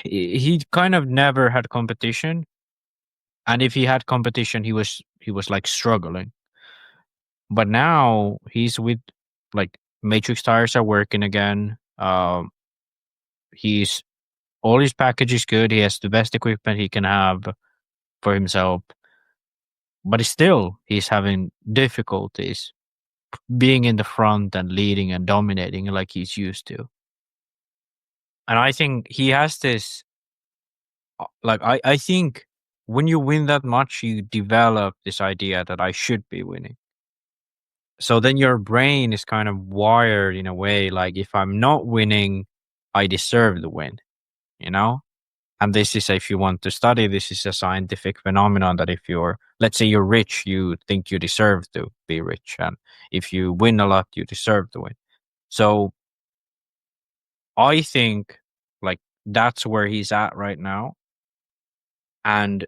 he kind of never had competition. And if he had competition, he was like struggling. But now he's with, like, Matrix tires are working again. He's all his package is good. He has the best equipment he can have for himself. But he's having difficulties being in the front and leading and dominating like he's used to. And I think he has this, like, I think when you win that much, you develop this idea that I should be winning. So then your brain is kind of wired in a way, like, if I'm not winning, I deserve the win, you know? And this is, if you want to study, this is a scientific phenomenon that if let's say you're rich, you think you deserve to be rich. And if you win a lot, you deserve to win. So I think, like, that's where he's at right now. And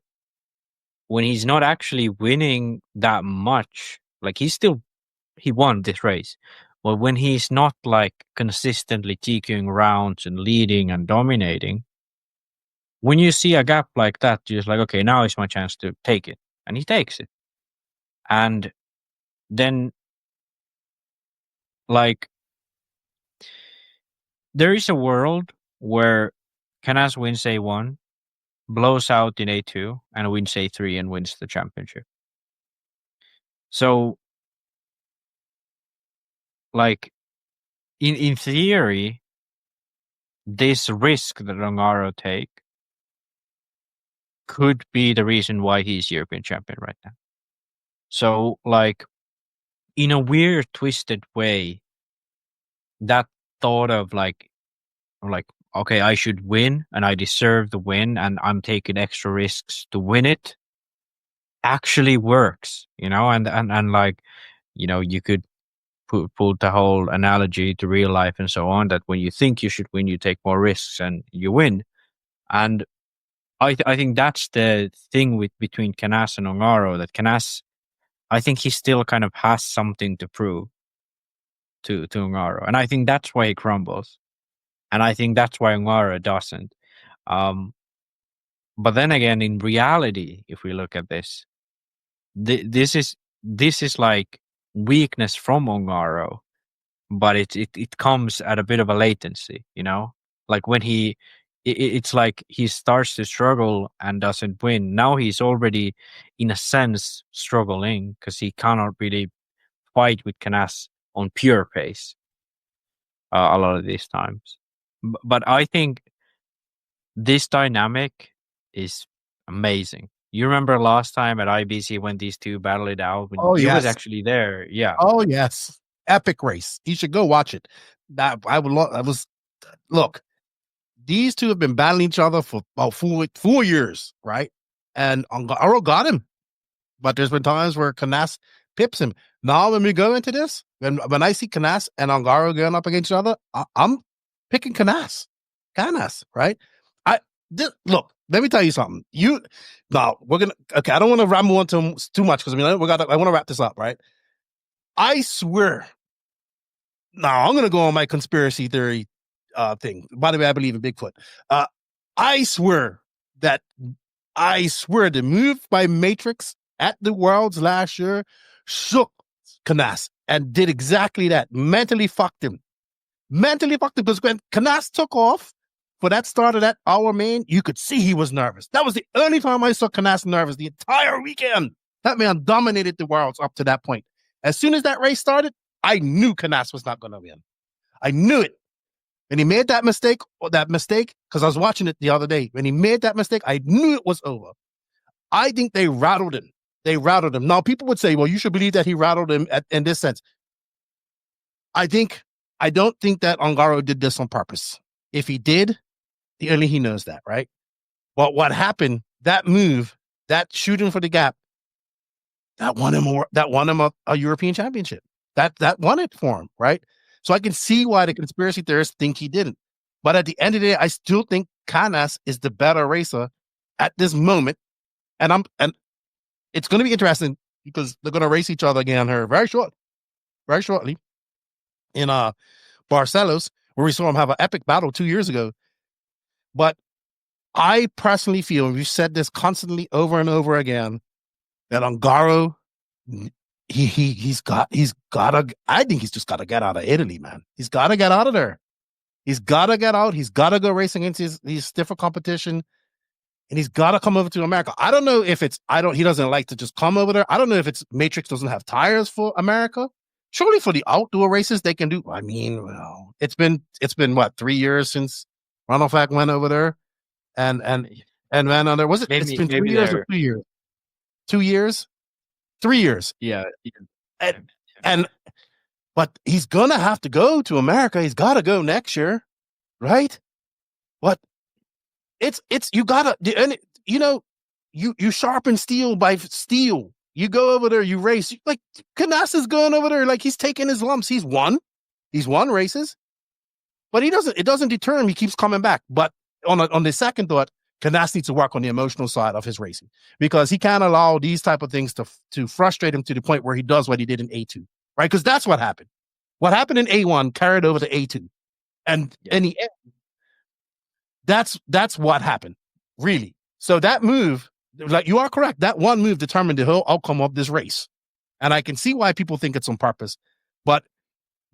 when he's not actually winning that much, like, he won this race. But when he's not, like, consistently TQing rounds and leading and dominating, when you see a gap like that, you're just like, okay, now is my chance to take it. And he takes it. And then, like, there is a world where Canas wins A1, blows out in A2, and wins A3 and wins the championship. So, like, in theory, this risk that Ongaro take could be the reason why he's European champion right now. So, like, in a weird, twisted way, that thought of like, okay, I should win and I deserve the win and I'm taking extra risks to win it, actually works, and like, you could pull the whole analogy to real life and so on, that when you think you should win, you take more risks and you win. And I think that's the thing between Canas and Ongaro, that Canas, I think he still kind of has something to prove to Ongaro. And I think that's why he crumbles. And I think that's why Ongaro doesn't. But then again, in reality, if we look at this, this is like weakness from Ongaro, but it comes at a bit of a latency, like when it's like he starts to struggle and doesn't win. Now he's already, in a sense, struggling because he cannot really fight with Canas on pure pace a lot of these times. But I think this dynamic is amazing. You remember last time at IBC when these two battled it out? When he was actually there. Yeah. Oh, yes. Epic race. You should go watch it. Look, these two have been battling each other for about 4 years, right? And Ongaro got him. But there's been times where Canas pips him. Now, when we go into this, when I see Canas and Ongaro going up against each other, I'm picking Canas, right? Look, let me tell you something. I don't want to ramble on too much because I want to wrap this up, right? I swear. Now I'm going to go on my conspiracy theory thing. By the way, I believe in Bigfoot. I swear the move by Matrix at the Worlds last year shook Canas and did exactly that. Mentally fucked him because when Canas took off for that start of that hour main, you could see he was nervous. That was the only time I saw Canas nervous the entire weekend. That man dominated the Worlds up to that point. As soon as that race started, I knew Canas was not going to win. I knew it. When he made that mistake, because I was watching it the other day, when he made that mistake, I knew it was over. I think they rattled him. They rattled him. Now, people would say, well, you should believe that he rattled him in this sense. I don't think that Ongaro did this on purpose. If he did, only he knows that, right? But what happened, that move, that shooting for the gap, that won him a European championship. That won it for him, right? So I can see why the conspiracy theorists think he didn't. But at the end of the day, I still think Canas is the better racer at this moment. And it's going to be interesting because they're going to race each other again here very shortly in Barcelos, where we saw him have an epic battle 2 years ago. But I personally feel, and we've said this constantly over and over again, that Ongaro, he's got to, I think he's just got to get out of Italy, man. He's got to get out of there. He's got to get out. He's got to go racing against these stiffer competition. And he's got to come over to America. I don't know if he doesn't like to just come over there. I don't know if it's Matrix doesn't have tires for America. Surely for the outdoor races they can do. I mean, well, it's been what, 3 years since Ronald went over there, and ran on there. Was it? It's been 3 years or 2 years? 2 years, 3 years. Yeah. But he's gonna have to go to America. He's got to go next year, right? But it's you gotta, you sharpen steel by steel. You go over there, you race. Like Canas is going over there, like he's taking his lumps. He's won races, but it doesn't deter him. He keeps coming back. But on the second thought, Canas needs to work on the emotional side of his racing because he can't allow these type of things to frustrate him to the point where he does what he did in A2, right? Because that's what happened. What happened in A1 carried over to A2, and in the end, that's what happened, really. So that move, like you are correct, that one move determined the whole outcome of this race, and I can see why people think it's on purpose. But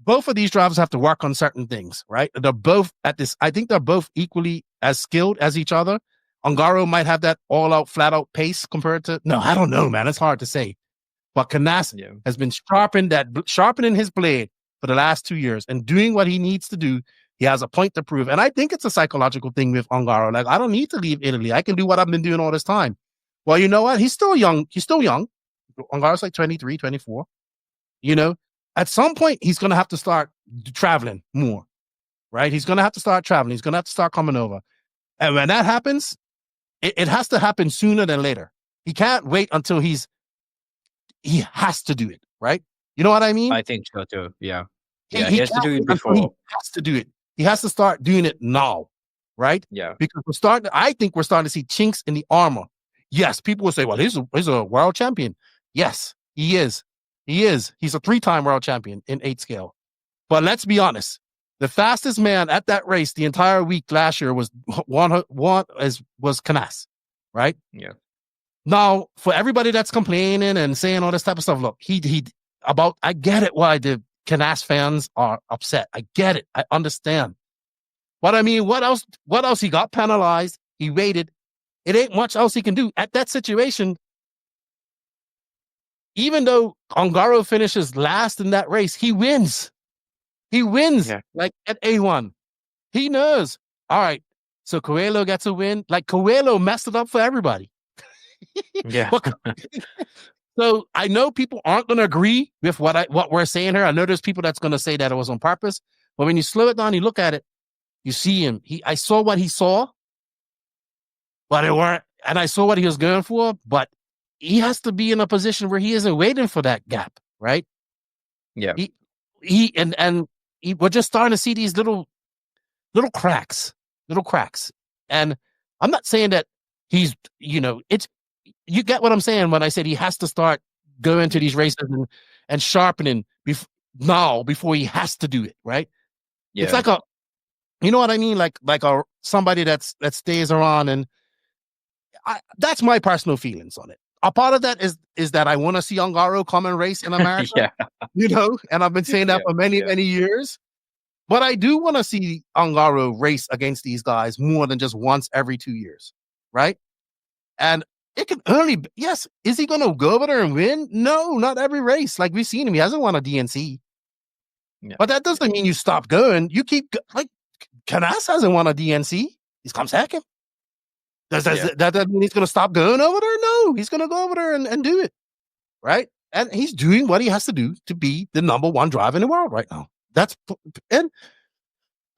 both of these drivers have to work on certain things, right? They're both at this. I think they're both equally as skilled as each other. Ongaro might have that all-out, flat-out pace compared to. No, I don't know, man. It's hard to say. But Canas has been sharpening his blade for the last 2 years and doing what he needs to do. He has a point to prove. And I think it's a psychological thing with Ongaro. Like, I don't need to leave Italy. I can do what I've been doing all this time. Well, you know what? He's still young. Ongaro's like 23, 24. At some point, he's going to have to start traveling more, right? He's going to have to start traveling. He's going to have to start coming over. And when that happens, it has to happen sooner than later. He can't wait until he has to do it, right? You know what I mean? I think so too. Yeah. Yeah, he has to do it before. He has to do it. He has to start doing it now, right? Yeah. Because I think we're starting to see chinks in the armor. Yes, people will say, well, he's a world champion. Yes, he is. He is. He's a 3-time world champion in 8 scale. But let's be honest. The fastest man at that race the entire week last year was Canas, right? Yeah. Now, for everybody that's complaining and saying all this type of stuff, look, I get it why the Canas fans are upset. I get it. I understand. But I mean, what else? He got penalized. He waited. It ain't much else he can do. At that situation, even though Ongaro finishes last in that race, he wins. He wins, like at A1. He knows. All right, so Coelho gets a win. Like, Coelho messed it up for everybody. Yeah. So I know people aren't going to agree with what we're saying here. I know there's people that's going to say that it was on purpose. But when you slow it down, you look at it, you see him. I saw what he saw, but it weren't. And I saw what he was going for, but he has to be in a position where he isn't waiting for that gap, right? Yeah. We're just starting to see these little cracks. And I'm not saying that he's, you get what I'm saying when I said he has to start going to these races and sharpening before he has to do it, right? Yeah. It's like you know what I mean? Like somebody that stays around, and that's my personal feelings on it. A part of that is that I want to see Ongaro come and race in America, and I've been saying that for many many years. But I do want to see Ongaro race against these guys more than just once every 2 years, right? And it can only yes. Is he going to go over there and win? No, not every race. Like, we've seen him, he hasn't won a DNC. Yeah. But that doesn't mean you stop going. You keep like Canas hasn't won a DNC. He's come second. That mean he's going to stop going over there? No, he's going to go over there and do it, right? And he's doing what he has to do to be the number one driver in the world right now. And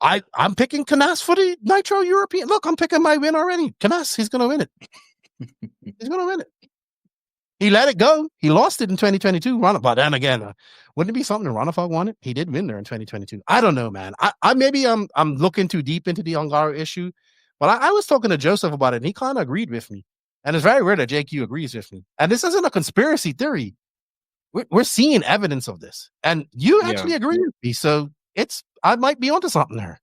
I'm picking Canas for the Nitro European. Look, I'm picking my win already. Canas, he's going to win it. He's going to win it. He let it go. He lost it in 2022. But then again, wouldn't it be something if Ronafog won it? He did win there in 2022. I don't know, man. I maybe I'm looking too deep into the Ongaro issue, but I was talking to Joseph about it, and he kind of agreed with me. And it's very rare that JQ agrees with me. And this isn't a conspiracy theory. We're seeing evidence of this, and you actually agree with me. So I might be onto something there.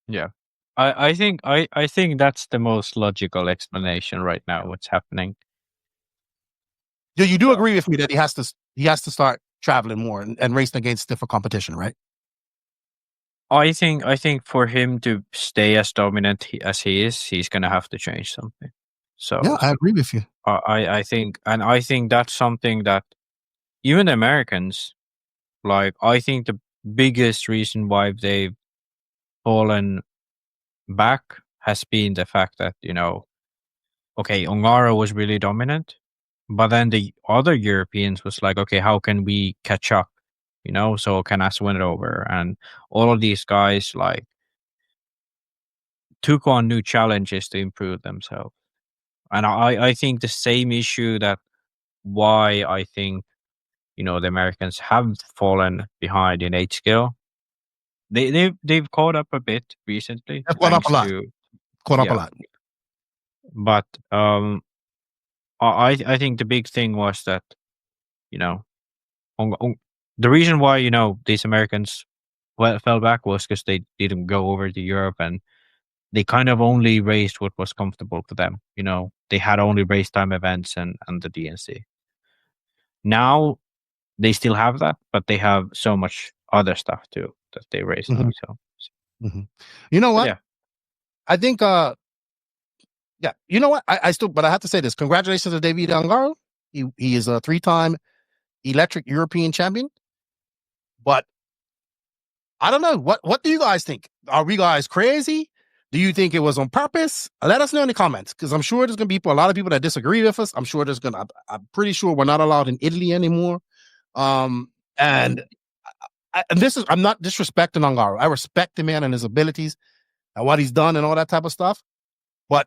Yeah, I think that's the most logical explanation right now. What's happening? You do agree with me that he has to start traveling more and racing against stiffer competition, right? I think for him to stay as dominant as he is, he's gonna have to change something. So yeah, I agree with you. I think that's something that even the Americans, like, I think the biggest reason why they've fallen back has been the fact that, okay, Ongaro was really dominant, but then the other Europeans was like, okay, how can we catch up? So Canas win it over, and all of these guys like took on new challenges to improve themselves. And I think the same issue that why I think the Americans have fallen behind in age scale. They've caught up a bit recently. Caught up a lot. Caught up a lot. But I think the big thing was that the reason why these Americans fell back was because they didn't go over to Europe, and they kind of only raced what was comfortable for them. They had only race time events and the DNC. Now they still have that, but they have so much other stuff too that they race. Mm-hmm. So, you know what? Yeah. I think, you know what? But I have to say this. Congratulations to David Ongaro. He is a 3-time electric European champion. But I don't know. What do you guys think? Are we guys crazy? Do you think it was on purpose? Let us know in the comments, because I'm sure there's going to be a lot of people that disagree with us. I'm pretty sure we're not allowed in Italy anymore. And I'm not disrespecting Ongaro. I respect the man and his abilities and what he's done and all that type of stuff. But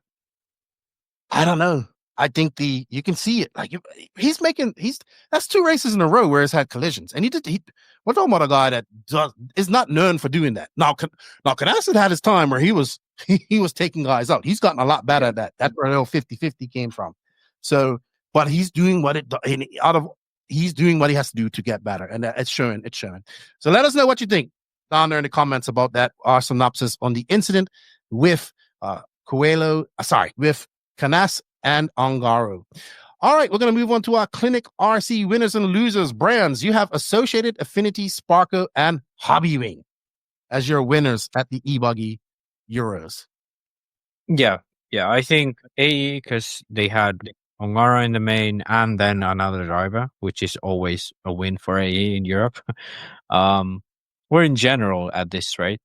I don't know. I think you can see it. Like that's 2 races in a row where he's had collisions, and we're talking about a guy that is not known for doing that. Now Canas had his time where he was taking guys out. He's gotten a lot better at that. That's where the 50-50 came from. So, but he's doing he's doing what he has to do to get better, and it's showing. It's showing. So let us know what you think down there in the comments about that. Our synopsis on the incident with with Canas and Ongaro. All right, we're going to move on to our Clinic RC winners and losers brands. You have Associated, Affinity, Sparko, and Hobbywing as your winners at the EBuggy Euros. Yeah. I think because they had Ongaro in the main and then another driver, which is always a win for AE in Europe. Or in general at this rate.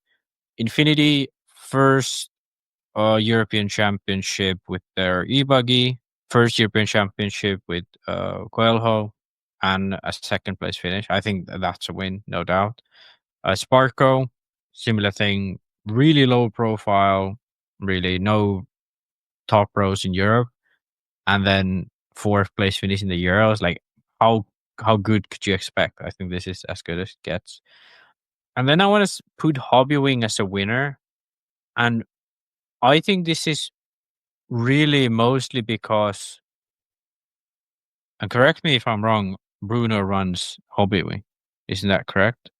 Infinity, first European Championship with their EBuggy, first European Championship with Coelho, and a second place finish. I think that's a win, no doubt. Sparko, similar thing, really low profile, really no top pros in Europe, and then 4th place finish in the Euros. Like, how good could you expect? I think this is as good as it gets. And then I want to put Hobbywing as a winner, and I think this is really mostly because, and correct me if I'm wrong, Bruno runs Hobbywing. Isn't that correct?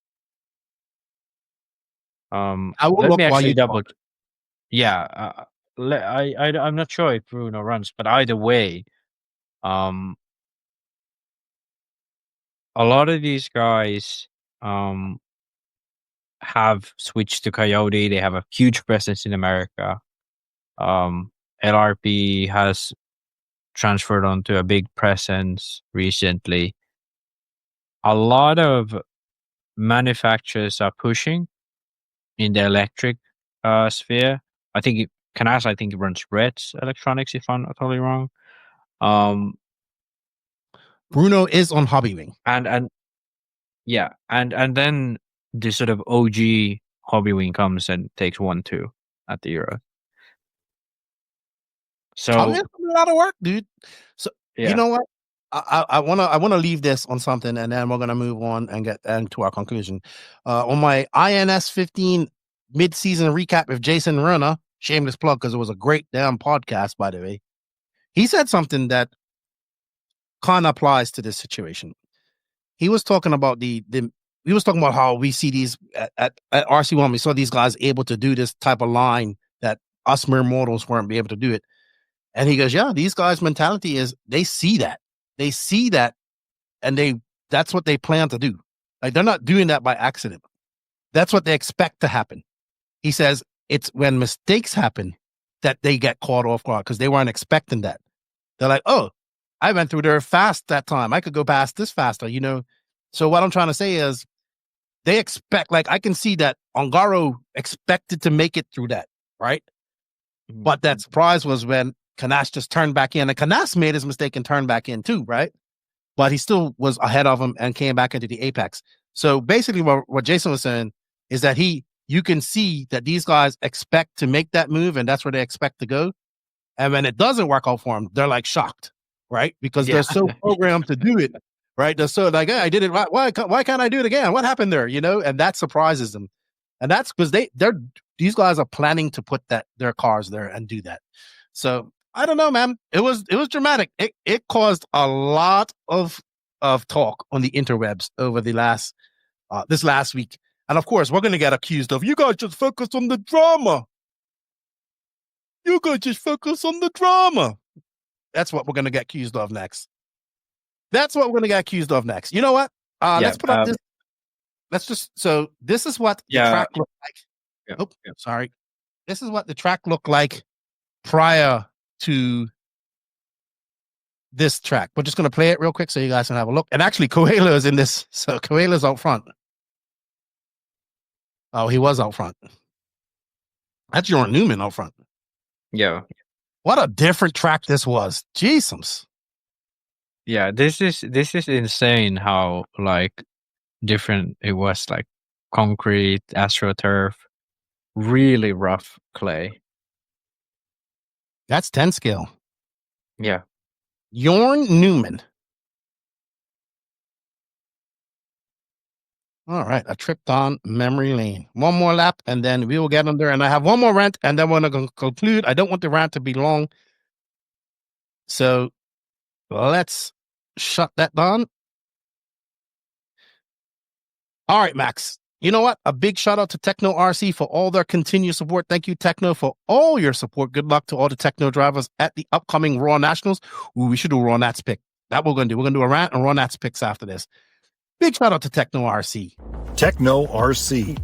I will let look me while actually you double. Yeah, I'm not sure if Bruno runs, but either way, a lot of these guys have switched to Coyote. They have a huge presence in America. LRP has transferred onto a big presence recently. A lot of manufacturers are pushing in the electric sphere. I think Canas, I think he runs Reds Electronics, if I'm not totally wrong. Um, Bruno is on Hobbywing. and then the sort of OG Hobbywing comes and takes 1-2 at the Euro. So It's a lot of work, dude. So yeah. you know what? I wanna leave this on something, and then we're gonna move on and get to our conclusion. On my INS 15 mid-season recap with Jason Runa, shameless plug because it was a great damn podcast, by the way. He said something that kind of applies to this situation. He was talking about he was talking about how we see these at RC1. We saw these guys able to do this type of line that us mere mortals weren't be able to do it. And he goes, yeah, these guys' mentality is they see that, and that's what they plan to do. Like, they're not doing that by accident. That's what they expect to happen. He says it's when mistakes happen that they get caught off guard because they weren't expecting that. They're like, oh, I went through there fast that time. I could go past this faster, you know? So what I'm trying to say is they expect, like, I can see that Ongaro expected to make it through that, right? But that surprise was when Canas just turned back in, and Canas made his mistake and turned back in too, right? But he still was ahead of him and came back into the apex. So basically what Jason was saying is that you can see that these guys expect to make that move, and that's where they expect to go. And when it doesn't work out for them, they're like shocked, right? Because they're so programmed to do it, right? They're so like, hey, I did it right. Why can't I do it again? What happened there? You know, and that surprises them. And that's because these guys are planning to put their cars there and do that. So I don't know, man. It was dramatic. It caused a lot of talk on the interwebs over this last week. And of course, we're going to get accused of, you guys just focus on the drama. You guys just focus on the drama. That's what we're going to get accused of next. You know what? Let's put up this. So this is what the track looked like. Sorry. This is what the track looked like prior to this track. We're just going to play it real quick so you guys can have a look. And actually, Coelho is in this. So Coelho's out front. Oh, he was out front. That's Jordan Newman out front. Yeah. What a different track this was. Jesus. Yeah, this is insane how like different it was, like concrete, AstroTurf, really rough clay. That's 10 scale. Yeah. Jorn Newman. All right, a trip down memory lane. One more lap, and then we will get under. And I have one more rant, and then we're going to conclude. I don't want the rant to be long. So let's shut that down. All right, Max. You know what? A big shout out to Techno RC for all their continued support. Thank you, Techno, for all your support. Good luck to all the Techno drivers at the upcoming Raw Nationals. Ooh, we should do Raw Nats pick. That we're going to do. We're going to do a rant and Raw Nats picks after this. Big shout out to Techno RC. Techno RC.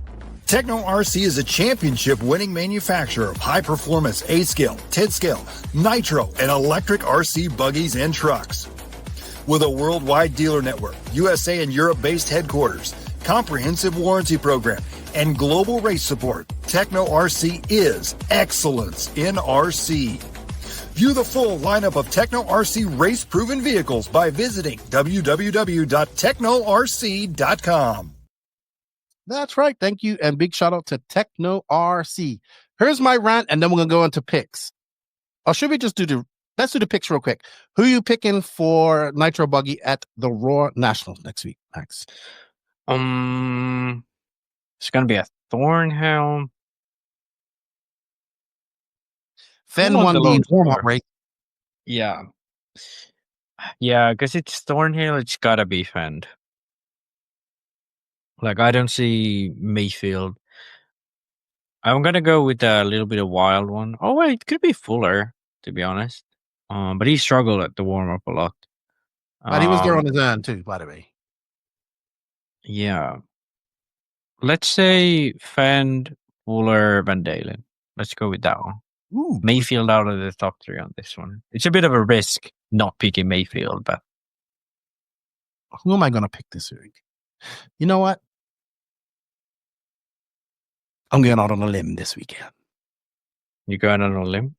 Techno RC is a championship-winning manufacturer of high-performance A-scale, 10-scale, nitro, and electric RC buggies and trucks. With a worldwide dealer network, USA and Europe-based headquarters, comprehensive warranty program, and global race support, Techno RC is excellence in RC. View the full lineup of Techno RC race-proven vehicles by visiting www.technorc.com. That's right. Thank you. And big shout out to Techno RC. Here's my rant, and then we're going to go into picks. Or should we just let's do the picks real quick. Who are you picking for Nitro Buggy at the Raw Nationals next week, Max? It's going to be a Thornhill. Fen won the warm-up race. Yeah. Yeah, because it's Thornhill, it's got to be Fend. Like, I don't see Mayfield. I'm going to go with a little bit of wild one. Oh, wait, it could be Fuller, to be honest. But he struggled at the warm-up a lot. But he was there on his own, too, by the way. Yeah. Let's say Fend, Fuller, Van Dalen. Let's go with that one. Ooh. Mayfield out of the top 3 on this one. It's a bit of a risk not picking Mayfield, but who am I going to pick this week? You know what? I'm going out on a limb this weekend. You going on a limb?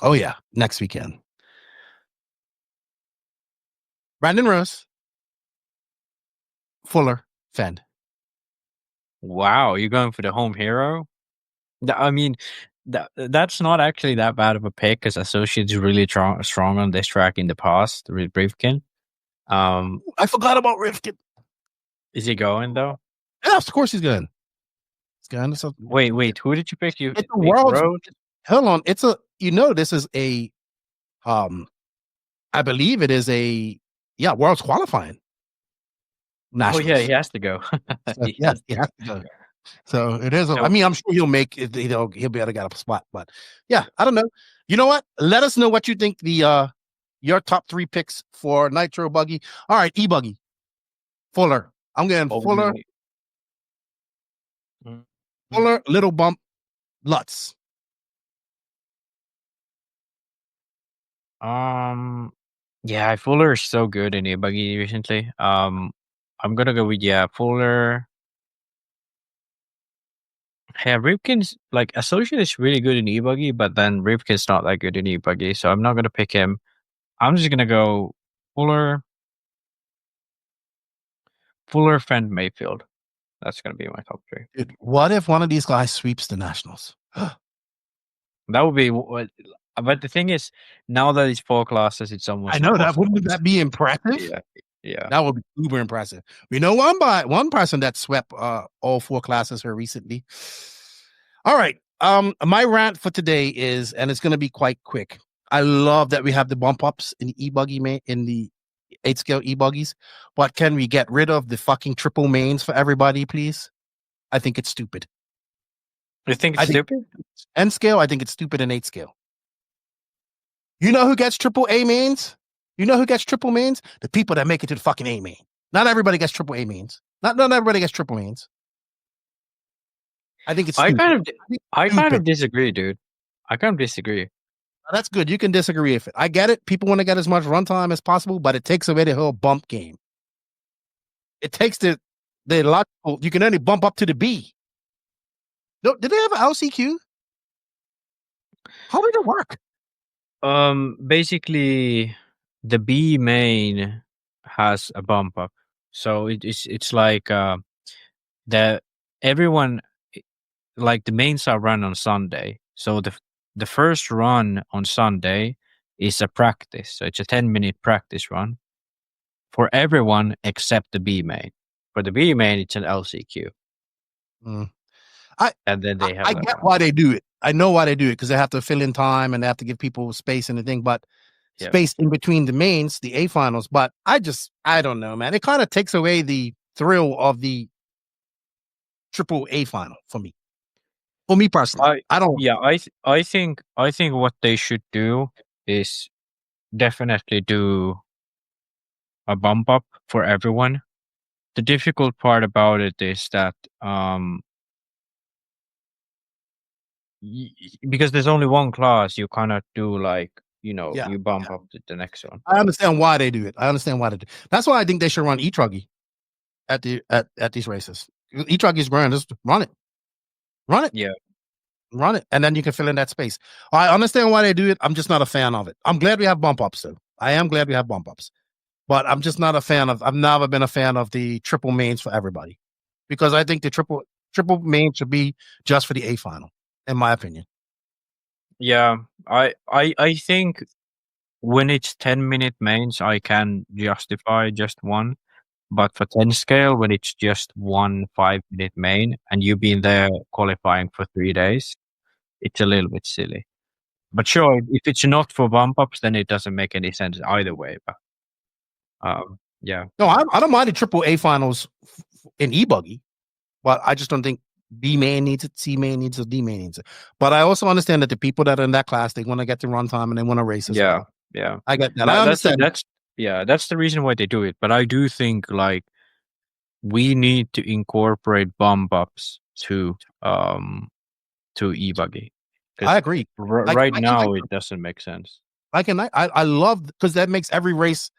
Oh yeah, next weekend. Brandon Rose, Fuller, Fend. Wow, you're going for the home hero? I mean, that's not actually that bad of a pick because Associate's really strong on this track in the past with Rivkin. I forgot about Rivkin. Is he going though? Yeah, of course he's going. He's going. Wait. Who did you pick? You It's picked a world's. Road? Hold on. It's a. This is a. I believe it is a. Yeah, world's qualifying. Oh yeah, he has to go. So, he has to go. So it is. I mean, I'm sure he'll make it. He'll be able to get a spot. But yeah, I don't know. You know what? Let us know what you think. Your top 3 picks for Nitro Buggy. All right, EBuggy. Fuller. I'm getting Fuller. Fuller, Little Bump, Lutz. Yeah, Fuller is so good in EBuggy recently. I'm gonna go with Fuller. Yeah, Ripkin's like Associate is really good in EBuggy, but then Ripkin's not that good in EBuggy, so I'm not gonna pick him. I'm just gonna go Fuller, Fend, Mayfield. That's gonna be my top 3. Dude, what if one of these guys sweeps the Nationals? That would be what. But the thing is, now that it's 4 classes, it's almost. I know that. impossible. Wouldn't that be impressive? Yeah. That would be uber impressive. We know one person that swept all 4 classes here recently. All right. My rant for today is, and it's going to be quite quick. I love that we have the bump ups in the EBuggy in the 8 scale EBuggies, but can we get rid of the fucking triple mains for everybody, please? I think it's stupid. You think it's stupid? N scale, I think it's stupid in 8 scale. You know who gets triple A mains? You know who gets triple mains? The people that make it to the fucking A main. Not everybody gets triple A mains. Not everybody gets triple mains. I think it's stupid. I kind of disagree, dude. I kind of disagree. That's good. You can disagree with it. I get it. People want to get as much runtime as possible, but it takes away the whole bump game. It takes the logical. You can only bump up to the B. Did they have an LCQ? How did it work? Basically, the B main has a bump up, so it's like everyone like the mains are run on Sunday, so the first run on Sunday is a practice, so it's a 10-minute practice run for everyone except the B main. For the B main, it's an LCQ. And then they have. I get why they do it. I know why they do it because they have to fill in time and they have to give people space and the thing, but space in between the mains, the A finals. But I don't know, man. It kind of takes away the thrill of the triple A final for me. For me personally, I don't. Yeah, I think what they should do is definitely do a bump up for everyone. The difficult part about it is that because there's only one class, you cannot do like you bump up to the next one. I understand why they do it. That's why I think they should run E-Truggy at these races. E-Truggy is grand. Just run it. Yeah, run it, and then you can fill in that space. I understand why they do it. I'm just not a fan of it. I'm glad we have bump ups though. I am glad we have bump ups, but I'm just not a fan of. I've never been a fan of the triple mains for everybody because I think the triple main should be just for the A final. In my opinion. Yeah, I think when it's 10-minute mains, I can justify just one. But for 10 scale, when it's just 1 5-minute main and you've been there qualifying for 3 days, it's a little bit silly. But sure, if it's not for bump ups, then it doesn't make any sense either way. But yeah. No, I don't mind the triple A finals in EBuggy, but I just don't think B main needs it, C main needs it, D main needs it. But I also understand that the people that are in that class, they want to get to run time and they want to race as well. Yeah. I get that. I understand. That's the reason why they do it. But I do think like we need to incorporate bump ups to EBuggy. I agree. Right now, it doesn't make sense. I love because that makes every race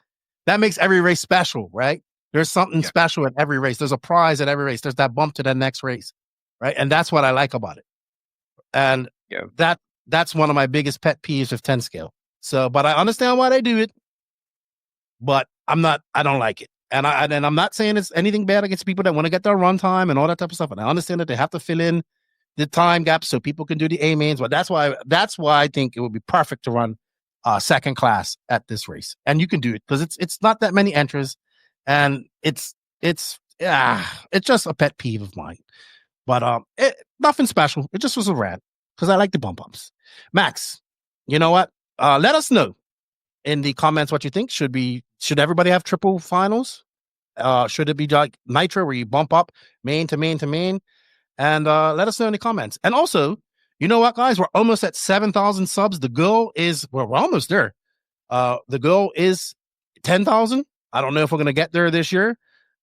special, right? There's something special at every race. There's a prize at every race. There's that bump to the next race. Right. And that's what I like about it. And that's one of my biggest pet peeves with 10 scale. So, but I understand why they do it, but I don't like it. And I'm not saying it's anything bad against people that want to get their run time and all that type of stuff. And I understand that they have to fill in the time gap so people can do the A mains. But that's why I think it would be perfect to run second class at this race. And you can do it because it's not that many entries, and it's just a pet peeve of mine. But nothing special. It just was a rant because I like the bumps. Max, you know what? Let us know in the comments what you think. Should everybody have triple finals? Should it be like Nitro where you bump up main to main to main? And let us know in the comments. And also, you know what, guys? We're almost at 7,000 subs. The goal is, we're almost there. The goal is 10,000. I don't know if we're going to get there this year,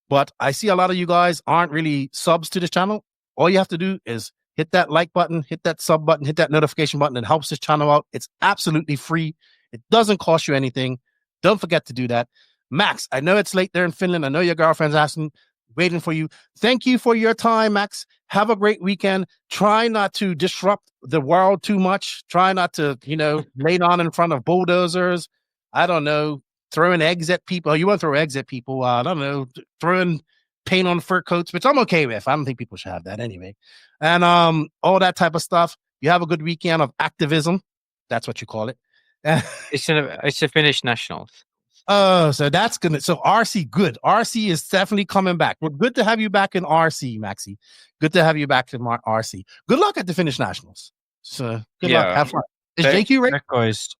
but I see a lot of you guys aren't really subs to this channel. All you have to do is hit that like button, hit that sub button, hit that notification button. It helps this channel out. It's absolutely free. It doesn't cost you anything. Don't forget to do that. Max, I know it's late there in Finland. I know your girlfriend's waiting for you. Thank you for your time, Max. Have a great weekend. Try not to disrupt the world too much. Try not to, lay down in front of bulldozers. I don't know, throwing eggs at people. You want to throw eggs at people. I don't know, throwing paint on fur coats, which I'm okay with. I don't think people should have that anyway. And all that type of stuff. You have a good weekend of activism. That's what you call it. It's a Finnish nationals. Oh, so that's good. So RC, good. RC is definitely coming back. Well, good to have you back in RC, Maxi. Good to have you back in RC. Good luck at the Finnish Nationals. So good luck. Have fun. Is JQ racing? Pekko is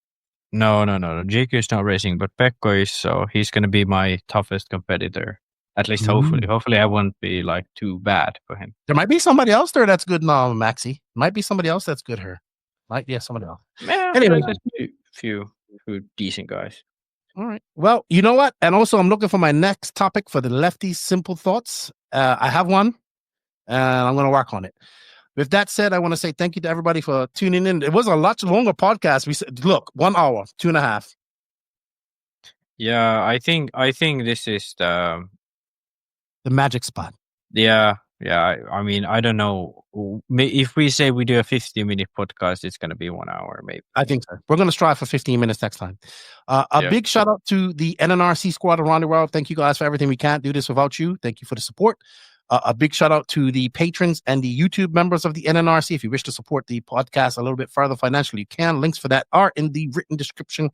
no. JQ is not racing, but Pekko is. So he's going to be my toughest competitor. At least hopefully. Hopefully I won't be like too bad for him. There might be somebody else there that's good now, Maxi. Might be somebody else that's good here. Somebody else. Yeah, anyway, there's a few decent guys. All right. Well, you know what? And also, I'm looking for my next topic for the Lefty Simple Thoughts. I have one, and I'm going to work on it. With that said, I want to say thank you to everybody for tuning in. It was a lot longer podcast. We said, look, 1 hour, 2.5. Yeah, I think this is the magic spot. Yeah. I mean, I don't know. If we say we do a 50-minute podcast, it's going to be 1 hour, maybe. I think so. We're going to strive for 15 minutes next time. Big shout out to the NNRC squad around the world. Thank you guys for everything. We can't do this without you. Thank you for the support. A big shout out to the patrons and the YouTube members of the NNRC. If you wish to support the podcast a little bit further financially, you can. Links for that are in the written description.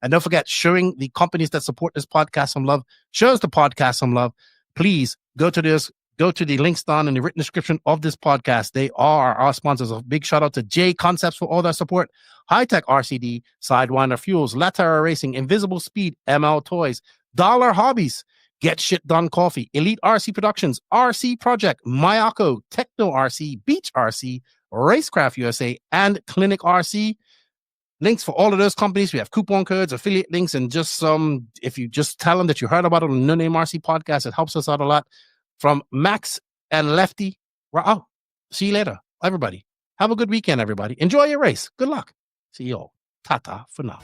And don't forget, showing the companies that support this podcast some love, shows the podcast some love. Please go to the links down in the written description of this podcast. They are our sponsors. A big shout out to J Concepts for all their support. High Tech RCD, Sidewinder Fuels, Latera Racing, Invisible Speed, ML Toys, Dollar Hobbies, Get Shit Done Coffee, Elite RC Productions, RC Project, Mayako, Techno RC, Beach RC, Racecraft USA, and Clinic RC. Links for all of those companies. We have coupon codes, affiliate links, and just some. If you just tell them that you heard about it on the No Name RC podcast, it helps us out a lot. From Max and Lefty, we're out. See you later, everybody. Have a good weekend, everybody. Enjoy your race. Good luck. See you all. Ta-ta for now.